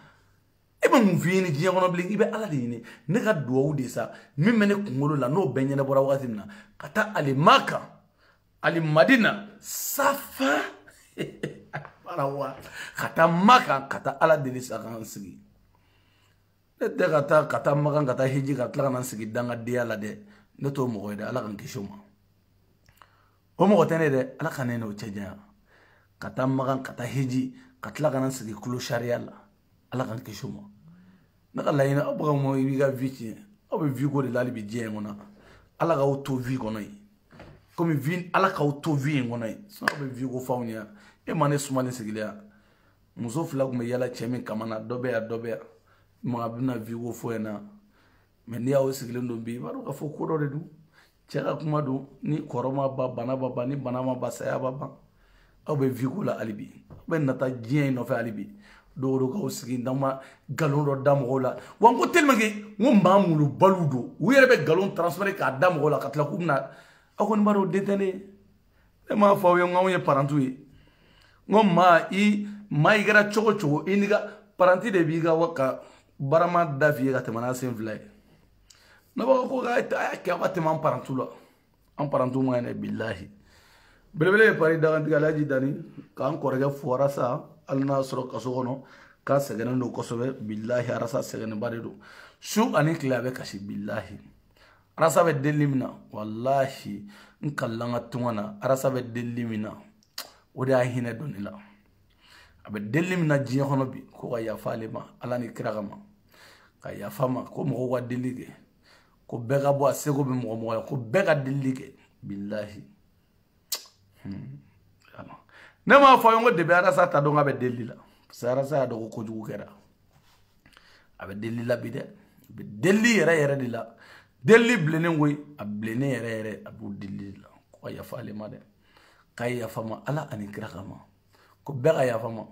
e be mu vie ni jiya kono ble ibe ala de ni ne ka duwa de sa mi mene kungolo la no benye na bora wakati na kata ali Maka ali Madina safa para wa kata Maka kata ala de sa kan sigi ne te kata Maka kata hiji kata kan sigi danga dia la de ne to mo de ala kan kishoma o mo tene de ala kan ne o cheja kata Maka kata hiji kata kan sigi kulu sharia la ala kan kishoma na kala ina abuga mo ibiga viti obe vigo de lali bi je ngona ala ga auto vi kono yi comme vin ala ka auto vi ngona yi so obe vigo fawnya e mane sumale sigilia muso flag me yala chemi kamana dobe ya mo abuna vigo fo na me ni awo sigile ndo bi baro ka fo ko do de du chega kuma do ni koroma ba bana baba ni bana ma ba saya baba obe vigo la alibi ben nata je no fa alibi do ko sigi ndama galon do damo la wango tellement que ngom mamulu baludo were be galon transférer ka damo la katla kumna akon baro detene e ma fa yo ngam ye parantu yi ngom ma igara chogo iniga paranti de biga waka barama dafi ga temana sen vlay na ba ko ga ta ka wate man parantu la am parantu mo ne billahi belebele pari daga digalaji dani kan ko rega fora sa alna soro kasogono ka segene no kosobe billahi arasa segene barido shu ani klabe kashi billahi arasa be delimina wallahi nkallanga tungana arasa be delimina oda hina donila abe delimina jiya hono bi ko ga yafale ma alani kiragama ka yafama ko mo wa delige ko bega bo asego be mo ko bega delige billahi ne ma fa yongo de be arasa ta donga be delila sara sa do ko jugu kera abe delila bi de be deli yere dila deli blenen woy ablene yere abu delila ko ya fale ma de kay ya fama ala ani kragama ko bega ya fama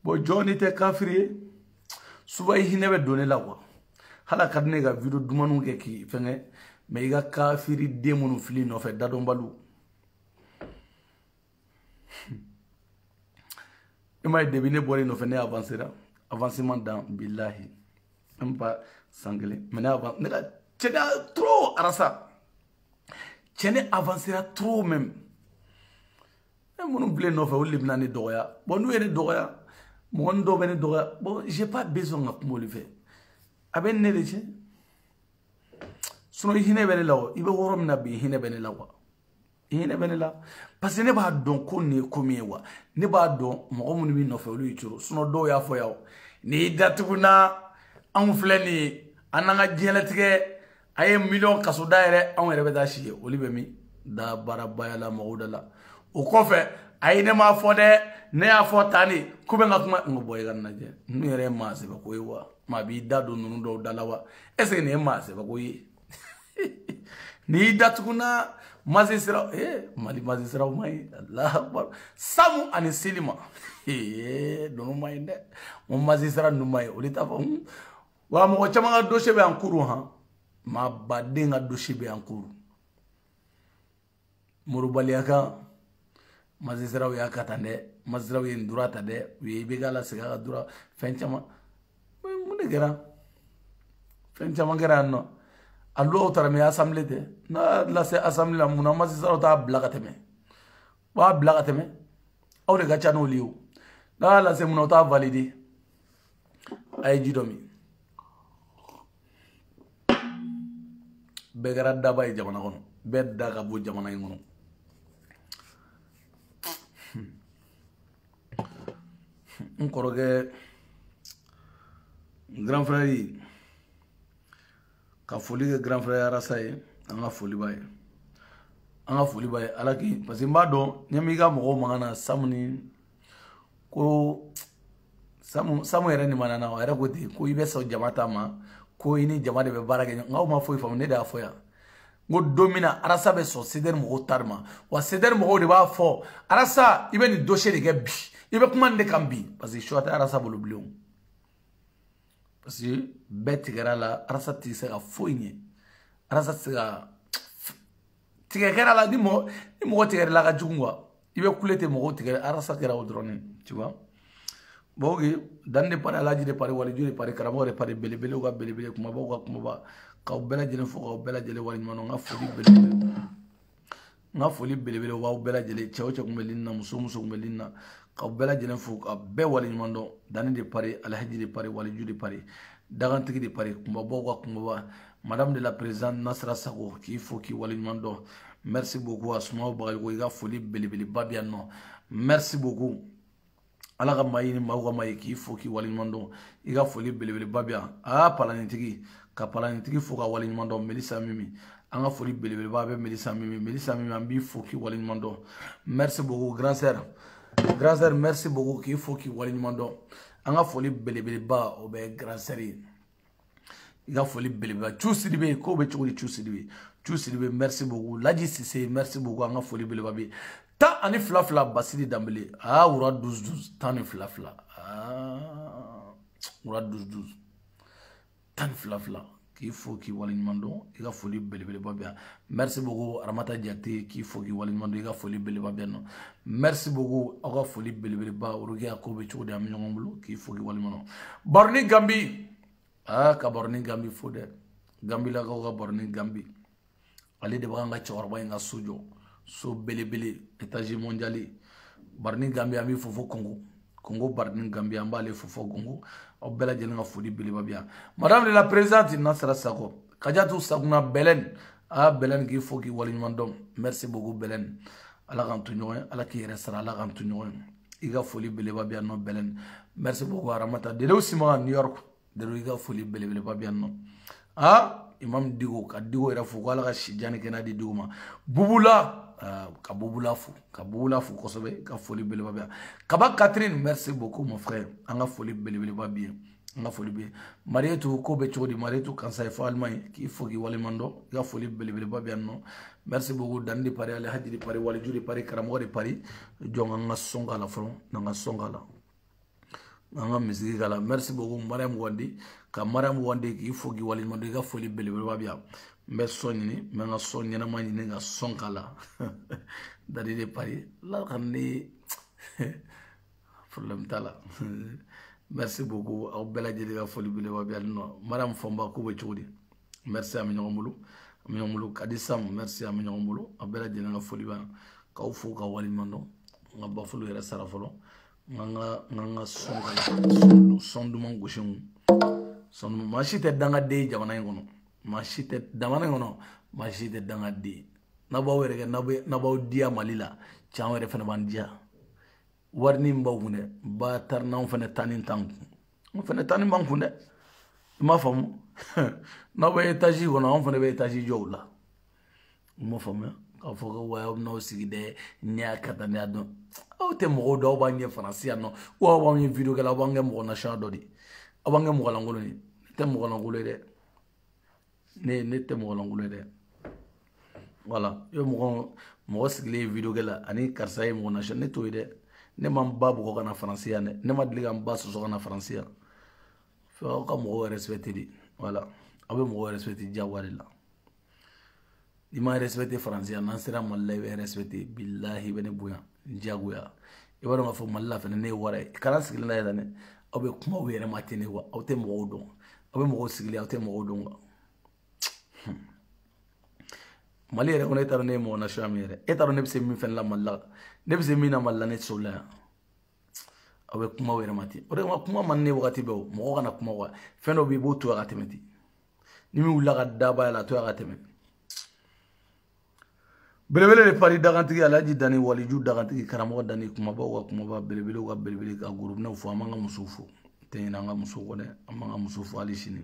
bo joni te kafiri suba hinebe donela kwa hala kadne ga video dumanu ke ki fenge me ga kafiri demonu fili no fe dadon balu ima deviner boire no fene avancera avancement dans billahi même pas Sanglé. Maintenant, tu es trop arasa. Tu es avancera trop même. Mon blé non fait ou libna ni doya. Bon nous est doya. Mon do ben doya. Bon j'ai pas besoin de me le faire. Aben ne leche. Sinon hine ben lawo. Ibe worom na bi hine ben lawa. Hine ben la. Parce que ne ba don ko ne komi wa. Ne ba don mo mun bi no fait lu ituro. Sinon do ya fo yawo. Ni datuguna an fleni ananga jelatige aye million kaso daire an yɛrɛ bɛ taa si oli bɛ min da baarabaya la mɔgɔw da la o kɔfɛ ayi ne m'a fɔ dɛ ne y'a fɔ tan de ko bɛ n ka kuma n ko bɔ i ka lajɛ ninnu yɛrɛ ye maa sɛbɛ ko ye wa maa b'i da don ninnu dɔw da la wa est ce que nin ye maa sɛbɛ ko ye n'i datuguna magistrat mali magistrat ma ɲi Allahu akbar Samu ani Selima ninnu ma ɲi dɛ mo magistrat ninnu ma ɲi olu t'a fɔ wa mɔgɔ caman ka dossier bɛ en cours han ma baden ka dossier bɛ en cours morubaliya kan magistrat y'a ka tan dɛ magistrat ye droit ta dɛ u ye IBK lasegin a ka droit fɛn caman mun de kɛra fɛn caman kɛra yan nɔ a loi taara mais assemblée tɛ n'a lase assemblée la munna magistrat t'a bila ka tɛmɛ b'a bila ka tɛmɛ aw de ka ca n'olu ye o n'a lase munna o t'a valider a ye ji dɔ min bɛɛ kɛra daba ye jamana kɔnɔ bɛɛ da ka bɔ jamana in kɔnɔ n kɔrɔkɛ grand frère yi ka foli kɛ grand frère Arasa ye an ka foli b'a ye an ka foli b'a ye ala k'i parce que n b'a dɔn ɲɛ m'i ka mɔgɔw mankan na Samu ni ko Samu yɛrɛ nin mana na a yɛrɛ ko ten ko i bɛ sɔn jama ta ma ko i ni jama de bɛ baara kɛ nka aw ma foyi faamu ne de y'a fɔ yan n ko don min na Arasa bɛ sɔn CDR mɔgɔw ta ma wa CDR mɔgɔw de b'a fɔ Arasa i bɛ nin dossier de kɛ bi i bɛ kuma nin de kan bi parce que choix tɛ Arasa bolo bilen parce que bɛɛ tigɛra la Arasa tɛ se ka foyi ɲɛ Arasa tɛ se ka tigɛ kɛra la ni mɔgɔ tigɛra la ka jugu quoi i bɛ kule ten mɔgɔw tigɛ Arasa kɛra o dɔrɔn tu vois bon ok dan de pare alaji de pare waliju de pare karamɔgɔ de pare belebelew ka belebele kumabaw ka kumaba k'aw bɛɛ lajɛlen fo k'aw bɛɛ lajɛlen waleɲuman dɔn n ka foli belebele o b'aw bɛɛ lajɛlen cɛ o cɛ tun bɛ lini na muso o muso tun bɛ lini na k'aw bɛɛ lajɛlen fo k'aw bɛɛ waleɲuman dɔn dani de pare alhaji de pare waliju de pare dagantigi de pare kumabaw ka kumaba madame de la présidente Nasra Sago k'i fo k'i waleɲuman dɔn merci beaucoup Asumaw Bagayogo i ka foli belebeleba bɛ yan nɔ merci beaucoup ala ka maa ɲini maaw ka maa ye k'i fo k'i waleɲuman dɔn i ka foli belebeleba bɛ yan palanitigi ka palanitigi fo ka waleɲuman dɔn Melisa Mimi an ka foli belebeleba bɛ Melisa Mimi an b'i fo k'i waleɲuman dɔn merci beaucoup grand sœur merci beaucoup k'i fo k'i waleɲuman dɔn an ka foli belebeleba o bɛ grand sœur ye i ka foli belebeleba Cu Sidibe ko bɛ cogo di Cu Sidibe merci beaucoup Laji Sise merci beaucoup an ka foli belebeleba bɛ tan ani fila Basili Dambele wura 12 tan ni fila wura 12 tan ni fila k'i fo k'i waleɲuman dɔn i ka foli belebeleba bɛ yan merci beaucoup Aramata Jate k'i fo k'i waleɲuman dɔn i ka foli belebeleba bɛ yan nɔ merci beaucoup aw ka foli belebeleba Orokiya ko bɛ cogo di an bɛ ɲɔgɔn bolo k'i fo k'i waleɲuman dɔn Baroni Gambi ka Baroni Gambi fo dɛ Gambilakaw ka Baroni Gambi ale de b'an ka cɛkɔrɔba in ka so jɔ so belebele étage mondial Baroni Gambi an bɛ fofo Congo Baroni Gambi an b'ale fofo Congo aw bɛɛ lajɛlen ka foli belebeleba bɛ yan madame de la présidente Nasra Sago Kajatu Saguna Belen Belen k'i fo k'i waleɲuman dɔn merci beaucoup Belen ala k'an to ɲɔgɔn ye ala k'i yɛrɛ sara ala k'an to ɲɔgɔn ye i ka foli belebeleba bɛ yan nɔ Belen merci beaucoup Aramata Dedew Simaga New York Dedew i ka foli belebeleba bɛ yan nɔ Imam Digo ka Digo yɛrɛ fo ko ala ka sijani kɛnɛ di Digo ma Bubula ka Bubula fo kosɛbɛ ka foli belebeleba bɛ yan Kaba Catherine merci beaucoup mon frère an ka foli belebeleba bɛ yan an ka foli bɛ Marietu ko bɛ cogo di Marietu Kansaye fo Allemagne k'i fo k'i waleɲuman dɔn i ka foli belebeleba bɛ yan nɔ merci beaucoup Dani de pare Alhaji de pare waliju de pare karamɔgɔ de pare jɔn an ka sɔn k'a la fɔlɔ n'an ka sɔn k'a la an ka misiri k'a la merci beaucoup Mariam Wande ka Mariam Wande k'i fo k'i waleɲuman dɔn i ka foli belebeleba bɛ yan n bɛ sɔn ɲini n bɛ n ka sɔn ɲɛnama ɲini ka sɔn k'a la Dani de pare ala ka ne problème t'a la merci beaucoup aw bɛɛ lajɛlen ka foli belebeleba bɛ yan nɔ madame Fɔnba ko bɛ cogo di merci a bɛ ɲɔgɔn bolo Kadi Sam merci a bɛ ɲɔgɔn bolo a bɛɛ lajɛlen ka foli bɛ yan k'aw fo ka waliɲuman dɔn n ka bafulu yɛrɛ sara fɔlɔ n ka sɔn duman gosi maa si tɛ dangaden ye jamana in kɔnɔ maa si tɛ dangaden n'a b'aw yɛrɛ kɛ n'a b'aw diya Mali la cɛ anw yɛrɛ fana b'an diya wari ni b'aw kun dɛ ba tari n'anw fana taa ni t'an kun anw fana taa ni b'an kun dɛ i m'a faamu n'aw bɛ etazi kɔnɔ anw fana bɛ etazi jɔ o la i m'a faamuya k'a fɔ ko wa aw bɛn'aw sigi dɛ ne y'a ka taa ne y'a dɔn aw tɛ mɔgɔw dɔn aw b'an ɲɛ faransi yan nɔ wa aw b'an ye video kɛ la aw b'an kɛ mɔgɔ nasiya dɔ de aw b'an kɛ mɔgɔ lankolon ye ne tɛ mɔgɔ lankolon ye dɛ ne tɛ mɔgɔ lankolon ye dɛ voilà yo mɔgɔ sigilen ye video kɛ la ani karisa ye mɔgɔ nasiya ne t'o ye dɛ ne ma n ba bugɔ ka na faransi yan dɛ ne ma deli ka n ba sɔsɔ ka na faransi yan fɛ aw ka mɔgɔw respecté de voilà aw bɛ mɔgɔw respecté diyagoya de la i ma respecté faransi yan n'an sera Mali la i bɛ respecté bilahi i bɛ ne bonya diyagoya i b'a dɔn k'a fɔ Mali la fɛnɛ ne ye wara ye kana sigilen na yɛrɛ dɛ aw bɛ kuma aw yɛrɛ ma ten de wa aw tɛ mɔgɔw dɔn aw bɛ mɔgɔw sigilen aw tɛ mɔgɔw dɔn quoi Mali yɛrɛ kɔnɔ e t'a dɔn ne ye mɔgɔ nasiya min yɛrɛ e t'a dɔn ne bɛ se min fɛnɛ la Mali la ne bɛ se min na Mali la ne tɛ se o la yan aw bɛ kuma aw yɛrɛ ma ten o de kama kuma man ne wagati bɛɛ o mɔgɔ kana kuma quoi fɛn dɔ bɛ yen i b'o to yan ka tɛmɛ ten ni min wulila ka daba yɛlɛ a to yan ka tɛmɛ belebele de pari dagantigi Alhaji Dani Waliju dagantigi karamɔgɔ Dani kumabaw ka kumaba belebelew ka belebele ka gorobinɛw fo an b'an ka musow fo tɛ ɲinɛ an ka musow kɔ dɛ an b'an ka musow fo hali sini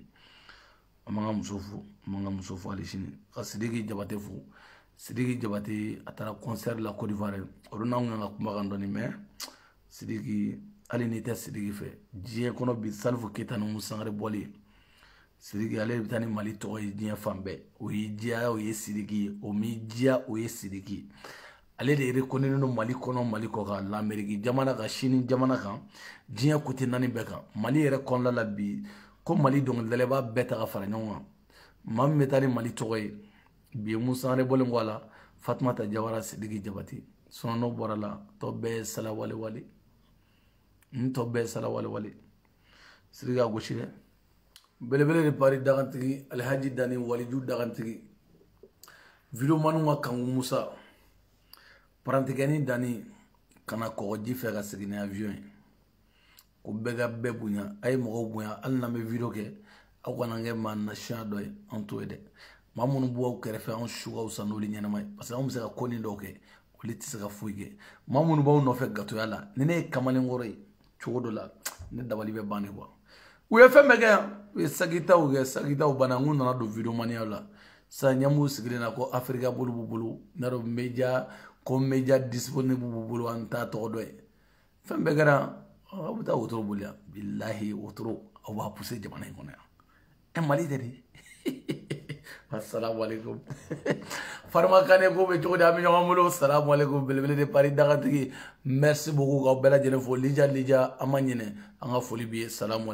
an b'an ka musow fo hali sini ka Sidiki Jabate fo Sidiki Jabate a taara concert la Côte d'Ivoire o don n'anw kan ka kuma kan dɔɔni mais Sidiki hali n'i tɛ Sidiki fɛ diɲɛ kɔnɔ bi Salifu Keyita ni Musa Sangare bɔli Sidiki ale bɛ taa ni Mali tɔgɔ ye diɲɛ fan bɛɛ o y'i diya o ye Sidiki ye o m'i diya o ye Sidiki ale de reconnaît no Mali kɔnɔ Mali kɔ kan l'Amérique jamana kan Chine jamana kan diɲɛ côté naani bɛɛ kan Mali yɛrɛ kɔnɔna la bi ko Mali dɔnkilidala b'a bɛɛ ta ka fara ɲɔgɔn kan maa min bɛ taa ni Mali tɔgɔ ye bi ye Musa Sangare bɔlen kɔ a la Fatumata Jawara Sidiki Jabate sinon n'o bɔra la tɔ bɛɛ ye sala wale wale tɔ bɛɛ ye sala wale wale Sidiki a gosi dɛ belebele de pari dagantigi Alhaji Dani Waliju dagantigi video manu ka Kangu Musa parantigɛni Dani kana kɔgɔji fɛ ka segin ni avion ye ko bɛɛ ka bɛɛ bonya a ye mɔgɔw bonya hali n'an bɛ video kɛ aw kana kɛ maa nasiya dɔ ye an t'o ye dɛ maa minnu b'u aw kɛrɛfɛ anw su ka fisa n'olu ɲɛnama ye parce que anw bɛ se ka ko nin dɔw kɛ olu tɛ se ka foyi kɛ maa minnu b'aw nɔfɛ gatoya la ni ne ye kamalenkɔrɔ ye cogo dɔ la ne dabali bɛ ban de quoi u ye fɛn bɛɛ kɛ yan u ye sagitaw kɛ sagitaw banna n ko nana don video maniya la sa ɲamu sigilen na ko Afrika bolo b'u bolo n'a dɔn media disponible b'u bolo an t'a tɔgɔ dɔn ye fɛn bɛɛ kɛra aw bɛ taa wotoro boli yan bilahi wotoro aw b'a pousser jamana in kɔnɔ yan Mali tɛ de assalamu alaikum Farma Kane ko bɛ cogo di an bɛ ɲɔgɔn bolo assalamu alaikum belebele de pari dagantigi merci beaucoup k'aw bɛɛ lajɛlen fo Lija an ma ɲinɛ an ka foli b'i ye salamu